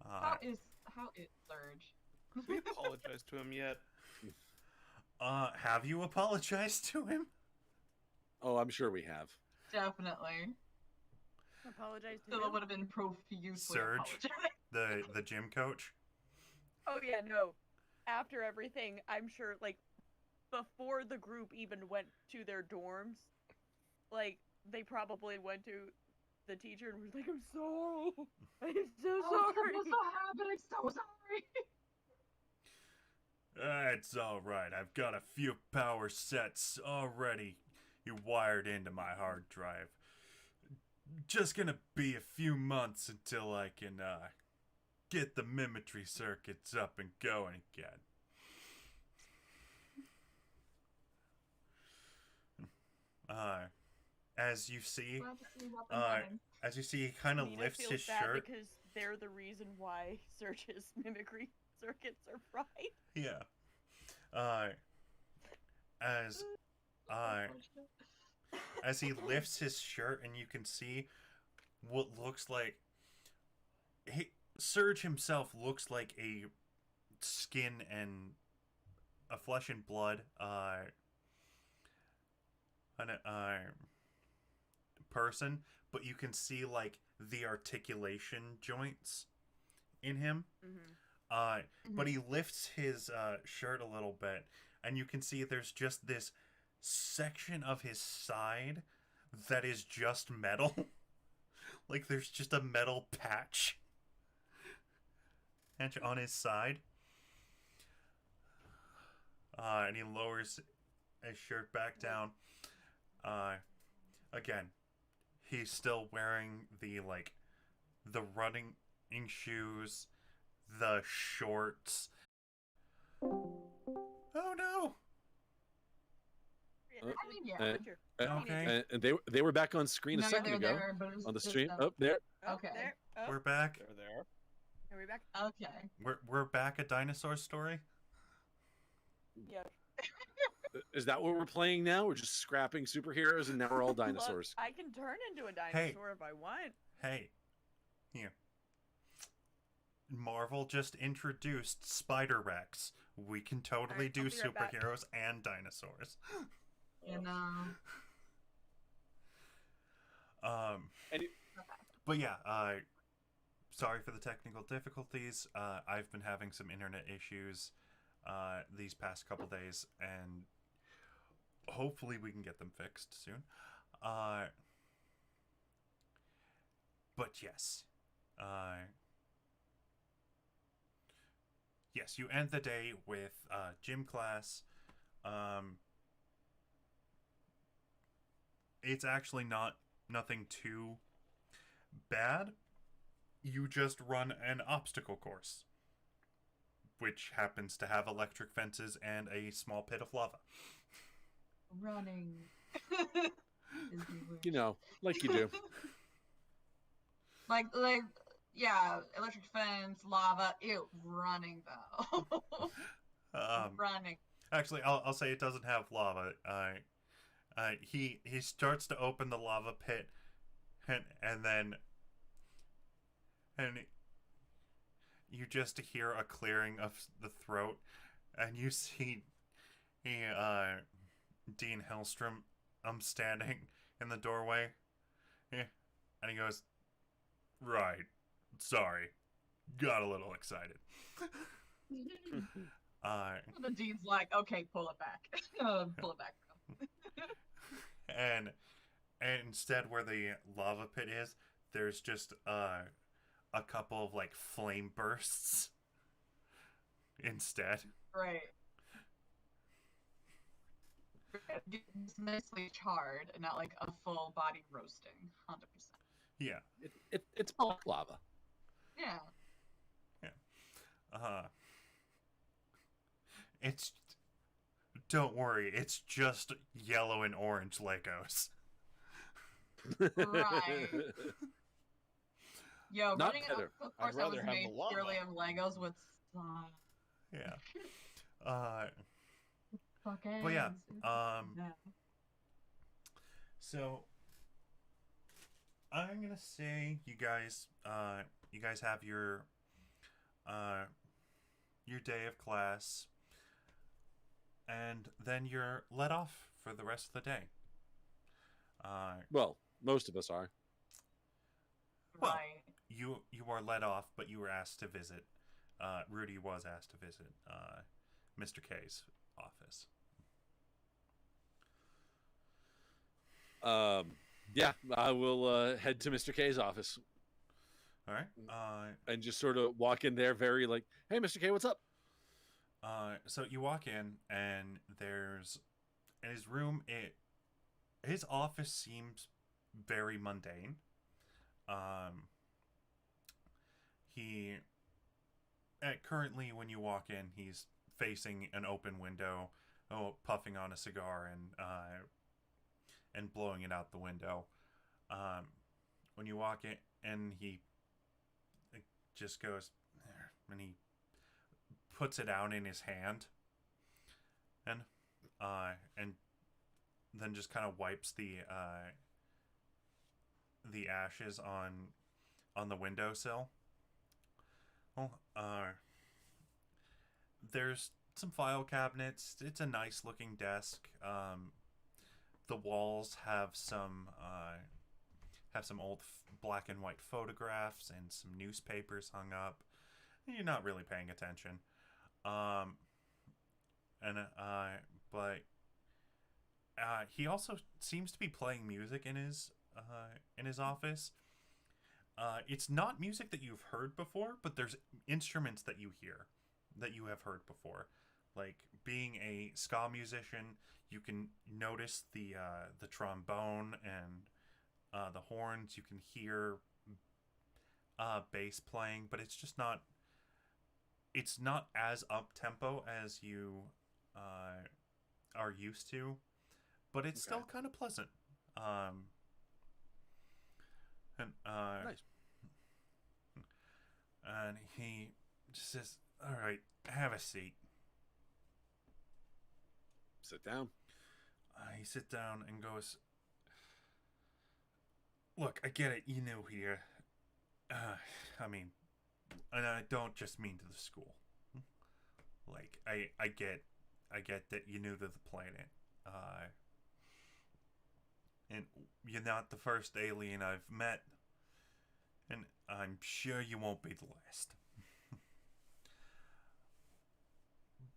How is Surge? We apologized to him yet. Have you apologized to him? Oh, I'm sure we have. Definitely. Apologize to Still him? would have been profusely Surge? apologizing. The gym coach? Oh yeah, no. After everything, I'm sure, like, before the group even went to their dorms, like, they probably went to the teacher and was like, I'm sorry. I'm so sorry. I'm so happy. I'm so sorry. It's alright. I've got a few power sets already wired into my hard drive. Just gonna be a few months until I can get the mimicry circuits up and going again. As you see, Glad to see you up and running. he kind I of mean, lifts I feel his sad shirt. because they're the reason why Surge's mimicry circuits are fried. Yeah. As as he lifts his shirt, and you can see what looks like Surge himself looks like a skin and a flesh and blood person, but you can see like the articulation joints in him. But he lifts his shirt a little bit, and you can see there's just this section of his side that is just metal. Like there's just a metal patch on his side. And he lowers his shirt back down. Again, he's still wearing the running shoes, the shorts. Oh no! I mean, yeah. Okay. And they were back on screen a second ago on the stream. Oh, there. Okay. There. Oh, We're back. They're there. are we back? Okay. We're back at Dinosaur Story. Yeah. Is that what we're playing now? We're just scrapping superheroes, and now we're all dinosaurs. Look, I can turn into a dinosaur if I want. Hey, here. Marvel just introduced Spider-Rex. We can totally Alright, do I'll be right back. superheroes and dinosaurs. You know. But yeah, sorry for the technical difficulties. I've been having some internet issues these past couple days, and hopefully we can get them fixed soon. But yes. Yes, you end the day with gym class. It's actually nothing too bad. You just run an obstacle course, which happens to have electric fences and a small pit of lava. Running. You know, like you do. like, yeah, electric fence, lava. Ew, running though. Running. Actually, I'll say it doesn't have lava. He starts to open the lava pit, and then you just hear a clearing of the throat, and you see Dean Hellstrom standing in the doorway, and he goes, "Right, Sorry. Got a little excited. The dean's like, okay, pull it back. Pull it back. and instead, where the lava pit is, there's just a couple of like flame bursts instead. Right. It's nicely charred and not like a full body roasting. 100%. Yeah. It's black lava. Yeah. It's don't worry, it's just yellow and orange Legos. Right. Yo, Not running better. of I'd course that was rather have made the lava. purely of Legos with Yeah. fucking But yeah, so I'm gonna say you guys have your day of class, and then you're let off for the rest of the day. Well, most of us are. Well, right. you are let off, but you were asked to visit. Rudy was asked to visit Mr. K's office. Yeah, I will head to Mr. K's office All right. and just sort of walk in there, very like, "Hey, Mr. K, what's up?" So you walk in, and there's in his room. His office seems very mundane. He currently, when you walk in, he's facing an open window, puffing on a cigar and blowing it out the window. When you walk in, and he just goes, and he puts it out in his hand, and then just kind of wipes the ashes on the windowsill. Well, there's some file cabinets. It's a nice looking desk. The walls have some old black and white photographs and some newspapers hung up. You're not really paying attention. But he also seems to be playing music in his office. It's not music that you've heard before, but there's instruments that you hear that you have heard before. Like, being a ska musician, you can notice the trombone and the horns. You can hear bass playing, but it's just not. It's not as up tempo as you are used to, but it's still kind of pleasant. Nice. And he just says, "All right, have a seat." Sit down. He sits down and goes, "Look, I get it. You new here. I mean, and I don't just mean to the school. Like, I get that you're new to the planet. And you're not the first alien I've met, and I'm sure you won't be the last.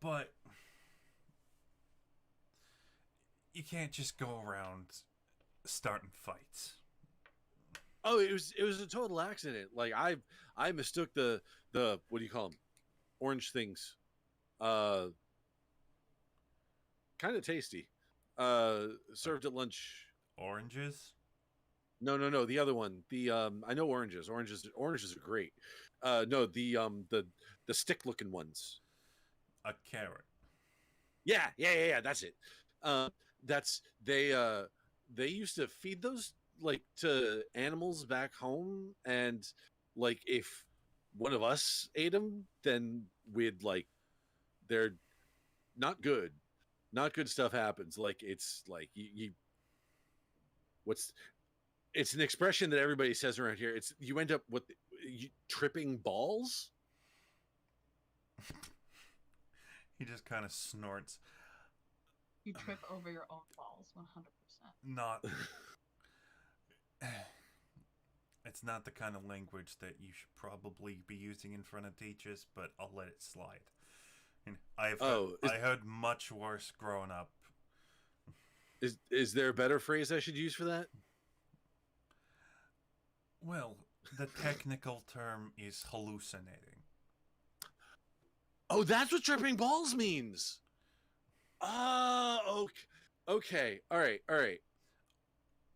But you can't just go around starting fights." Oh, it was a total accident. Like I mistook the what do you call them? Orange things. Kind of tasty. Served at lunch. Oranges? No, the other one. The I know oranges. Oranges are great. No, the stick looking ones. A carrot. Yeah, that's it. That's they used to feed those like to animals back home, and like if one of us ate them, then we'd like they're not good. Not good stuff happens. Like it's like you it's an expression that everybody says around here. It's you end up with tripping balls. He just kind of snorts. You trip over your own balls, 100%. Not. It's not the kind of language that you should probably be using in front of teachers, but I'll let it slide. And I heard much worse growing up. Is there a better phrase I should use for that? Well, the technical term is hallucinating. Oh, that's what tripping balls means. Okay. Okay. All right.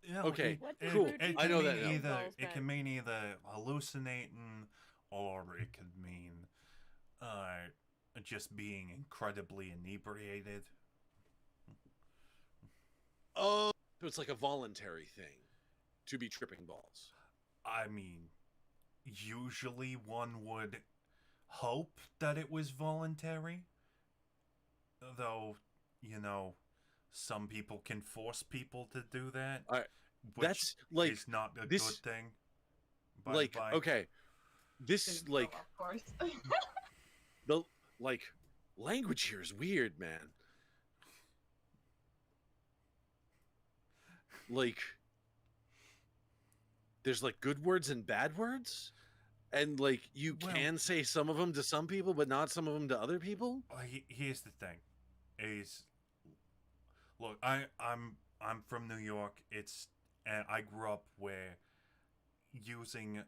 Yeah, Okay, What it, cool. it I can know mean that now. either Balls it can meant. mean either hallucinating, or it could mean just being incredibly inebriated. Oh, so it's like a voluntary thing to be tripping balls. I mean, usually one would hope that it was voluntary, though, some people can force people to do that, All right, which that's like is not a this. good thing. By Like, the by. okay, this Didn't like go, of course. the like language here is weird, man. Like, there's like good words and bad words, and like you Well- can say some of them to some people, but not some of them to other people. Here's the thing: is look, I'm from New York. And I grew up where using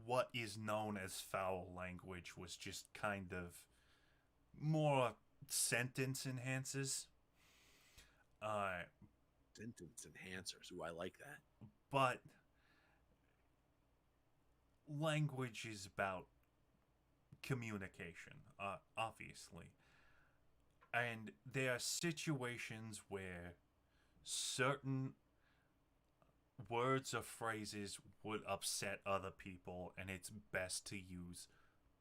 what is known as foul language was just kind of more sentence enhancers. Sentence enhancers. Ooh, I like that. But language is about communication, obviously. And there are situations where certain words or phrases would upset other people, and it's best to use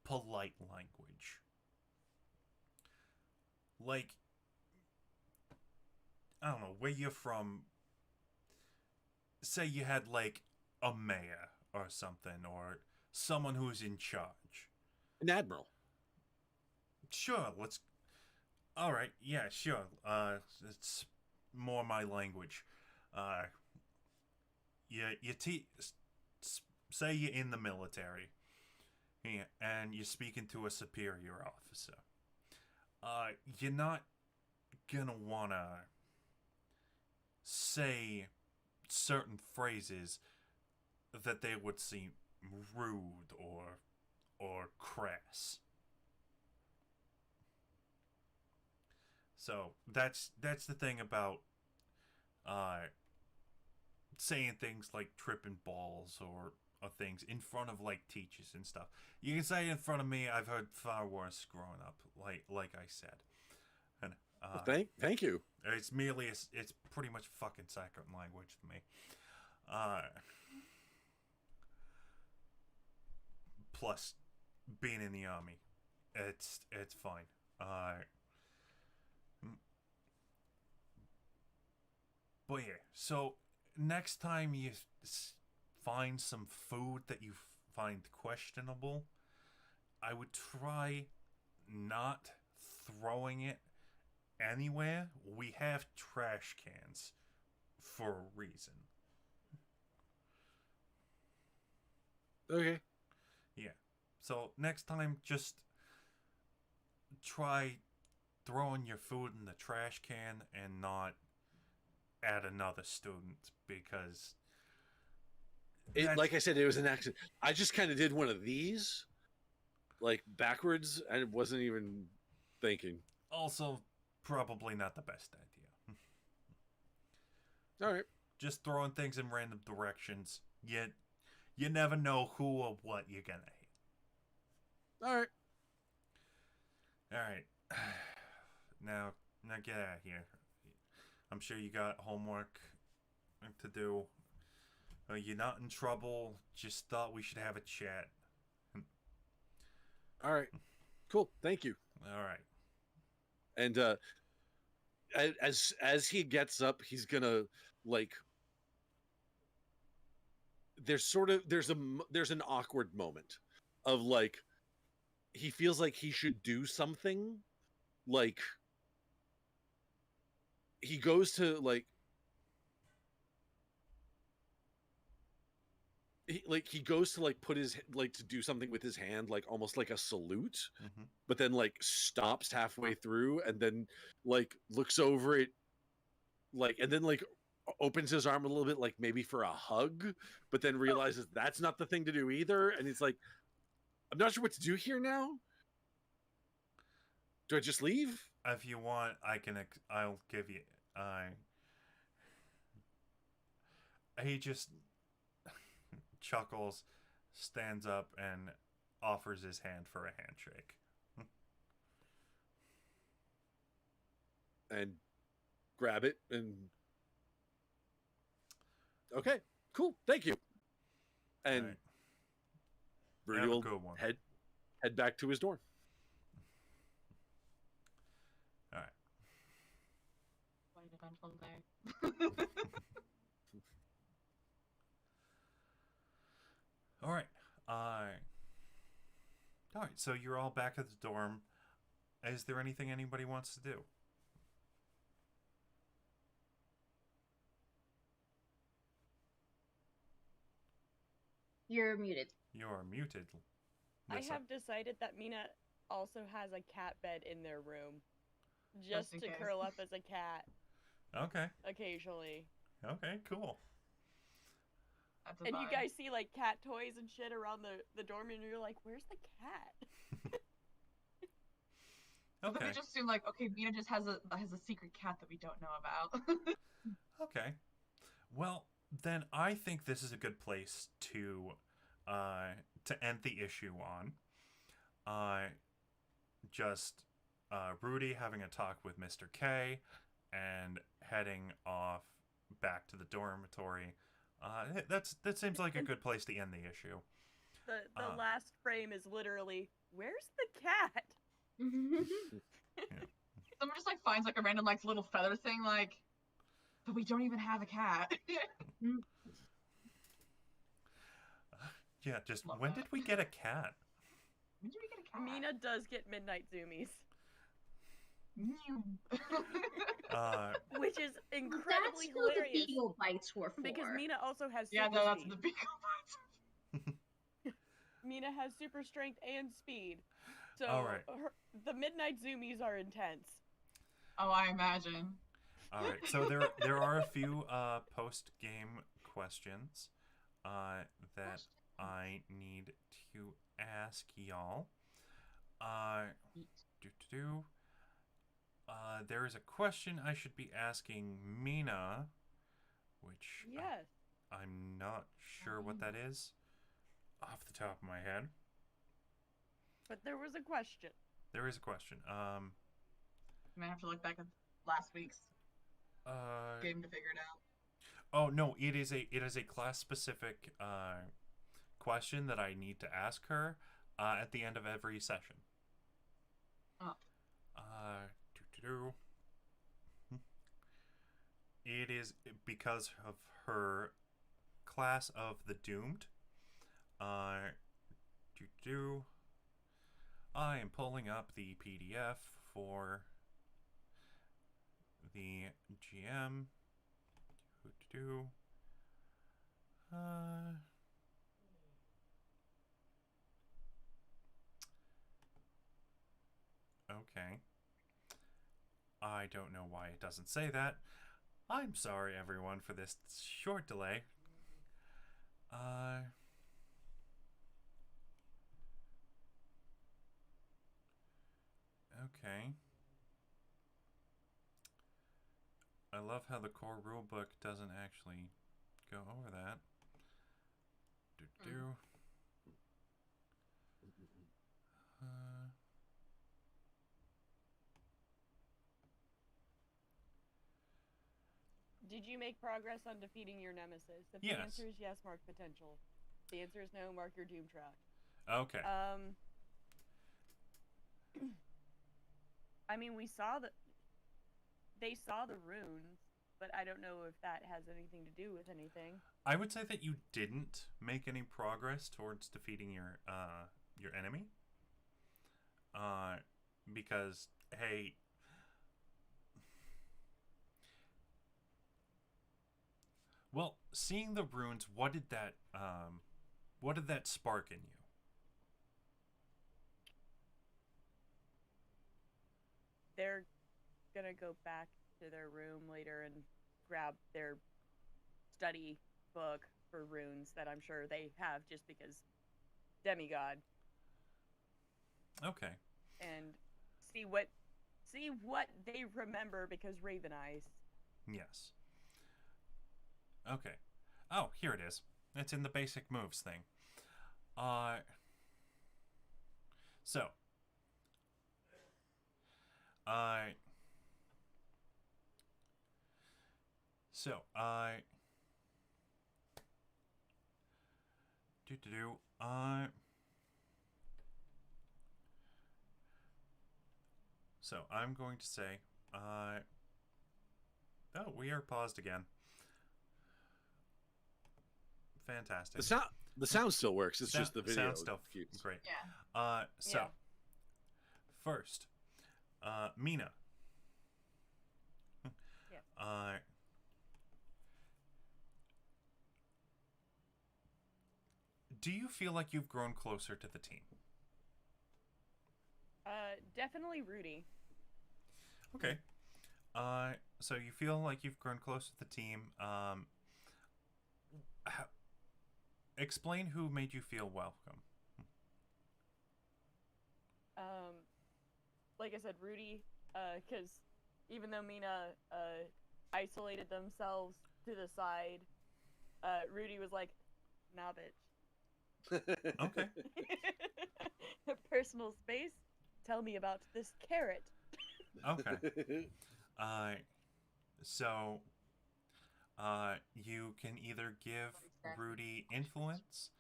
polite language. Like, I don't know, where you're from, say you had like a mayor or something, or someone who's in charge. An admiral. Sure, alright, yeah, sure. It's more my language. Say you're in the military, yeah, and you're speaking to a superior officer. You're not gonna wanna say certain phrases that they would seem rude or crass. So that's the thing about saying things like tripping balls or things in front of like teachers and stuff. You can say it in front of me. I've heard far worse growing up. Like I said, and Well, thank you. it's it's pretty much fucking second language to me. Plus, being in the army, it's fine. But yeah, so next time you find some food that you find questionable, I would try not throwing it anywhere. We have trash cans for a reason. Okay. Yeah. So next time, just try throwing your food in the trash can and not at another student, because Like I said, it was an accident. I just kind of did one of these, like backwards, and it wasn't even thinking. also probably not the best idea. All right. Just throwing things in random directions. Yet you never know who or what you're gonna hit. All right. All right. Now get out of here. I'm sure you got homework to do. You're not in trouble. Just thought we should have a chat. All right. Cool. Thank you. All right. And as he gets up, he's gonna like. There's an awkward moment of like he feels like he should do something, like he goes to like he goes to like put his like to do something with his hand, like almost like a salute, Mm-hmm. but then like stops halfway through and then like looks over it, like, and then like opens his arm a little bit, like maybe for a hug, but then realizes that's not the thing to do either, and it's like, I'm not sure what to do here now. Do I just leave? If you want, I'll give you. He just chuckles, stands up, and offers his hand for a handshake. And grab it and okay, cool, thank you. And All right. Rudy Have a will good one. head back to his dorm. All right. Quite eventful day. All right. All right. So you're all back at the dorm. Is there anything anybody wants to do? You're muted. You're muted. I Lissa. have decided that Mina also has a cat bed in their room. Just in to case. curl up as a cat Okay. occasionally. Okay. Cool. That's a And you vibe. guys see like cat toys and shit around the dorm and you're like, where's the cat? So then Okay. we just assume like, okay, Mina just has a secret cat that we don't know about. Okay. Well, then I think this is a good place to end the issue on. Just Rudy having a talk with Mr. K and heading off back to the dormitory. That seems like a good place to end the issue. The last frame is literally, where's the cat? Someone just like finds like a random like little feather thing, like, but we don't even have a cat. Yeah, just Love when that. did we get a cat? When did we get a cat? Mina does get midnight zoomies, Uh, which is incredibly That's who the hilarious beagle bites were for. because Mina also has Yeah, super no, that's speed. the beagle bites. Mina has super strength and speed. So All right. the midnight zoomies are intense. Oh, I imagine. all right, so there are a few post game questions that I need to ask y'all. There is a question I should be asking Mina, which Yes. I'm not sure what that is off the top of my head. But there was a question. There is a question. I might have to look back at last week's game to figure it out. Oh no, it is a class specific question that I need to ask her at the end of every session. Oh. It is because of her class of the doomed. I am pulling up the PDF for the GM. Okay. I don't know why it doesn't say that. I'm sorry, everyone, for this short delay. Okay. I love how the core rulebook doesn't actually go over that. Did you make progress on defeating your nemesis? If Yes. the answer is yes, mark potential. If the answer is no, mark your doom track. Okay. I mean, they saw the runes, but I don't know if that has anything to do with anything. I would say that you didn't make any progress towards defeating your enemy. Because hey, well, seeing the runes, what did that What did that spark in you? They're gonna go back to their room later and grab their study book for runes that I'm sure they have just because demigod, Okay. and see what they remember because Raven Eyes. Yes. Okay. Oh, here it is. It's in the basic moves thing. So. So I'm going to say, oh, we are paused again. Fantastic. The sound still works. It's just the video. Sound still confused. great. Yeah. So, Yeah. first, Mina. Yeah. Do you feel like you've grown closer to the team? Definitely Rudy. Okay. So you feel like you've grown close to the team. Explain who made you feel welcome. Like I said, Rudy, because even though Mina isolated themselves to the side, Rudy was like, nah, bitch. Okay. Personal space? Tell me about this carrot. Okay. So, you can either give Rudy influence,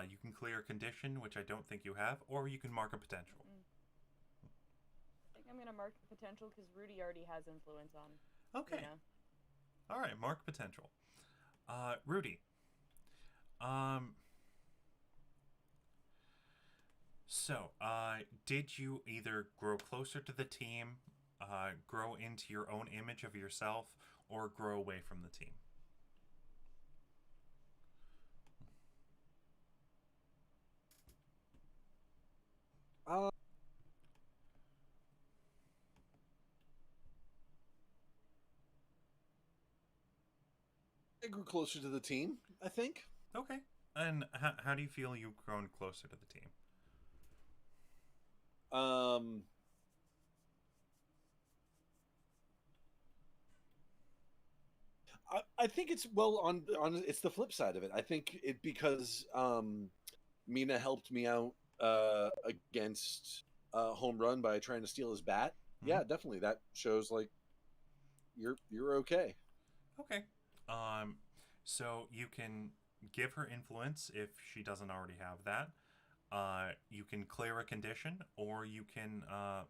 you can clear a condition, which I don't think you have, or you can mark a potential. I think I'm gonna mark the potential because Rudy already has influence on. Okay. Mina. All right, mark potential. Rudy. So, did you either grow closer to the team, grow into your own image of yourself, or grow away from the team? I grew closer to the team, I think. Okay. And how do you feel you've grown closer to the team? I think it's on it's the flip side of it. I think it because Mina helped me out against home run by trying to steal his bat. Mm-hmm. Yeah, definitely. That shows like you're okay. Okay. So you can give her influence if she doesn't already have that. You can clear a condition, or you can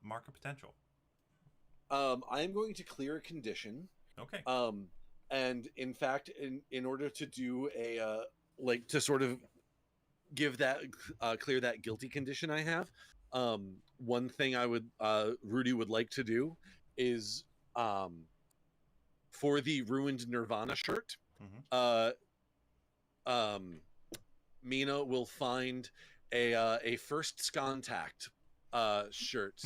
mark a potential. I am going to clear a condition. Okay. And in fact, in order to do a like to sort of give that clear that guilty condition I have, one thing I would Rudy would like to do is for the ruined Nirvana shirt, Mina will find a first contact shirt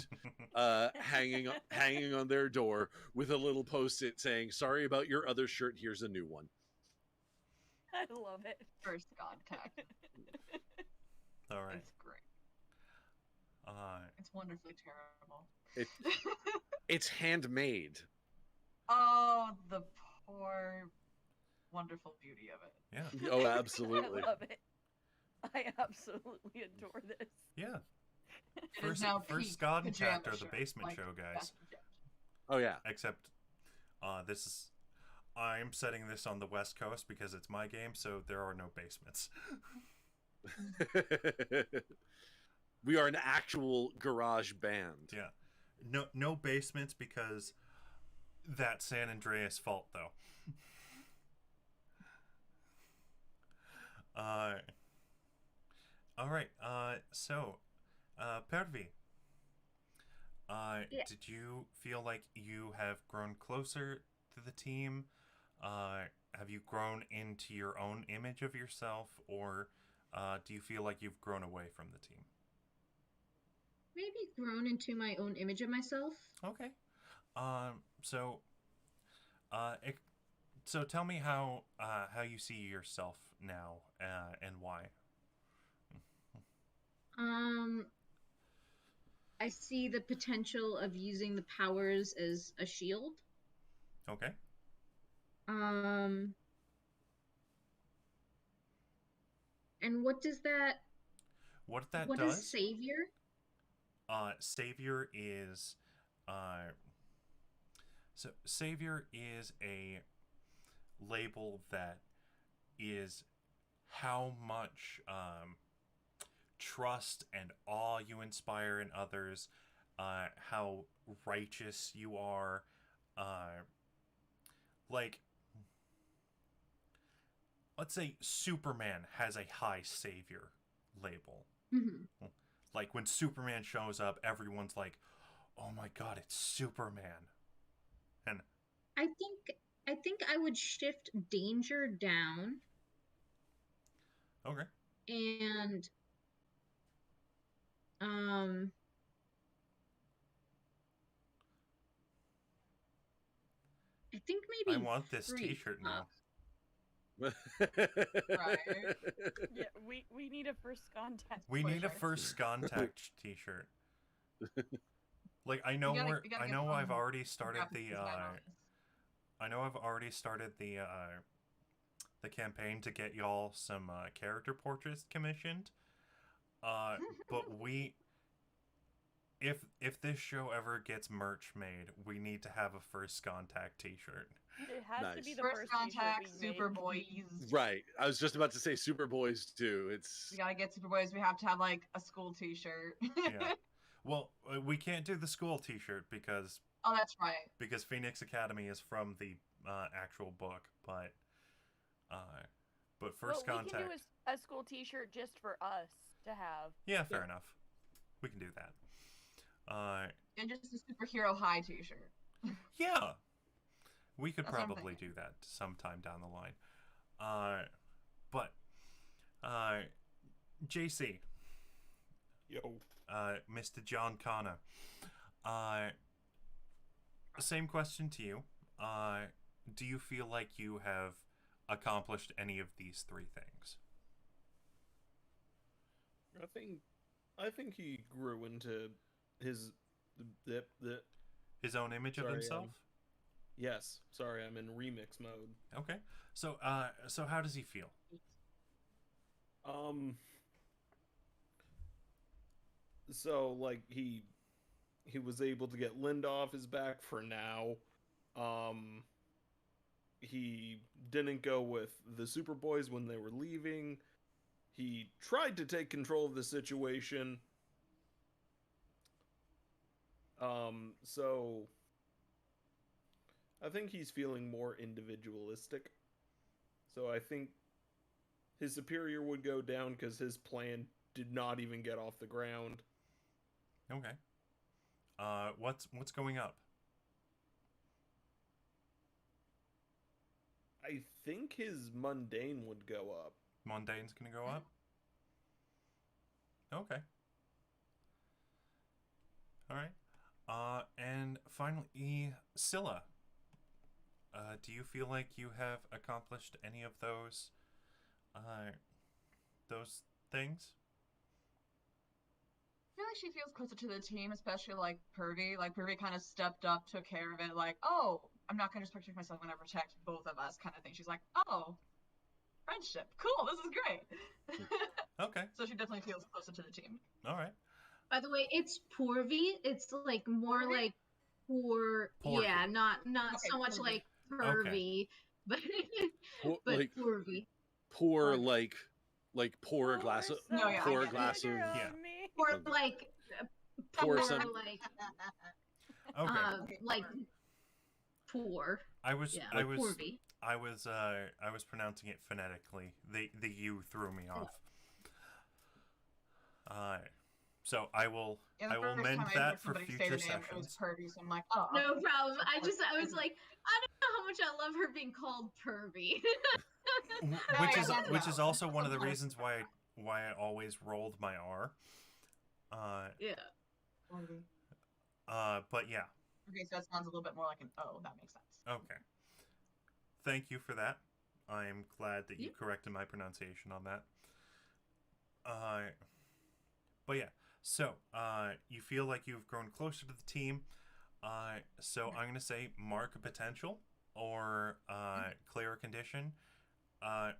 hanging on their door with a little post-it saying, "Sorry about your other shirt. Here's a new one." I love it. First contact. All right. It's great. Uh, It's wonderfully terrible. It's handmade. Oh, the poor, wonderful beauty of it. yeah. Oh, absolutely. I love it. I absolutely adore this. Yeah. It is now First peak God pajama chapter of the shirt, basement like show, guys. best pajamas. Oh yeah. Except, this is. I'm setting this on the West Coast because it's my game, so there are no basements. We are an actual garage band. Yeah. No basements because that's San Andreas' fault, though. All right. So, Pervi, Yeah. did you feel like you have grown closer to the team? Have you grown into your own image of yourself, or do you feel like you've grown away from the team? Maybe grown into my own image of myself. Okay. So, it, so tell me how you see yourself now, and why. I see the potential of using the powers as a shield. Okay. And what does that? What that What does? is savior? Savior is, so savior is a label that is how much trust and awe you inspire in others, how righteous you are, like, let's say Superman has a high savior label. Mm-hmm. Like when Superman shows up, everyone's like, "Oh my God, it's Superman!" And I think I would shift danger down. okay. And I think maybe I want this free T-shirt now. Right. Yeah, we need a first contact. We For need a sure. first contact T-shirt. Like I know We gotta- we're, we gotta I get know one I've already started graphic the, design on this. I know I've already started the campaign to get y'all some character portraits commissioned. But we, if this show ever gets merch made, we need to have a first contact T-shirt. It has to Nice. be the First first contact, t-shirt we Super make. Boys. Right. I was just about to say Superboys too. It's We gotta get Super Boys. We have to have like a school T-shirt. Yeah. Well, we can't do the school T-shirt because Oh, that's right. Phoenix Academy is from the actual book, but first Well, contact. we can do a school t-shirt just for us to have. Yeah, fair enough. We can do that. And just a superhero high T-shirt. Yeah, we could That's what I'm probably thinking. do that sometime down the line. But JC, Yo. Mr. John Connor, same question to you. Do you feel like you have accomplished any of these three things? I think he grew into his the His own image of Sorry, himself? yes. Sorry, I'm in remix mode. Okay. So so how does he feel? So like he was able to get Linda off his back for now. He didn't go with the Superboys when they were leaving. He tried to take control of the situation. So I think he's feeling more individualistic. So I think his superior would go down because his plan did not even get off the ground. Okay. What's going up? I think his mundane would go up. Mundane's gonna go up? Okay. Alright. And finally, Scylla. Do you feel like you have accomplished any of those things? I feel like she feels closer to the team, especially like Pervy. Like Pervy kind of stepped up, took care of it. Like, oh, I'm not gonna just protect myself. I'm gonna protect both of us, kind of thing. She's like, oh, friendship, cool. This is great. Okay. So she definitely feels closer to the team. Alright. By the way, it's Porvy. It's like more Porvy? like poor. Porvy. Yeah, not Okay, so much Porvy. like pervy, but but like Porvy. pour Porvy. like pour a glass of No, yeah, I pour a get it. glass of Yeah. Or like Pour poor, some- like Okay. like poor. I was Yeah, I was Porvy. I was pronouncing it phonetically. The U threw me off. So I will Yeah, the I will first mend time I that heard for somebody say future the name, it was sessions. Pervy, so I'm like, oh. No okay. problem. I was like, I don't know how much I love her being called pervy. Which is that's which is valid. also one of the Sometimes. reasons why why I always rolled my R. Yeah. But yeah. Okay, so that sounds a little bit more like an O. That makes sense. Okay. Thank you for that. I am glad that you Yeah. corrected my pronunciation on that. But yeah, so you feel like you've grown closer to the team. So I'm gonna say mark a potential, or clear a condition,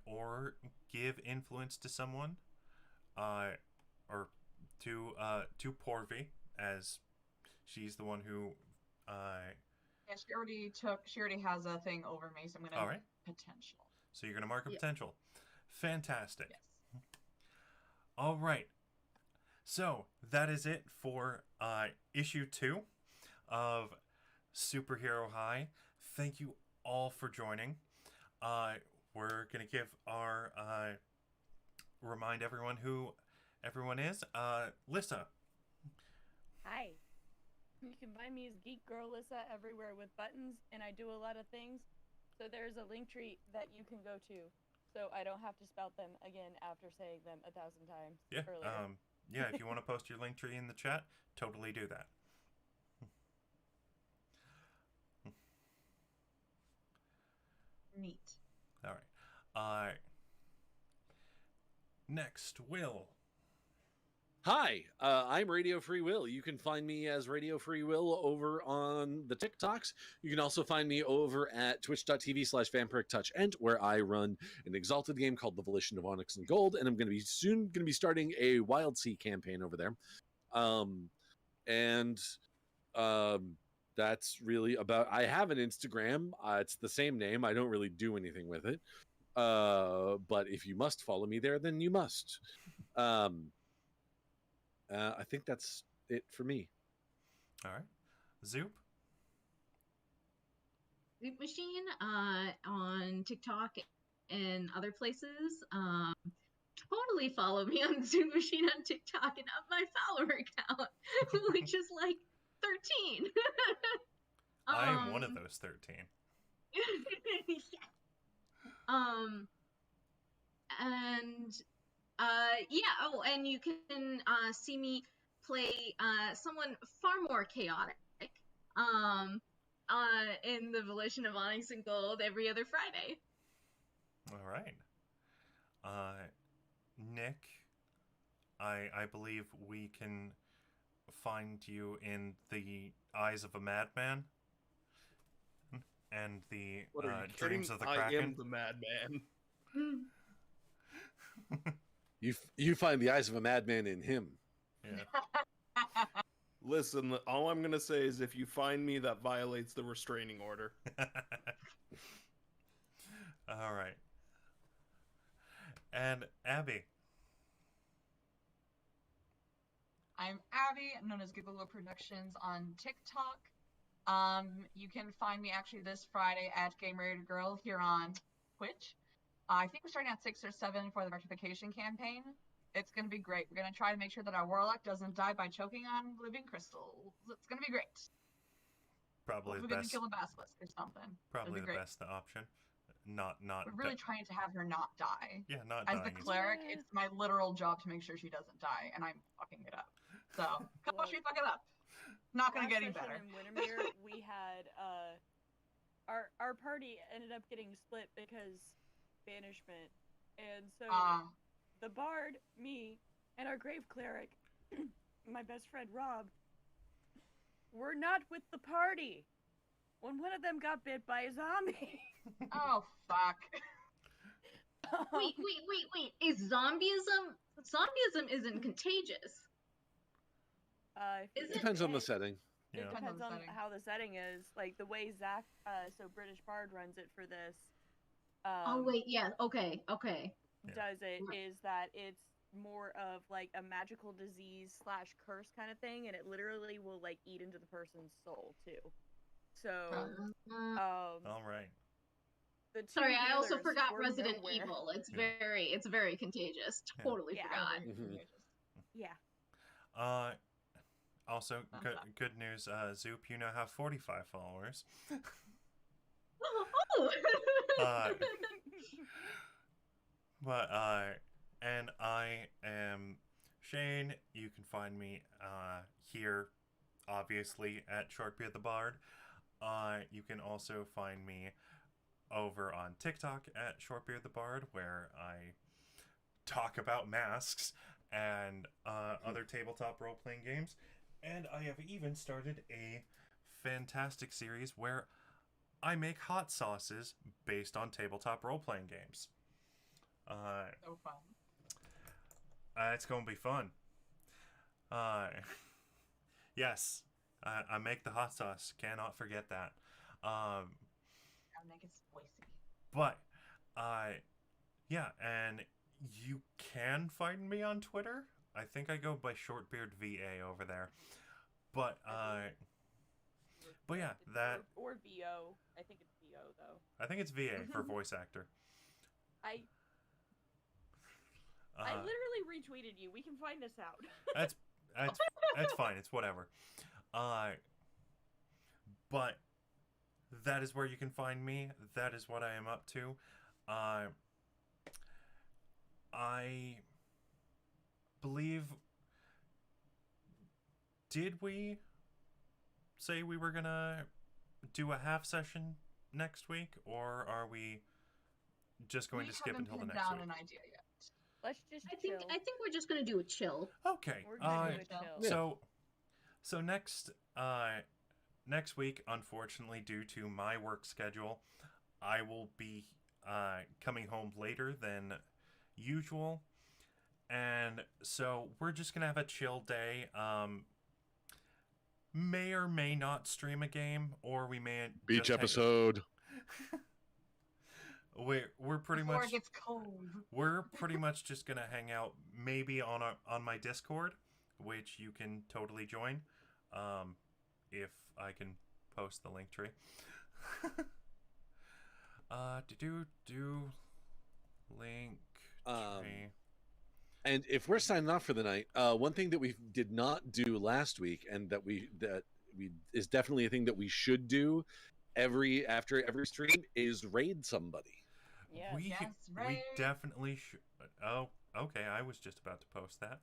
or give influence to someone, or to Porvy, as she's the one who. Yeah, she already has a thing over me, so I'm gonna All right. potential. So you're gonna mark a Yeah. potential. Fantastic. Yes. All right. So that is it for issue 2 of Superhero High. Thank you all for joining. We're gonna give our remind everyone who everyone is. Lissa. Hi. You can find me as Geek Girl Lissa everywhere with buttons, and I do a lot of things. So there's a link tree that you can go to, so I don't have to spout them again after saying them 1,000 times Yeah. earlier. Yeah. If you want to post your link tree in the chat, totally do that. Neat. All right. Next, Will. Hi, I'm Radio Free Will. You can find me as Radio Free Will over on the TikToks. You can also find me over at twitch.tv/vampirictouchent, where I run an Exalted game called The Volition of Onyx and Gold, and I'm going to be soon going to be starting a Wild Sea campaign over there. That's really about. I have an Instagram. It's the same name. I don't really do anything with it. But if you must follow me there, then you must. I think that's it for me. All right. Zoop. Zoop Machine on TikTok and other places. Totally follow me on Zoop Machine on TikTok and up my follower count, which is like 13. I am one of those 13. Yeah. And and you can see me play someone far more chaotic in the Volition of Onyx and Gold every other Friday. All right. Nick, I believe we can find you in the Eyes of a Madman and the What are you Dreams kidding? of the I Kraken. am the madman. You find the eyes of a madman in him. Yeah. Listen, all I'm gonna say is if you find me, that violates the restraining order. All right. And Abby. I'm Abby, known as Gigolo Productions on TikTok. You can find me actually this Friday at Game Ready to Girl here on Twitch. I think we're starting at 6 or 7 for the rectification campaign. It's going to be great. We're going to try to make sure that our warlock doesn't die by choking on living crystals. It's going to be great. Probably We're the going to best. kill a basilisk or something. Probably the great. best option. Not. We're really trying to have her not die. Yeah, not As dying. the cleric, Yeah. it's my literal job to make sure she doesn't die, and I'm fucking it up. So, come on, Look, she fuck it up. Not going to Last get any session better. in Wintermere, we had our party ended up getting split because banishment, and so the bard, me, and our grave cleric, my best friend Rob, were not with the party when one of them got bit by a zombie. Oh, fuck. Wait. Is zombieism? Zombieism isn't contagious. It depends on the setting. It Yeah. depends on setting. how the setting is. Like the way Zach, so British Bard runs it for this. Oh wait, yeah, okay. Does it Right. is that it's more of like a magical disease / curse kind of thing, and it literally will like eat into the person's soul too. So, All right. the two Sorry, I also healers forgot were Resident nowhere. Evil. It's Yeah. very contagious. Yeah. Totally Yeah. forgot. Mhm. Yeah. Also, Thumbs good up. good news. Zoop, you now have 45 followers. Oh. But And I am Shane. You can find me here, obviously, at shortbeardthebard. You can also find me over on TikTok at shortbeardthebard, where I talk about masks and other tabletop role-playing games. And I have even started a fantastic series where I make hot sauces based on tabletop role-playing games. So fun. It's going to be fun. Yes, I make the hot sauce. Cannot forget that. Gotta make it spicy. But, yeah, and you can find me on Twitter. I think I go by shortbeardthebard over there. But, yeah, that... Or VO. I think it's VO, though. I think it's VA for voice actor. I literally retweeted you. We can find this out. That's fine. It's whatever. But that is where you can find me. That is what I am up to. I believe... Did we say we were gonna do a half session next week? Or are we just going to skip until the next down week? an idea yet. Let's just I chill. think we're just gonna do a chill. Okay. We're gonna do a chill. So next week, unfortunately, due to my work schedule, I will be coming home later than usual, and so we're just gonna have a chill day. May or may not stream a game, or we may Beach just episode. We're pretty Before much it gets cold. we're pretty much just gonna hang out maybe on my Discord, which you can totally join, if I can post the link tree. Link tree. And if we're signing off for the night, one thing that we did not do last week, and that we is definitely a thing that we should do after every stream, is raid somebody. Yeah. We raid. definitely should. Oh, okay. I was just about to post that.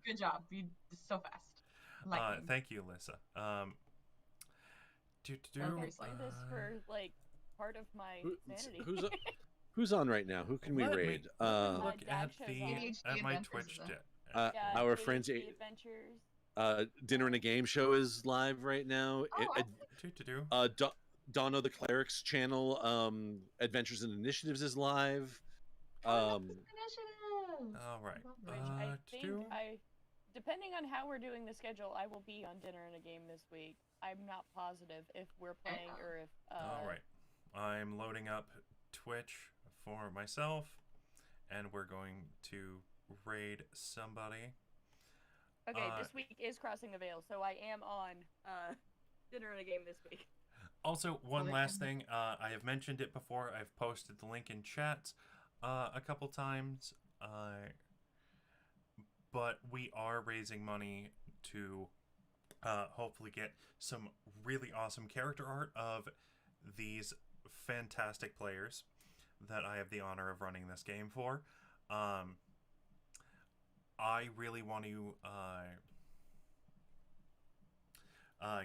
Good job. You so fast. Lightning. Thank you, Alyssa. This for like part of my sanity. Who's on right now? Who can we Let me- raid? Look Dad at shows the on. at my Adventures Twitch is a- chat. Yeah, Our ADHD friends, Adventures. Dinner and a Game Show is live right now. Oh, Donna the Cleric's channel, Adventures and Initiatives, is live. Initiative. All right. Which I think depending on how we're doing the schedule, I will be on Dinner and a Game this week. I'm not positive if we're playing or if. All right. I'm loading up Twitch for myself, and we're going to raid somebody. Okay, this week is Crossing the Veil, so I am on Dinner and a Game this week. Also, one last thing. I have mentioned it before. I've posted the link in chat a couple times. But we are raising money to hopefully get some really awesome character art of these fantastic players that I have the honor of running this game for. I really want to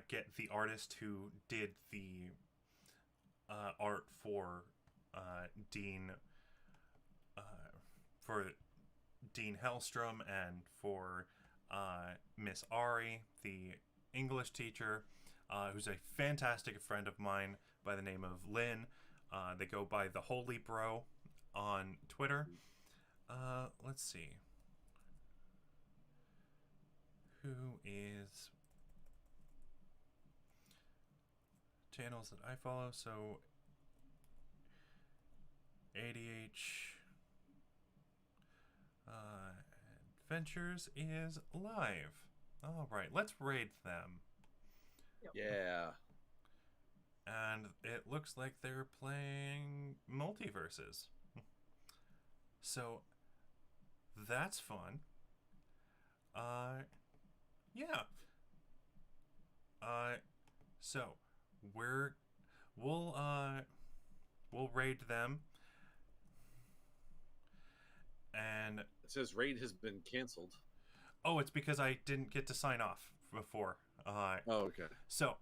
get the artist who did the art for Dean Hellstrom, and for Miss Ari, the English teacher, who's a fantastic friend of mine by the name of Lynn. They go by the Holy Bro on Twitter. Let's see. Who is channels that I follow? So ADH Adventures is live. All right, let's raid them. Yeah. And it looks like they're playing multiverses. So that's fun. Yeah. So we'll raid them. And It says raid has been canceled. oh, it's because I didn't get to sign off before. Oh, okay. So,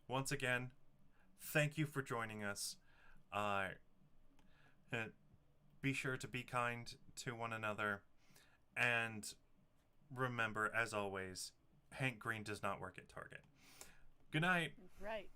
once again, thank you for joining us. Uh, be sure to be kind to one another. And remember, as always, Hank Green does not work at Target. Good night. Right.